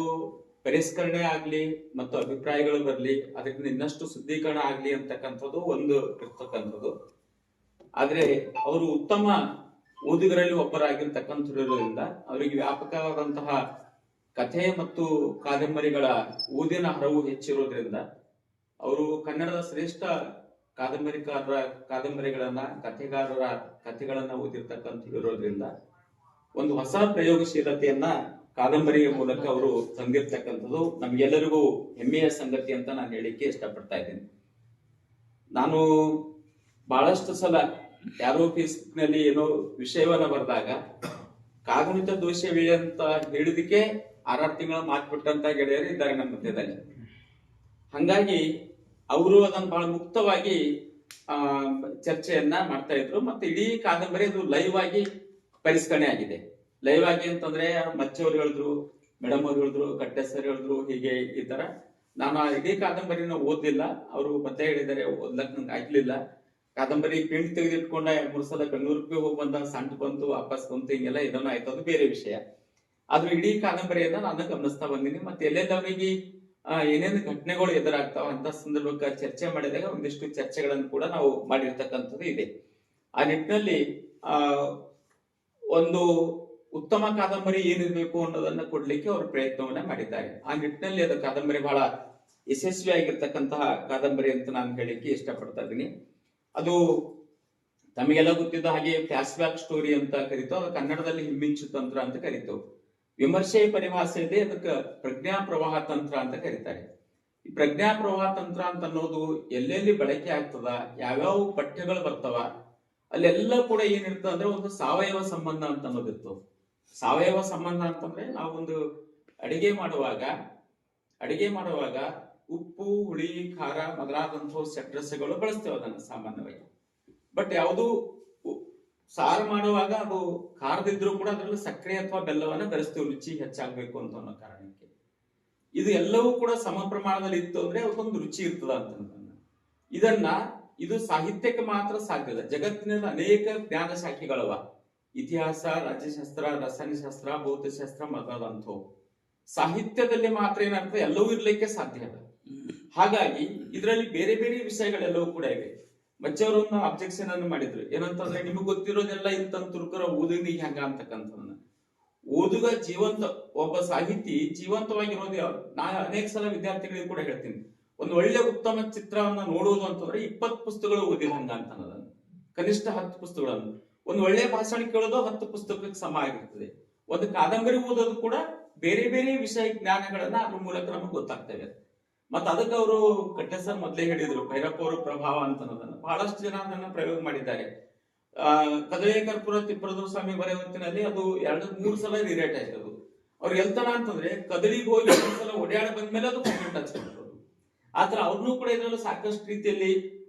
ಪರಿಷ್ಕರಣೆ ಆಗ್ಲಿ ಮತ್ತು ಅಭಿಪ್ರಾಯಗಳು ಬರ್ಲಿ, ಅದರಿಂದ ಇನ್ನಷ್ಟು ಶುದ್ಧೀಕರಣ ಆಗ್ಲಿ ಅಂತಕ್ಕಂಥದ್ದು ಒಂದು ಇರ್ತಕ್ಕಂಥದ್ದು. ಆದ್ರೆ ಅವರು ಉತ್ತಮ ಓದುಗರಲ್ಲಿ ಒಬ್ಬರಾಗಿರ್ತಕ್ಕಂಥದ್ರಿಂದ ಅವರಿಗೆ ವ್ಯಾಪಕವಾದಂತಹ ಕಥೆ ಮತ್ತು ಕಾದಂಬರಿಗಳ ಓದಿನ ಹರವು ಹೆಚ್ಚಿರೋದ್ರಿಂದ ಅವರು ಕನ್ನಡದ ಶ್ರೇಷ್ಠ ಕಾದಂಬರಿಗಳನ್ನ ಕಥೆಗಾರರ ಕಥೆಗಳನ್ನ ಓದಿರ್ತಕ್ಕಂಥದ್ದಿರೋದ್ರಿಂದ ಒಂದು ಹೊಸ ಪ್ರಯೋಗಶೀಲತೆಯನ್ನ ಕಾದಂಬರಿಯ ಮೂಲಕ ಅವರು ತಂದಿರ್ತಕ್ಕಂಥದ್ದು ನಮ್ಗೆಲ್ಲರಿಗೂ ಹೆಮ್ಮೆಯ ಸಂಗತಿ ಅಂತ ನಾನು ಹೇಳಿಕ್ಕೆ ಇಷ್ಟಪಡ್ತಾ ಇದ್ದೀನಿ. ನಾನು ಬಹಳಷ್ಟು ಸಲ ಯಾರೋ ಫೇಸ್ಬುಕ್ ನಲ್ಲಿ ಏನೋ ವಿಷಯವನ್ನ ಬರೆದಾಗ ಕಾಗುಣಿತ ದೋಷವೇ ಅಂತ ಹೇಳಿದಕ್ಕೆ 6 ತಿಂಗಳ ಮಾತ್ಬಿಟ್ಟಂತ ಗೆಳೆಯರು ಇದ್ದಾರೆ ನಮ್ಮ ಮಧ್ಯದಲ್ಲಿ. ಹಂಗಾಗಿ ಅವರು ಅದನ್ನ ಬಹಳ ಮುಕ್ತವಾಗಿ ಚರ್ಚೆಯನ್ನ ಮಾಡ್ತಾ ಇದ್ರು. ಮತ್ತೆ ಇಡೀ ಕಾದಂಬರಿ ಅದು ಲೈವ್ ಆಗಿ ಪರಿಷ್ಕರಣೆ ಆಗಿದೆ. ಲೈವ್ ಆಗಿ ಅಂತಂದ್ರೆ ಮಚ್ಚವ್ರು ಹೇಳಿದ್ರು, ಮೇಡಮ್ ಅವ್ರು ಹೇಳಿದ್ರು, ಕಟ್ಟೆ ಸರ್ ಹೇಳಿದ್ರು, ಹೀಗೆ ಈ ತರ. ನಾನು ಆ ಇಡೀ ಕಾದಂಬರಿನ ಓದ್ಲಿಲ್ಲ, ಅವರು ಮತ್ತೆ ಹೇಳಿದ್ದಾರೆ, ಓದ್ಲಕ್ ನಂಗೆ ಆಗ್ಲಿಲ್ಲ. ಕಾದಂಬರಿ ಪ್ರಿಂಟ್ ತೆಗೆದಿಟ್ಕೊಂಡ 2-3 ಸಲ ಬೆಂಗಳೂರಿಗೆ ಹೋಗಿ ಬಂದಾಗ ಸಣ್ಣ ಬಂತು, ವಾಪಸ್ ಬಂತು, ಹಿಂಗೆಲ್ಲ ಇದನ್ನ ಆಯ್ತು, ಅದು ಬೇರೆ ವಿಷಯ. ಆದ್ರೂ ಇಡೀ ಕಾದಂಬರಿಯನ್ನ ನಾನು ಗಮನಿಸ್ತಾ ಬಂದಿನಿ. ಮತ್ತೆ ಎಲ್ಲೆಲ್ಲ ಅವರಿಗೆ ಏನೇನು ಘಟನೆಗಳು ಎದುರಾಗ್ತಾವ ಅಂತ ಸಂದರ್ಭಕ್ಕೆ ಚರ್ಚೆ ಮಾಡಿದಾಗ ಒಂದಿಷ್ಟು ಚರ್ಚೆಗಳನ್ನು ಕೂಡ ನಾವು ಮಾಡಿರ್ತಕ್ಕಂಥದ್ದು ಇದೆ. ಆ ನಿಟ್ಟಿನಲ್ಲಿ ಒಂದು ಉತ್ತಮ ಕಾದಂಬರಿ ಏನಿರ್ಬೇಕು ಅನ್ನೋದನ್ನ ಕೊಡ್ಲಿಕ್ಕೆ ಅವರು ಪ್ರಯತ್ನವನ್ನ ಮಾಡಿದ್ದಾರೆ. ಆ ನಿಟ್ಟಿನಲ್ಲಿ ಅದು ಕಾದಂಬರಿ ಬಹಳ ಯಶಸ್ವಿಯಾಗಿರ್ತಕ್ಕಂತಹ ಕಾದಂಬರಿ ಅಂತ ನಾನು ಹೇಳಿಕ್ಕೆ ಇಷ್ಟಪಡ್ತಾ ಇದ್ದೀನಿ. ಅದು ತಮಗೆಲ್ಲ ಗೊತ್ತಿದ್ದ ಹಾಗೆ ಫ್ಲಾಶ್ ಬ್ಯಾಕ್ ಸ್ಟೋರಿ ಅಂತ ಕರೀತು, ಅದು ಕನ್ನಡದಲ್ಲಿ ಹಿಮ್ಮಿಂಚು ತಂತ್ರ ಅಂತ ಕರೀತು. ವಿಮರ್ಶೆ ಪರಿಭಾಷೆಯಲ್ಲಿ ಅದಕ್ಕೆ ಪ್ರಜ್ಞಾ ಪ್ರವಾಹ ತಂತ್ರ ಅಂತ ಕರೀತಾರೆ. ಈ ಪ್ರಜ್ಞಾ ಪ್ರವಾಹ ತಂತ್ರ ಅಂತ ಅನ್ನೋದು ಎಲ್ಲೆಲ್ಲಿ ಬಳಕೆ ಆಗ್ತದ, ಯಾವ್ಯಾವ ಪಠ್ಯಗಳು ಬರ್ತಾವ, ಅಲ್ಲೆಲ್ಲ ಕೂಡ ಏನಿರ್ತದೆ ಅಂದ್ರೆ ಒಂದು ಸಾವಯವ ಸಂಬಂಧ ಅಂತ ಅನ್ನೋದಿತ್ತು. ಸಾವಯವ ಸಂಬಂಧ ಅಂತಂದ್ರೆ ನಾವೊಂದು ಅಡಿಗೆ ಮಾಡುವಾಗ ಉಪ್ಪು, ಹುಳಿ, ಖಾರ ಮೊದಲಾದಂತಹ ಸೆಟ್ರಸ್ಗಳು ಬಳಸ್ತೇವೆ ಅದನ್ನ ಸಾಮಾನ್ಯವಾಗಿ. ಬಟ್ ಯಾವುದು ಸಾರು ಮಾಡುವಾಗ ಅದು ಖಾರದಿದ್ರು ಕೂಡ ಅದರಲ್ಲಿ ಸಕ್ಕರೆ ಅಥವಾ ಬೆಲ್ಲವನ್ನ ಬೆರೆಸ್ತೇವೆ ರುಚಿ ಹೆಚ್ಚಾಗ್ಬೇಕು ಅಂತ ಅನ್ನೋ ಕಾರಣಕ್ಕೆ. ಇದು ಎಲ್ಲವೂ ಕೂಡ ಸಮ ಪ್ರಮಾಣದಲ್ಲಿ ಇತ್ತು ಅಂದ್ರೆ ಅದಕ್ಕೊಂದು ರುಚಿ ಇರ್ತದ ಅಂತ. ಇದು ಸಾಹಿತ್ಯಕ್ಕೆ ಮಾತ್ರ ಸಾಧ್ಯದ. ಜಗತ್ತಿನಲ್ಲಿ ಅನೇಕ ಜ್ಞಾನ ಶಾಖೆಗಳವ, ಇತಿಹಾಸ, ರಾಜ್ಯಶಾಸ್ತ್ರ, ರಸಾಯನಶಾಸ್ತ್ರ, ಭೌತಶಾಸ್ತ್ರ ಮೊದಲಾದಂಥವು. ಸಾಹಿತ್ಯದಲ್ಲಿ ಮಾತ್ರ ಏನಾಗ್ತದೆ, ಎಲ್ಲವೂ ಇರ್ಲಿಕ್ಕೆ ಸಾಧ್ಯ ಅದ. ಹಾಗಾಗಿ ಇದರಲ್ಲಿ ಬೇರೆ ಬೇರೆ ವಿಷಯಗಳೆಲ್ಲವೂ ಕೂಡ ಇವೆ. ಮಚ್ಚವರನ್ನ ಅಬ್ಜೆಕ್ಷನ್ ಅನ್ನು ಮಾಡಿದ್ರು, ಏನಂತಂದ್ರೆ ನಿಮಗೆ ಗೊತ್ತಿರೋದೆಲ್ಲ ಇಂತ ತುರ್ಕರ ಓದುಗನಿಗೆ ಹೆಂಗ ಅಂತಕ್ಕಂಥದನ್ನ. ಓದುಗ ಜೀವಂತ, ಒಬ್ಬ ಸಾಹಿತಿ ಜೀವಂತವಾಗಿರೋದು ನಾ ಅನೇಕ ಸಲ ವಿದ್ಯಾರ್ಥಿಗಳಿಗೆ ಕೂಡ ಹೇಳ್ತೀನಿ, ಒಂದು ಒಳ್ಳೆ ಉತ್ತಮ ಚಿತ್ರವನ್ನ ನೋಡುವುದು ಅಂತಂದ್ರೆ 20 ಪುಸ್ತಕಗಳು ಓದಿದಂಗ ಅಂತ ಅನ್ನೋದನ್ನ, ಕನಿಷ್ಠ 10 ಪುಸ್ತಕಗಳನ್ನು. ಒಂದು ಒಳ್ಳೆ ಭಾಷಣ ಕೇಳೋದು 10 ಪುಸ್ತಕಕ್ಕೆ ಸಮ ಆಗಿರ್ತದೆ. ಒಂದು ಕಾದಂಬರಿ ಓದೋದು ಕೂಡ ಬೇರೆ ಬೇರೆ ವಿಷಯ ಜ್ಞಾನಗಳನ್ನ ಅದ್ರ ಮೂಲಕ ನಮಗೆ ಗೊತ್ತಾಗ್ತವೆ. ಮತ್ತ ಅದಕ್ಕೆ ಅವರು ಕಟ್ಟೆ ಸರ್ ಮೊದಲೇ ಹೇಳಿದ್ರು, ಭೈರಪ್ಪ ಅವರ ಪ್ರಭಾವ ಅಂತ ಅನ್ನೋದನ್ನ ಬಹಳಷ್ಟು ಜನ ಅದನ್ನ ಪ್ರಯೋಗ ಮಾಡಿದ್ದಾರೆ. ಕದಳಿ ಕರ್ಪೂರ ತಿಪ್ಪರದು ಸ್ವಾಮಿ ಬರೆಯ ಹೊತ್ತಿನಲ್ಲಿ ಅದು 2-3 ಸಲ ರಿರೇಟ್ ಆಯ್ತು. ಅದು ಅವ್ರು ಎಲ್ತನ ಅಂತಂದ್ರೆ ಕದಳಿಗೆ ಹೋಗಿ 1 ಸಲ ಓಡಾಡ ಬಂದ್ಮೇಲೆ ಅದು ಕಾಮೆಂಟ್ ಹಚ್ಕೊಂಡು ಆತರ ಅವ್ರನ್ನೂ ಕೂಡ ಇದರಲ್ಲಿ ಸಾಕಷ್ಟು ರೀತಿಯಲ್ಲಿ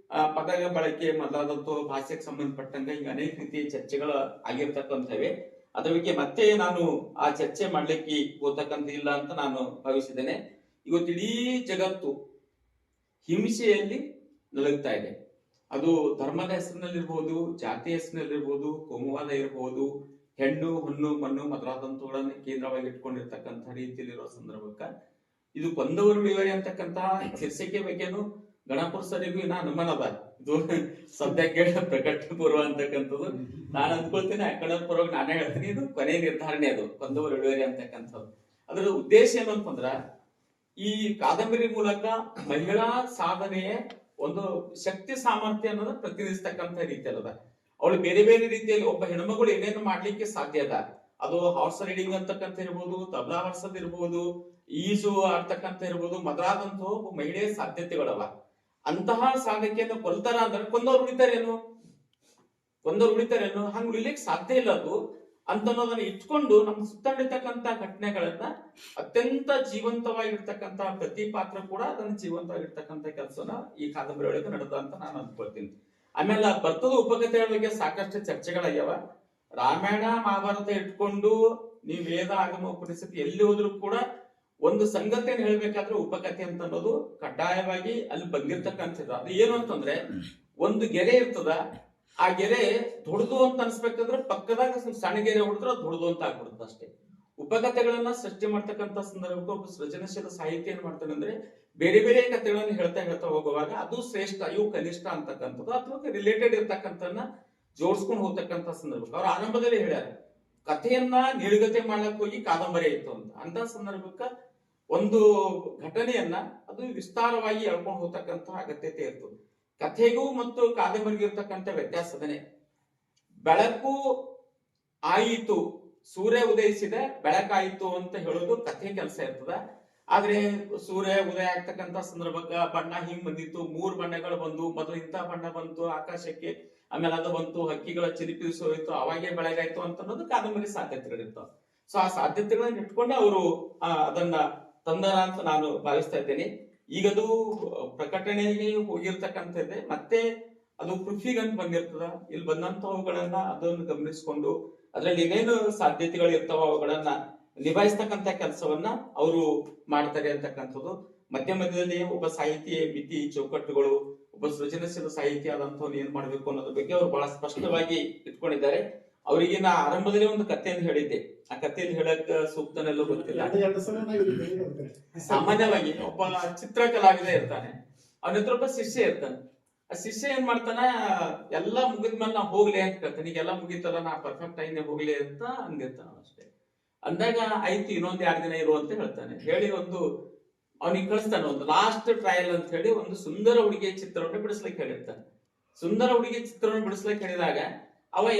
ಪದ ಬಳಕೆ ಮೊದಲಾದಂತಹ ಭಾಷೆಗೆ ಸಂಬಂಧಪಟ್ಟಂಗ ಈಗ ಅನೇಕ ರೀತಿಯ ಚರ್ಚೆಗಳು ಆಗಿರ್ತಕ್ಕಂಥವೆ. ಅದ್ರ ಬಗ್ಗೆ ಮತ್ತೆ ನಾನು ಆ ಚರ್ಚೆ ಮಾಡ್ಲಿಕ್ಕೆ ಹೋಗ್ತಕ್ಕಂಥ ಇಲ್ಲ ಅಂತ ನಾನು ಭಾವಿಸಿದ್ದೇನೆ. ಇವತ್ತಿಡೀ ಜಗತ್ತು ಹಿಂಸೆಯಲ್ಲಿ ನಲುಗ್ತಾ ಇದೆ. ಅದು ಧರ್ಮದ ಹೆಸರಿನಲ್ಲಿರ್ಬೋದು, ಜಾತಿ ಹೆಸರಿನಲ್ಲಿರ್ಬೋದು, ಕೋಮುವಾದ ಇರಬಹುದು, ಹೆಣ್ಣು ಹೊನ್ನು ಮಣ್ಣು ಮೊದಲಾದಂತವುಗಳನ್ನ ಕೇಂದ್ರವಾಗಿ ಇಟ್ಕೊಂಡಿರ್ತಕ್ಕಂಥ ರೀತಿಯಲ್ಲಿರೋ ಸಂದರ್ಭಕ್ಕ ಇದು ಕೊಂದವರು ಉಳಿವರೆ ಅಂತಕ್ಕಂತ ಶೀರ್ಷಿಕೆ ಬಗ್ಗೆನು ಗಣಪುರ ಸರಿಗೂ ಇನ್ನ ಅನುಮಾನ ಅದ. ಇದು ಸದ್ಯಕ್ಕೆ ಪ್ರಕಟ ಪೂರ್ವ ಅಂತಕ್ಕಂಥದ್ದು ನಾನು ಅಂದ್ಕೊಳ್ತೀನಿ. ಕನ್ನಡ ಪೂರ್ವಕ್ಕೆ ನಾನೇ ಹೇಳ್ತೀನಿ, ಇದು ಕೊನೆ ನಿರ್ಧಾರಣೆ, ಅದು ಕೊಂದವರು ಉಳಿವರೆ ಅಂತಕ್ಕಂಥದ್ದು. ಅದರ ಉದ್ದೇಶ ಏನು ಅಂತಂದ್ರ, ಈ ಕಾದಂಬರಿ ಮೂಲಕ ಮಹಿಳಾ ಸಾಧನೆಯ ಒಂದು ಶಕ್ತಿ ಸಾಮರ್ಥ್ಯ ಅನ್ನೋದು ಪ್ರತಿನಿಧಿಸ್ತಕ್ಕಂಥ ರೀತಿಯಲ್ಲದ. ಅವಳು ಬೇರೆ ಬೇರೆ ರೀತಿಯಲ್ಲಿ ಒಬ್ಬ ಹೆಣ್ಮಗಳು ಏನೇನು ಮಾಡ್ಲಿಕ್ಕೆ ಸಾಧ್ಯ ಅದ. ಅದು ಹಾರ್ಸ್ ರೈಡಿಂಗ್ ಅಂತಕ್ಕಂಥ ಇರ್ಬೋದು, ತಬಲಾ ಹಾರ್ಸದ್ ಇರ್ಬೋದು, ಈಜು ಆಡ್ತಕ್ಕಂಥ ಇರ್ಬೋದು, ಮೊದಲಾದಂತಹ ಒಬ್ಬ ಮಹಿಳೆಯ ಸಾಧ್ಯತೆಗಳವ. ಅಂತಹ ಸಾಧನೆಯನ್ನು ಕೊಲ್ತಾರ ಅಂದ್ರೆ ಕೊಂದವ್ರು ಉಳಿತಾರೇನು ಹಂಗ ಉಳಿಲಿಕ್ಕೆ ಸಾಧ್ಯ ಇಲ್ಲ ಅದು ಅಂತ ಅನ್ನೋದನ್ನ ಇಟ್ಕೊಂಡು ನಮ್ಮ ಸುತ್ತ ನಡೀತಕ್ಕಂತ ಘಟನೆಗಳನ್ನ ಅತ್ಯಂತ ಜೀವಂತವಾಗಿರ್ತಕ್ಕಂತ ಪ್ರತಿ ಪಾತ್ರ ಕೂಡ ಅದನ್ನ ಜೀವಂತವಾಗಿರ್ತಕ್ಕಂಥ ಕೆಲಸನ ಈ ಕಾದಂಬರಿ ಒಳಗೆ ನಡೆದ ಅಂತ ನಾನು ಅಂದ್ಕೊಳ್ತೀನಿ. ಆಮೇಲೆ ಬರ್ತದ ಉಪಕಥೆಗಳ ಬಗ್ಗೆ ಸಾಕಷ್ಟು ಚರ್ಚೆಗಳಾಗ್ಯಾವ. ರಾಮಾಯಣ ಮಹಾಭಾರತ ಇಟ್ಕೊಂಡು ನೀವು ವೇದ ಆಗಮ ಉಪನಿಷತ್ತು ಎಲ್ಲಿ ಹೋದ್ರು ಕೂಡ ಒಂದು ಸಂಗತಿಯನ್ನು ಹೇಳ್ಬೇಕಾದ್ರೆ ಉಪಕಥೆ ಅಂತ ಅನ್ನೋದು ಕಡ್ಡಾಯವಾಗಿ ಅಲ್ಲಿ ಬಂದಿರ್ತಕ್ಕಂಥದ್ದು. ಅದು ಏನು ಅಂತಂದ್ರೆ, ಒಂದು ಗೆರೆ ಇರ್ತದ, ಆ ಗೆರೆ ದೊಡ್ಡದು ಅಂತ ಅನ್ಸ್ಬೇಕಂದ್ರೆ ಪಕ್ಕದಾಗ ಸಣ್ಣ ಗೆರೆ ಹೊಡೆದ್ರೆ ದೊಡ್ಡದು ಅಂತ ಆಗ್ಬಿಡುತ್ತೆ ಅಷ್ಟೇ. ಉಪಕಥೆಗಳನ್ನ ಸೃಷ್ಟಿ ಮಾಡ್ತಕ್ಕಂಥ ಸಂದರ್ಭಕ್ಕೆ ಒಬ್ಬ ಸೃಜನಶೀಲ ಸಾಹಿತ್ಯ ಏನ್ ಮಾಡ್ತಾನೆ ಅಂದ್ರೆ, ಬೇರೆ ಬೇರೆ ಕಥೆಗಳನ್ನ ಹೇಳ್ತಾ ಹೋಗುವಾಗ ಅದು ಶ್ರೇಷ್ಠ, ಇವು ಕನಿಷ್ಠ ಅಂತಕ್ಕಂಥದ್ದು ಅಥವಾ ರಿಲೇಟೆಡ್ ಇರ್ತಕ್ಕಂಥನ್ನ ಜೋಡಿಸ್ಕೊಂಡು ಹೋಗ್ತಕ್ಕಂಥ ಸಂದರ್ಭಕ್ಕೆ ಅವ್ರು ಆರಂಭದಲ್ಲಿ ಹೇಳ್ಯಾರ, ಕಥೆಯನ್ನ ನಿಲುಗತೆ ಮಾಡ್ಲಕ್ ಹೋಗಿ ಕಾದಂಬರಿ ಇತ್ತು ಅಂತ ಸಂದರ್ಭಕ್ಕ ಒಂದು ಘಟನೆಯನ್ನ ಅದು ವಿಸ್ತಾರವಾಗಿ ಎಳ್ಕೊಂಡು ಹೋಗ್ತಕ್ಕಂಥ ಅಗತ್ಯತೆ ಇರ್ತದೆ. ಕಥೆಗೂ ಮತ್ತು ಕಾದಂಬರಿಗೂ ಇರ್ತಕ್ಕಂಥ ವ್ಯತ್ಯಾಸದನೆ. ಬೆಳಕು ಆಯಿತು, ಸೂರ್ಯ ಉದಯಿಸಿದ ಬೆಳಕಾಯಿತು ಅಂತ ಹೇಳೋದು ಕಥೆ ಕೆಲಸ ಇರ್ತದ. ಆದ್ರೆ ಸೂರ್ಯ ಉದಯ ಆಗ್ತಕ್ಕಂಥ ಸಂದರ್ಭಕ್ಕ ಬಣ್ಣ ಹಿಂಗ್ ಬಂದಿತ್ತು, 3 ಬಣ್ಣಗಳು ಬಂದು, ಮೊದಲು ಇಂಥ ಬಣ್ಣ ಬಂತು ಆಕಾಶಕ್ಕೆ, ಆಮೇಲೆ ಅದು ಬಂತು, ಹಕ್ಕಿಗಳ ಚಿಲಿಪಿಸೋಯ್ತು, ಅವಾಗೇ ಬೆಳಗಾಯ್ತು ಅಂತ ಅನ್ನೋದು ಕಾದಂಬರಿ ಸಾಧ್ಯತೆಗಳಿರ್ತಾವ. ಸೊ ಆ ಸಾಧ್ಯತೆಗಳನ್ನ ಇಟ್ಕೊಂಡೆ ಅವರು ಅದನ್ನ ತಂದರ ಅಂತ ನಾನು ಭಾವಿಸ್ತಾ ಇದ್ದೇನೆ. ಈಗದು ಪ್ರಕಟಣೆಗೆ ಹೋಗಿರ್ತಕ್ಕಂಥದ್ದೇ, ಮತ್ತೆ ಅದು ಪ್ರೂಫಿಗಂತ ಬಂದಿರ್ತದ. ಇಲ್ಲಿ ಬಂದಂತವುಗಳನ್ನ ಅದನ್ನು ಗಮನಿಸಿಕೊಂಡು ಅದ್ರಲ್ಲಿ ಏನೇನು ಸಾಧ್ಯತೆಗಳು ಇರ್ತಾವ ಅವುಗಳನ್ನ ನಿಭಾಯಿಸ್ತಕ್ಕಂಥ ಕೆಲಸವನ್ನ ಅವರು ಮಾಡ್ತಾರೆ ಅಂತಕ್ಕಂಥದ್ದು. ಮಧ್ಯ ಮಧ್ಯದಲ್ಲಿ ಒಬ್ಬ ಸಾಹಿತಿ ಮಿತಿ ಚೌಕಟ್ಟುಗಳು, ಒಬ್ಬ ಸೃಜನಶೀಲ ಸಾಹಿತಿ ಆದಂಥವ್ನು ಏನ್ ಮಾಡ್ಬೇಕು ಅನ್ನೋದ್ರ ಬಗ್ಗೆ ಅವರು ಬಹಳ ಸ್ಪಷ್ಟವಾಗಿ ಇಟ್ಕೊಂಡಿದ್ದಾರೆ. ಅವರಿಗೆ ನಾ ಆರಂಭದಲ್ಲಿ ಒಂದು ಕಥೆಯನ್ನು ಹೇಳಿದ್ದೆ, ಆ ಕಥೆಯನ್ನು ಹೇಳಕ್ ಸೂಕ್ತನೆಲ್ಲೂ ಗೊತ್ತಿಲ್ಲ. ಸಾಮಾನ್ಯವಾಗಿ ಒಬ್ಬ ಚಿತ್ರ ಕಲಾವಿದ ಇರ್ತಾನೆ, ಅವನ ಹತ್ರ ಒಬ್ಬ ಶಿಷ್ಯ ಇರ್ತಾನೆ. ಆ ಶಿಷ್ಯ ಏನ್ ಮಾಡ್ತಾನ, ಎಲ್ಲಾ ಮುಗಿದ್ಮೇಲೆ ನಾ ಹೋಗ್ಲಿ ಅಂತ ಕೇಳ್ತಾನೆ. ಈಗೆಲ್ಲ ಮುಗಿತಲ್ಲ, ನಾ ಪರ್ಫೆಕ್ಟ್ ಆಗಿ ಹೋಗ್ಲಿ ಅಂತ ಅಂದಿರ್ತಾನ ಅಷ್ಟೇ. ಅಂದಾಗ ಆಯ್ತು ಇನ್ನೊಂದ್ 2 ದಿನ ಇರು ಅಂತ ಹೇಳ್ತಾನೆ. ಹೇಳಿ ಒಂದು ಅವನಿಗೆ ಕಳಿಸ್ತಾನೆ, ಒಂದು ಲಾಸ್ಟ್ ಟ್ರಯಲ್ ಅಂತ ಹೇಳಿ ಒಂದು ಸುಂದರ ಹುಡುಗಿಯ ಚಿತ್ರವನ್ನು ಬಿಡಿಸ್ಲಿಕ್ಕೆ ಹೇಳಿರ್ತಾನೆ. ಸುಂದರ ಹುಡುಗಿಯ ಚಿತ್ರವನ್ನು ಬಿಡಿಸ್ಲಿಕ್ಕೆ ಹೇಳಿದಾಗ ಅವ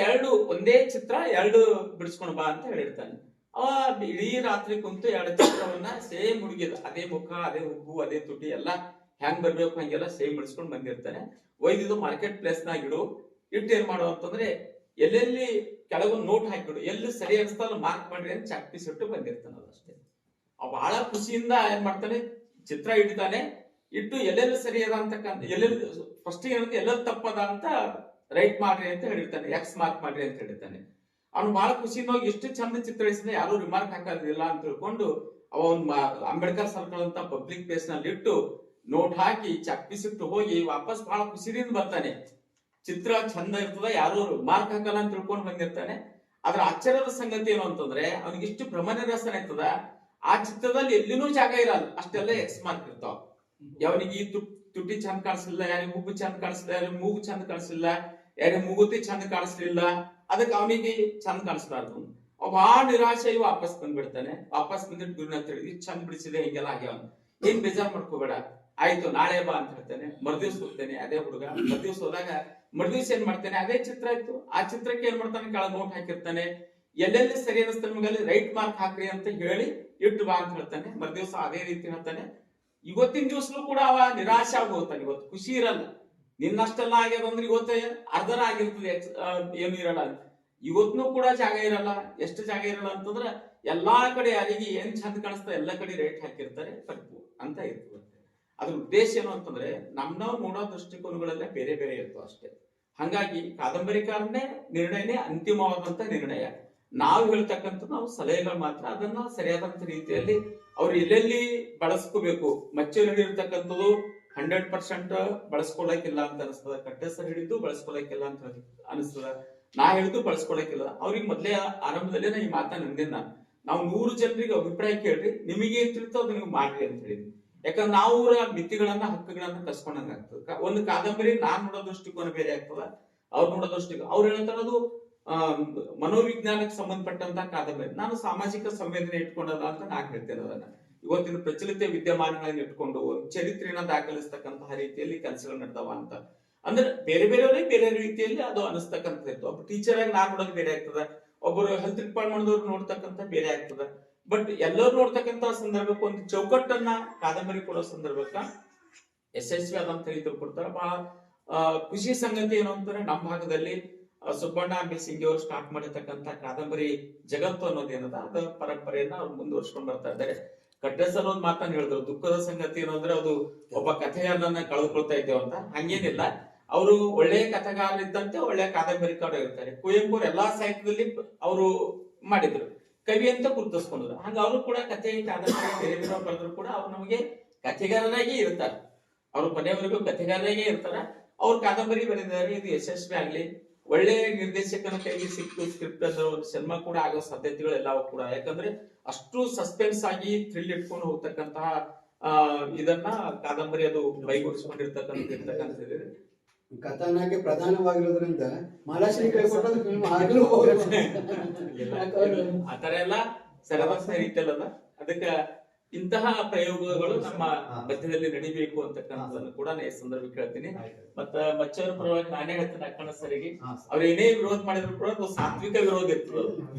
ಒಂದೇ ಚಿತ್ರ 2 ಬಿಡಿಸ್ಕೊಂಡು ಬಾ ಅಂತ ಹೇಳಿರ್ತಾನೆ. ಅವ ಇಡೀ ರಾತ್ರಿ ಕುಂತು 2 ಚಿತ್ರವನ್ನ ಸೇಮ್ ಹುಡುಗಿದ, ಅದೇ ಮುಖ, ಅದೇ ಹುಬ್ಬು, ಅದೇ ತುಟಿ ಎಲ್ಲ ಹೆಂಗ್ ಬರ್ಬೇಕು ಹಂಗೆಲ್ಲ ಸೇಮ್ ಬಿಡಿಸ್ಕೊಂಡು ಬಂದಿರ್ತಾನೆ. ಒಯ್ದಿದ್ದು ಮಾರ್ಕೆಟ್ ಪ್ಲೇಸ್ ನಾಗ ಇಟ್ಟು ಏನ್ ಮಾಡುವ ಅಂತಂದ್ರೆ ಎಲ್ಲೆಲ್ಲಿ ಕೆಲವೊಂದು ನೋಟ್ ಹಾಕಿಬಿಡು, ಎಲ್ಲಿ ಸರಿ ಅನಿಸ್ತಲ್ಲ ಮಾರ್ಕ್ ಮಾಡ್ರಿ ಅಂತ ಚಾಕ್ ಪೀಸ್ ಇಟ್ಟು ಬಂದಿರ್ತಾನ. ಅದಷ್ಟೇ. ಅವ ಬಹಳ ಖುಷಿಯಿಂದ ಏನ್ ಮಾಡ್ತಾನೆ, ಚಿತ್ರ ಇಡ್ತಾನೆ. ಇಟ್ಟು ಎಲ್ಲೆಲ್ಲಿ ಸರಿ ಅದ ಅಂತಕ್ಕಂಥ, ಎಲ್ಲೆಲ್ಲಿ ಫಸ್ಟ್ ಏನಂತ ಎಲ್ಲೆಲ್ಲಿ ತಪ್ಪದ ಅಂತ ರೈಟ್ ಮಾಡ್ರಿ ಅಂತ ಹೇಳಿರ್ತಾನೆ, ಎಕ್ಸ್ ಮಾರ್ಕ್ ಮಾಡ್ರಿ ಅಂತ ಹೇಳಿರ್ತಾನೆ. ಅವ್ನು ಬಹಳ ಖುಷಿಯಿಂದ ಹೋಗಿ ಎಷ್ಟು ಚಂದ ಚಿತ್ರ ಇಡಿಸಿದ್ರೆ ಯಾರು ರಿಮಾರ್ಕ್ ಹಾಕೋದಿಲ್ಲ ಅಂತ ತಿಳ್ಕೊಂಡು ಅವನ್ ಅಂಬೇಡ್ಕರ್ ಸರ್ಕಲ್ ಅಂತ ಪಬ್ಲಿಕ್ ಪ್ಲೇಸ್ ನಲ್ಲಿ ಇಟ್ಟು ನೋಟ್ ಹಾಕಿ ಚಾಕ್ ಪೀಸ್ ಇಟ್ಟು ಹೋಗಿ ವಾಪಸ್ ಬಹಳ ಖುಷಿಯಿಂದ ಬರ್ತಾನೆ. ಚಿತ್ರ ಚಂದ ಇರ್ತದ, ಯಾರು ಮಾರ್ಕ್ ಹಾಕಲ್ಲ ಅಂತ ತಿಳ್ಕೊಂಡು ಬಂದಿರ್ತಾನೆ. ಅದ್ರ ಆಶ್ಚರ್ಯದ ಸಂಗತಿ ಏನು ಅಂತಂದ್ರೆ ಅವನಿಗೆ ಇಷ್ಟು ಭ್ರಮನಿರಸನ ಇರ್ತದ, ಆ ಚಿತ್ರದಲ್ಲಿ ಎಲ್ಲಿನೂ ಜಾಗ ಇರಲ್ಲ, ಅಷ್ಟೆಲ್ಲ ಎಕ್ಸ್ ಮಾರ್ಕ್ ಇರ್ತಾವ. ಯಾವನಿಗೆ ಈ ತುಟಿ ಚಂದ ಕಾಣಿಸ್ಲಿಲ್ಲ, ಯಾರಿಗೆ ಹುಬ್ಬು ಚಂದ ಕಾಣಿಸ್ಲಿಲ್ಲ, ಯಾರಿಗೆ ಮೂಗು ಚಂದ ಕಾಣಿಸ್ಲಿಲ್ಲ, ಯಾರಿಗೆ ಮೂಗುತಿ ಚಂದ ಕಾಣಿಸ್ಲಿಲ್ಲ, ಅದಕ್ಕೆ ಅವನಿಗೆ ಚಂದ ಕಾಣಿಸ್ಬಾರ್ದು. ಬಹಳ ನಿರಾಶೆ ವಾಪಸ್ ಬಂದ್ಬಿಡ್ತಾನೆ. ವಾಪಸ್ ಬಂದಿಟ್ಟು ಗುರುನ ಹತ್ರ ಚಂದ ಬಿಡಿಸಿದೆ, ಹಿಂಗೆಲ್ಲ ಆಗ್ಯಾವ, ಏನ್ ಬೇಜಾರ್ ಮಾಡ್ಕೋಬೇಡ, ಆಯ್ತು ನಾಳೆ ಬಾ ಅಂತ ಹೇಳ್ತಾನೆ. ಮರ್ದಿವ್ಸ ಹೋಗ್ತೇನೆ, ಅದೇ ಹುಡುಗ ಮರ್ದಿವ್ಸ ಹೋದಾಗ ಮರ್ದಿವ್ಸ ಏನ್ ಮಾಡ್ತಾನೆ, ಅದೇ ಚಿತ್ರ ಇತ್ತು, ಆ ಚಿತ್ರಕ್ಕೆ ಏನ್ ಮಾಡ್ತಾನೆ, ಕೆಳ ನೋಟ್ ಹಾಕಿರ್ತಾನೆ. ಎಲ್ಲೆಲ್ಲಿ ಸರಿ ಅನಿಸ್ತಾನೆ ನಮಗಲ್ಲಿ ರೈಟ್ ಮಾರ್ಕ್ ಹಾಕ್ರಿ ಅಂತ ಹೇಳಿ ಇಟ್ಟು ಬಾ ಅಂತ ಹೇಳ್ತಾನೆ. ಮರ್ದಿವ್ಸ ಅದೇ ರೀತಿ ಹೇಳ್ತಾನೆ. ಇವತ್ತಿನ ದಿವಸಲೂ ಕೂಡ ಅವ ನಿರಾಶೆ ಆಗಿ ಹೋಗ್ತಾನೆ. ಇವತ್ತು ಖುಷಿ ಇರಲ್ಲ, ನಿನ್ನಷ್ಟೆಲ್ಲ ಆಗ್ಯದ ಅಂದ್ರೆ ಇವತ್ತು ಅರ್ಧನ ಆಗಿರ್ತದೆ, ಏನು ಇರಲ್ಲ. ಇವತ್ನು ಕೂಡ ಜಾಗ ಇರಲ್ಲ. ಎಷ್ಟು ಜಾಗ ಇರಲ್ಲ ಅಂತಂದ್ರೆ ಎಲ್ಲಾ ಕಡೆ ಯಾರಿಗೆ ಏನ್ ಚಂದ ಕಾಣಿಸ್ತಾ ಎಲ್ಲ ಕಡೆ ರೇಟ್ ಹಾಕಿರ್ತಾರೆ, ತಪ್ಪು ಅಂತ ಇರ್ತದೆ. ಅದ್ರ ಉದ್ದೇಶ ಏನು ಅಂತಂದ್ರೆ ನಾವು ನೋಡೋ ದೃಷ್ಟಿಕೋನಗಳೆಲ್ಲ ಬೇರೆ ಬೇರೆ ಇರ್ತವೆ ಅಷ್ಟೇ. ಹಂಗಾಗಿ ಕಾದಂಬರಿಕಾರನೇ ನಿರ್ಣಯನೇ ಅಂತಿಮವಾದಂತ ನಿರ್ಣಯ. ನಾವು ಹೇಳ್ತಕ್ಕಂಥ ನಾವು ಸಲಹೆಗಳು ಮಾತ್ರ, ಅದನ್ನ ಸರಿಯಾದಂತ ರೀತಿಯಲ್ಲಿ ಅವ್ರು ಎಲ್ಲೆಲ್ಲಿ ಬಳಸ್ಕೋಬೇಕು. ಮಚ್ಚೂರಿ ಇರ್ತಕ್ಕಂಥದ್ದು 100% ಬಳಸ್ಕೊಳಕಿಲ್ಲ ಅಂತ ಅನಿಸ್ತದ, ಕಟ್ಟೆಸರ್ ಹಿಡಿದು ಬಳಸ್ಕೊಳಕಿಲ್ಲ ಅಂತ ಅನಿಸ್ತದ, ನಾ ಹಿಡಿದು ಬಳಸ್ಕೊಳಕಿಲ್ಲ. ಅವ್ರಿಗೆ ಮೊದ್ಲೇ ಆರಂಭದಲ್ಲೇ ನಾ ಈ ಮಾತನ್ನ ನಂದಿನ, ನಾವು 100 ಜನರಿಗೆ ಅಭಿಪ್ರಾಯ ಕೇಳ್ರಿ, ನಿಮಗೆ ಏನ್ ತಿಳಿತೋ ಅದು ನೀವು ಮಾಡ್ರಿ ಅಂತ ಹೇಳಿದ್ವಿ. ಯಾಕಂದ್ರೆ ನಾವು ಮಿತಿಗಳನ್ನ ಹಕ್ಕುಗಳನ್ನ ಕಸ್ಕೊಂಡಂಗ ಆಗ್ತದ. ಒಂದು ಕಾದಂಬರಿ ನಾನ್ ನೋಡೋ ದೃಷ್ಟಿಕೋನ ಬೇರೆ ಆಗ್ತದ, ಅವ್ರು ನೋಡೋ ದೃಷ್ಟಿಕೋನ. ಅವ್ರು ಹೇಳ್ತಾರೆ ಅದು ಮನೋವಿಜ್ಞಾನಕ್ಕೆ ಸಂಬಂಧಪಟ್ಟಂತ ಕಾದಂಬರಿ, ನಾನು ಸಾಮಾಜಿಕ ಸಂವೇದನೆ ಇಟ್ಕೊಂಡದ ಅಂತ ನಾನು ಹೇಳ್ತೇನೆ. ಅದನ್ನ ಇವತ್ತಿನ ಪ್ರಚಲಿತ ವಿದ್ಯಮಾನಗಳನ್ನ ಇಟ್ಕೊಂಡು ಒಂದು ಚರಿತ್ರೆಯನ್ನ ದಾಖಲಿಸ್ತಕ್ಕಂತಹ ರೀತಿಯಲ್ಲಿ ಕೆಲಸಗಳು ನಡೆದವ ಅಂತ ಅಂದ್ರೆ ಬೇರೆ ಬೇರೆಯವರೇ ಬೇರೆ ರೀತಿಯಲ್ಲಿ ಅದು ಅನಿಸ್ತಕ್ಕಂಥದ್ದು. ಒಬ್ಬ ಟೀಚರ್ ಆಗಿ ನಾನ್ ನೋಡೋದು ಬೇರೆ ಆಗ್ತದ, ಒಬ್ಬರು ಹೆಲ್ತ್ ಡಿಪಾರ್ಟ್ಮೆಂಟ್ ಅವ್ರು ನೋಡ್ತಕ್ಕಂಥ ಬೇರೆ ಆಗ್ತದ. ಬಟ್ ಎಲ್ಲರೂ ನೋಡ್ತಕ್ಕಂಥ ಸಂದರ್ಭಕ್ಕೆ ಒಂದು ಚೌಕಟ್ಟನ್ನ ಕಾದಂಬರಿ ಕೊಡೋ ಸಂದರ್ಭಕ್ಕ ಯಶಸ್ವಿ ಆದಂತ ರೀತಿ ಕೊಡ್ತಾರ. ಬಹಳ ಖುಷಿ ಸಂಗತಿ ಏನು ಅಂತಾರೆ, ನಮ್ಮ ಭಾಗದಲ್ಲಿ ಸುಬ್ಬಣ್ಣ ಬೇಸಿಂಗಿ ಅವರು ಸ್ಟಾರ್ಟ್ ಮಾಡಿರ್ತಕ್ಕಂಥ ಕಾದಂಬರಿ ಜಗತ್ತು ಅನ್ನೋದೇನದ ಅದ ಪರಂಪರೆಯನ್ನ ಅವ್ರು ಮುಂದುವರ್ಸ್ಕೊಂಡ್ ಬರ್ತಾ ಇದ್ದಾರೆ. ಕಟ್ಟೆಸರ್ ಒಂದ್ ಮಾತನ್ನ ಹೇಳಿದ್ರು, ದುಃಖದ ಸಂಗತಿ ಏನು ಅಂದ್ರೆ ಅದು ಒಬ್ಬ ಕಥೆಯನ್ನ ಕಳೆದುಕೊಳ್ತಾ ಇದ್ದೇವೆ ಅಂತ. ಹಂಗೇನಿಲ್ಲ, ಅವರು ಒಳ್ಳೆ ಕಥೆಗಾರ ಇದ್ದಂತೆ ಒಳ್ಳೆ ಕಾದಂಬರಿಕಾರ ಇರ್ತಾರೆ. ಕುವೆಂಪು ಎಲ್ಲಾ ಸಾಹಿತ್ಯದಲ್ಲಿ ಅವರು ಮಾಡಿದ್ರು, ಕವಿ ಅಂತ ಗುರುತಿಸ್ಕೊಂಡ್ರು. ಹಂಗ ಅವರು ಕೂಡ ಕಥೆ ಕಾದಂಬರಿ ಬೇರೆ ಬೇರೆ ಬರೆದ್ರು ಕೂಡ ಅವ್ರು ನಮಗೆ ಕಥೆಗಾರರಾಗಿ ಇರ್ತಾರೆ. ಅವ್ರು ಕೊನೆಯವರೆಗೂ ಕಥೆಗಾರರಾಗೇ ಇರ್ತಾರ. ಅವ್ರು ಕಾದಂಬರಿ ಬರೆದಿದ್ದಾರೆ, ಇದು ಯಶಸ್ವಿ ಆಗ್ಲಿ, ಒಳ್ಳೆ ನಿರ್ದೇಶಕನ ಕೈಗೆ ಸಿಕ್ತು ಸ್ಕ್ರಿಪ್ಟ್ ಅಂದ್ರೆ ಒಂದು ಸಿನಿಮಾ ಕೂಡ ಆಗೋ ಸಾಧ್ಯತೆಗಳು ಎಲ್ಲವೂ ಕೂಡ. ಯಾಕಂದ್ರೆ ಅಷ್ಟು ಸಸ್ಪೆನ್ಸ್ ಆಗಿ ಥ್ರಿಲ್ ಇಟ್ಕೊಂಡು ಹೋಗ್ತಕ್ಕಂತಹ ಇದನ್ನ ಕಾದಂಬರಿ ಅದು ಬೈಗೂಡಿಸ್ಕೊಂಡಿರ್ತಕ್ಕಂಥದ್ದು. ಕಥಾನಕ ಪ್ರಧಾನವಾಗಿರೋದ್ರಿಂದ ಮಹಾರಾಷ್ಟ್ರ ಕೈ ಕೊಟ್ಟದ್ದು ಫಿಲ್ಮ್ ಆಗಲೂ ಆತರ ಎಲ್ಲ ಸರಬಸ ರೀತಿಯಲ್ಲ. ಅದಕ್ಕೆ ಇಂತಹ ಪ್ರಯೋಗಗಳು ನಮ್ಮ ಮಧ್ಯದಲ್ಲಿ ನಡಿಬೇಕು ಅಂತಕ್ಕಂಥದನ್ನು ಕೂಡ ಈ ಸಂದರ್ಭ ಕೇಳ್ತೀನಿ. ಮತ್ತ ಮಚ್ಚವರ ಪರವಾಗಿ ನಾನೇ ಹೇಳ್ತೇನೆ ಅಕ್ಕಣ್ಣ ಸರಿಗೆ, ಅವ್ರು ಏನೇ ವಿರೋಧ ಮಾಡಿದ್ರು ಕೂಡ ಅದು ಸಾತ್ವಿಕ ವಿರೋಧ ಇರ್ತದೆ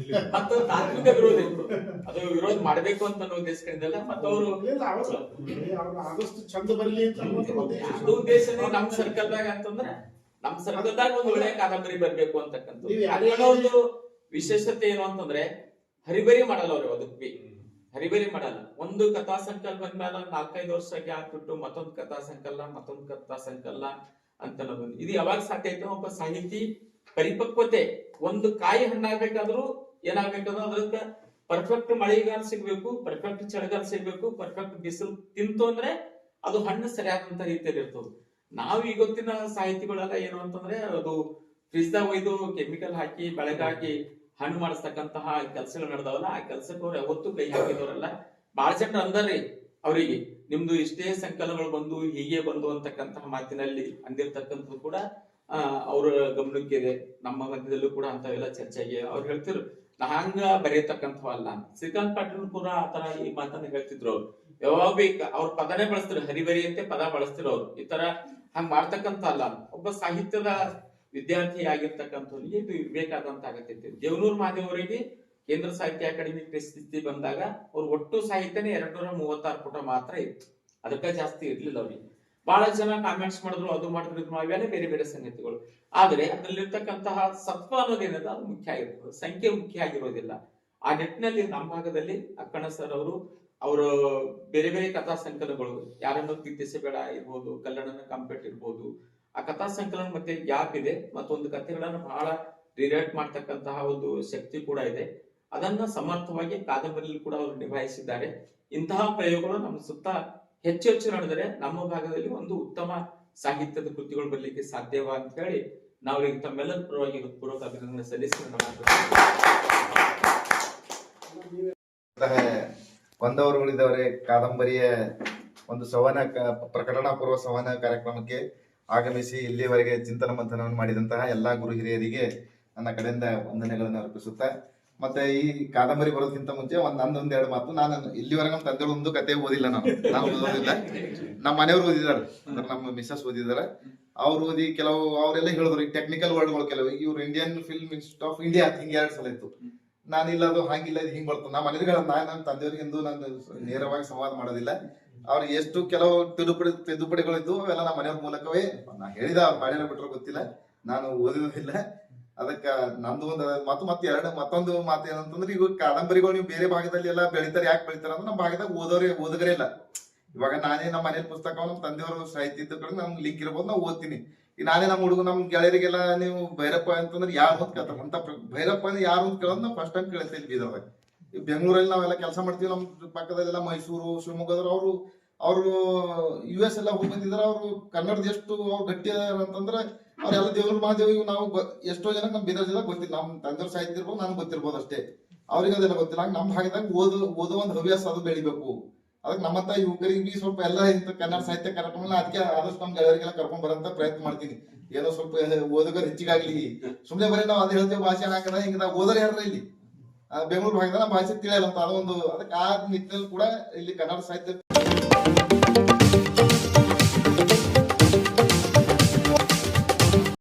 ಮತ್ತು ತಾತ್ವಿಕ ವಿರೋಧ ಇರ್ತದೆ. ಅದು ವಿರೋಧ ಮಾಡ್ಬೇಕು ಅಂತ ಉದ್ದೇಶಗಳಿಂದಲ್ಲ. ಮತ್ತ ಅವರು ಆದಷ್ಟು ಚಂದ ಬರ್ಲಿ ಅದು ಉದ್ದೇಶನೇ ನಮ್ ಸರ್ಕಲ್ದಾಗ ಅಂತಂದ್ರೆ ನಮ್ ಸರ್ಕಲ್ದಾಗ ಒಂದು ಒಳ್ಳೆ ಕಾದಂಬರಿ ಬರ್ಬೇಕು ಅಂತಕ್ಕಂಥದ್ದು. ಒಂದು ವಿಶೇಷತೆ ಏನು ಅಂತಂದ್ರೆ ಹರಿಬರಿ ಮಾಡಲ್ಲ ಅವ್ರು ಅದಕ್ಕೆ ಹರಿಬರಿ ಮಾಡಲ್ಲ. ಒಂದು ಕಥಾ ಸಂಕಲ್ಪ ಬಂದ್ಮೇಲೆ 4-5 ವರ್ಷ ಗ್ಯಾಪ್ ಬಿಟ್ಟು ಮತ್ತೊಂದು ಕಥಾ ಸಂಕಲ್ಲ ಅಂತ ಬಂದು ಇದು ಯಾವಾಗ ಸಾಧ್ಯ ಆಯ್ತು? ಒಬ್ಬ ಸಾಹಿತಿ ಪರಿಪಕ್ವತೆ, ಒಂದು ಕಾಯಿ ಹಣ್ಣಾಗ್ಬೇಕಾದ್ರೂ ಏನಾಗ್ಬೇಕಂದ್ರೆ ಅದಕ್ಕೆ ಪರ್ಫೆಕ್ಟ್ ಮಳೆಗಾಲ ಸಿಗ್ಬೇಕು, ಪರ್ಫೆಕ್ಟ್ ಚಳಿಗಾಲ ಸಿಗ್ಬೇಕು, ಪರ್ಫೆಕ್ಟ್ ಬಿಸಿಲು ತಿಂತು ಅಂದ್ರೆ ಅದು ಹಣ್ಣು ಸರಿಯಾದಂತ ರೀತಿಯಲ್ಲಿ ಇರ್ತದೆ. ನಾವು ಇವತ್ತಿನ ಸಾಹಿತಿಗಳೆಲ್ಲ ಏನು ಅಂತಂದ್ರೆ ಅದು ಫ್ರಿಜ್ದಾಗ ಒಯ್ದು ಕೆಮಿಕಲ್ ಹಾಕಿ ಬೆಳಗಾಗಿ ಹಣ್ಣು ಮಾಡಿಸ್ತಕ್ಕಂತಹ ಕೆಲಸಗಳು ನಡೆದವಲ್ಲ, ಆ ಕೆಲಸಕ್ಕೆ ಅವ್ರು ಯಾವತ್ತೂ ಕೈ ಹಾಕಿದವರಲ್ಲ. ಬಹಳ ಜನರು ಅಂದಾರ್ರಿ ಅವರಿಗೆ ನಿಮ್ದು ಇಷ್ಟೇ ಸಂಕಲನಗಳು ಬಂದು ಹೀಗೆ ಬಂದು ಅಂತಕ್ಕಂತಹ ಮಾತಿನಲ್ಲಿ ಅಂದಿರ್ತಕ್ಕಂಥದ್ದು ಕೂಡ ಅವ್ರ ಗಮನಕ್ಕಿದೆ. ನಮ್ಮ ಮಧ್ಯದಲ್ಲೂ ಕೂಡ ಅಂತವೆಲ್ಲ ಚರ್ಚೆಗೆ ಅವ್ರು ಹೇಳ್ತಿರು ನಾ ಹಂಗ ಬರೆಯತಕ್ಕಂಥವಲ್ಲ. ಶ್ರೀಕಾಂತ್ ಪಾಟೀಲ್ ಕೂಡ ಆತರ ಈ ಮಾತನ್ನ ಹೇಳ್ತಿದ್ರು. ಅವ್ರು ಯಾವಾಗ ಅವ್ರ ಪದನೇ ಬಳಸ್ತಿರು, ಹರಿಬರಿ ಅಂತೆ ಪದ ಬಳಸ್ತಿರು. ಅವ್ರು ಈ ತರ ಹಂಗ ಮಾಡ್ತಕ್ಕಂಥ ಅಲ್ಲ. ಒಬ್ಬ ಸಾಹಿತ್ಯದ ವಿದ್ಯಾರ್ಥಿ ಆಗಿರ್ತಕ್ಕಂಥವ್ರಿಗೆ ಇದು ಬೇಕಾದಂತ ಆಗತ್ತೈತಿ. ದೇವನೂರು ಮಹಾದೇವ್ ಅವರಿಗೆ ಕೇಂದ್ರ ಸಾಹಿತ್ಯ ಅಕಾಡೆಮಿ ಪ್ರಶಸ್ತಿ ಬಂದಾಗ ಅವ್ರ ಒಟ್ಟು ಸಾಹಿತ್ಯನೇ 236 ಪುಟ ಮಾತ್ರ ಇತ್ತು, ಅದಕ್ಕೆ ಜಾಸ್ತಿ ಇರ್ಲಿಲ್ಲ ಅವ್ರಿಗೆ. ಬಹಳ ಜನ ಕಾಮೆಂಟ್ಸ್ ಮಾಡಿದ್ರು, ಅದು ಮಾಡಿದ್ರು, ಅವೆಲ್ಲ ಬೇರೆ ಬೇರೆ ಸಂಗತಿಗಳು. ಆದ್ರೆ ಅದ್ರಲ್ಲಿರ್ತಕ್ಕಂತಹ ಸತ್ವ ಅನ್ನೋದೇನದ ಅದು ಮುಖ್ಯ ಆಗಿರ್ತದೆ, ಸಂಖ್ಯೆ ಮುಖ್ಯ ಆಗಿರೋದಿಲ್ಲ. ಆ ನಿಟ್ಟಿನಲ್ಲಿ ನಮ್ಮ ಭಾಗದಲ್ಲಿ ಅಕ್ಕಣ ಸರ್ ಅವರು ಬೇರೆ ಬೇರೆ ಕಥಾ ಸಂಕಲನಗಳು, ಯಾರನ್ನು ಪ್ರೀತಿಸಬೇಡ ಇರ್ಬೋದು, ಕಲ್ಲಣ್ಣನ ಕಂಪೆಟ್ ಇರ್ಬೋದು, ಆ ಕಥಾ ಸಂಕಲನ ಮತ್ತೆ ಗ್ಯಾಪ್ ಇದೆ, ಮತ್ತೊಂದು ಕಥೆಗಳನ್ನು ಬಹಳ ರಿಲೇಟ್ ಮಾಡ್ತಕ್ಕಂತಹ ಒಂದು ಶಕ್ತಿ ಕೂಡ ಇದೆ. ಅದನ್ನ ಸಮರ್ಥವಾಗಿ ಕಾದಂಬರಿಯಲ್ಲಿ ಕೂಡ ಅವರು ನಿಭಾಯಿಸಿದ್ದಾರೆ. ಇಂತಹ ಪ್ರಯೋಗಗಳು ನಮ್ಮ ಸುತ್ತ ಹೆಚ್ಚು ಹೆಚ್ಚು ನಡೆದರೆ ನಮ್ಮ ಭಾಗದಲ್ಲಿ ಒಂದು ಉತ್ತಮ ಸಾಹಿತ್ಯದ ಕೃತಿಗಳು ಬರಲಿಕ್ಕೆ ಸಾಧ್ಯವ ಅಂತ ಹೇಳಿ ನಾವು ಈಗ ತಮ್ಮೆಲ್ಲರ ಪರವಾಗಿ ಪೂರ್ವಕ ಅಭಿನಂದನೆ ಸಲ್ಲಿಸಿ ಕೊಂದವರು ಉಳಿದವರೇ ಕಾದಂಬರಿಯ ಒಂದು ಪ್ರಕಟಣಾ ಪೂರ್ವ ಸಂವಹನ ಕಾರ್ಯಕ್ರಮಕ್ಕೆ ಆಗಮಿಸಿ ಇಲ್ಲಿಯವರೆಗೆ ಚಿಂತನ ಮಂಥನವನ್ನು ಮಾಡಿದಂತಹ ಎಲ್ಲಾ ಗುರು ಹಿರಿಯರಿಗೆ ನನ್ನ ಕಡೆಯಿಂದ ವಂದನೆಗಳನ್ನು ಅರ್ಪಿಸುತ್ತಾ, ಮತ್ತೆ ಈ ಕಾದಂಬರಿ ಬರೋದಕ್ಕಿಂತ ಮುಂಚೆ ನಂದೊಂದೆರಡು ಮಾತು. ನಾನು ಇಲ್ಲಿವರೆಗೆ ನಮ್ಮ ತಂದೆಗಳು ಒಂದು ಕತೆ ಓದಿಲ್ಲ, ನಾನು ಓದೋದಿಲ್ಲ. ನಮ್ಮ ಮನೆಯವರು ಓದಿದಾರೆ, ಅಂದ್ರೆ ನಮ್ಮ ಮಿಸಸ್ ಓದಿದಾರೆ. ಅವ್ರು ಓದಿ ಅವರೆಲ್ಲ ಹೇಳಿದ್ರು ಈ ಟೆಕ್ನಿಕಲ್ ವರ್ಡ್ಗಳು ಕೆಲವು. ಇವ್ರು Indian film institute of India ಹಿಂಗೆ 2 ಸಲ ಇತ್ತು. ನಾನಿಲ್ಲ ಅದು ಹಾಗಿಲ್ಲ, ಇದು ಹಿಂಗ್ ಬರ್ತದೆ. ನಮ್ಮ ಮನೆಗಳ ನನ್ನ ತಂದೆಯವ್ರಿಗೆ ಎಂದು ನಾನು ನೇರವಾಗಿ ಸಂವಾದ ಮಾಡೋದಿಲ್ಲ. ಅವ್ರಿಗೆ ಎಷ್ಟು ಕೆಲವು ತಿದ್ದುಪಡಿಗಳಿದ್ದು ಅವೆಲ್ಲ ನಮ್ಮ ಮನೆಯವ್ರ ಮೂಲಕವೇ ನಾ ಹೇಳಿದ ಅವ್ರು ಮಾಡಿರೋ ಬಿಟ್ಟರು ಗೊತ್ತಿಲ್ಲ, ನಾನು ಓದಿರೋದಿಲ್ಲ. ಅದಕ್ಕ ನಂದು ಒಂದು ಮತ್ತೊಂದು ಮಾತು ಏನಂತಂದ್ರೆ, ಈಗ ಕಾದಂಬರಿಗಳು ನೀವು ಬೇರೆ ಭಾಗದಲ್ಲಿ ಎಲ್ಲ ಬೆಳಿತಾರೆ. ಯಾಕೆ ಬೆಳಿತಾರೆ ಅಂದ್ರೆ ನಮ್ಮ ಭಾಗದಾಗ ಓದೋರೇ ಇಲ್ಲ. ಇವಾಗ ನಾನೇ ನಮ್ಮ ಮನೇಲಿ ಪುಸ್ತಕ ನಮ್ಮ ತಂದೆಯವರು ಸಾಹಿತ್ಯ ಇದ್ದ ಕಡೆ ನಮ್ಗೆ ಲಿಂಕ್ ಇರ್ಬೋದು, ನಾವು ಓದ್ತೀನಿ. ಈಗ ನಾನೇ ನಮ್ಮ ಹುಡುಗ ನಮ್ಮ ಗೆಳೆಯರಿಗೆಲ್ಲ ನೀವು ಭೈರಪ್ಪ ಅಂತಂದ್ರೆ ಯಾರು ಅಂತ ಕೇಳ್ತಾರೆ. ಅಂತ ಭೈರಪ್ಪ ಅಂದ್ರೆ ಯಾರು ಅಂತ ಕೇಳೋದು ನಾವು ಫಸ್ಟ್ ಟೈಮ್ ಕೇಳ್ತೇವೆ ಬೀದರ್ದಾಗ. ಈ ಬೆಂಗಳೂರಲ್ಲಿ ನಾವೆಲ್ಲ ಕೆಲಸ ಮಾಡ್ತೀವಿ, ನಮ್ಮ ಪಕ್ಕದಲ್ಲೆಲ್ಲ ಮೈಸೂರು, ಶಿವಮೊಗ್ಗದವ್ರು ಅವರು US ಎಲ್ಲ ಹೋಗಿ ಬಂದಿದ್ದಾರೆ. ಅವರು ಕನ್ನಡದ ಎಷ್ಟು ಅವ್ರು ಗಟ್ಟಿ ಅಂತಂದ್ರೆ ಅವ್ರೆಲ್ಲ ದೇವ್ರ ಮಹಾದೇವಿಗೆ ನಾವು ಎಷ್ಟೋ ಜನ ನಮ್ಮ ಬೀದರ್ ಜಿಲ್ಲೆ ಗೊತ್ತಿಲ್ಲ. ನಮ್ಮ ತಂದೆಯವ್ರ ಸಾಹಿತ್ಯ ಇರ್ಬೋದು, ನನ್ಗೆ ಗೊತ್ತಿರ್ಬೋದು ಅಷ್ಟೇ, ಅವ್ರಿಗೆ ಅದೆಲ್ಲ ಗೊತ್ತಿಲ್ಲ. ನಮ್ಮ ಭಾಗದಾಗ ಓದೋ ಒಂದು ಹವ್ಯಾಸ ಅದು ಬೆಳಿಬೇಕು. ಅದಕ್ಕೆ ನಮ್ಮಂತ ಯುವಕರಿಗೆ ಸ್ವಲ್ಪ ಎಲ್ಲ ಕನ್ನಡ ಸಾಹಿತ್ಯ ಕಾರ್ಯಕ್ರಮ ಅದಕ್ಕೆ ಆದಷ್ಟು ನಮ್ಮ ಗೆಳೆಯರಿಗೆಲ್ಲ ಕರ್ಕೊಂಡ್ ಬರಂತ ಪ್ರಯತ್ನ ಮಾಡ್ತೀನಿ. ಏನೋ ಸ್ವಲ್ಪ ಓದುಗರು ಹೆಚ್ಚಿಗಾಗ್ಲಿ, ಸುಮ್ನೆ ಬರೀ ನಾವು ಅದು ಹೇಳ್ತೇವೆ ಭಾಷೆ ಹಾಕದ ಹಿಂಗ ನಾವು ಓದೋರು ಯಾರ ಇಲ್ಲಿ ಬೆಂಗಳೂರು ಭಾಗದ ನಮ್ಮ ಭಾಷೆ ತಿಳಿಯಲ್ಲ ಅಂತ ಅದೊಂದು. ಅದಕ್ಕೆ ಆ ನಿಟ್ಟಿನಲ್ಲಿ ಕೂಡ ಇಲ್ಲಿ ಕನ್ನಡ ಸಾಹಿತ್ಯ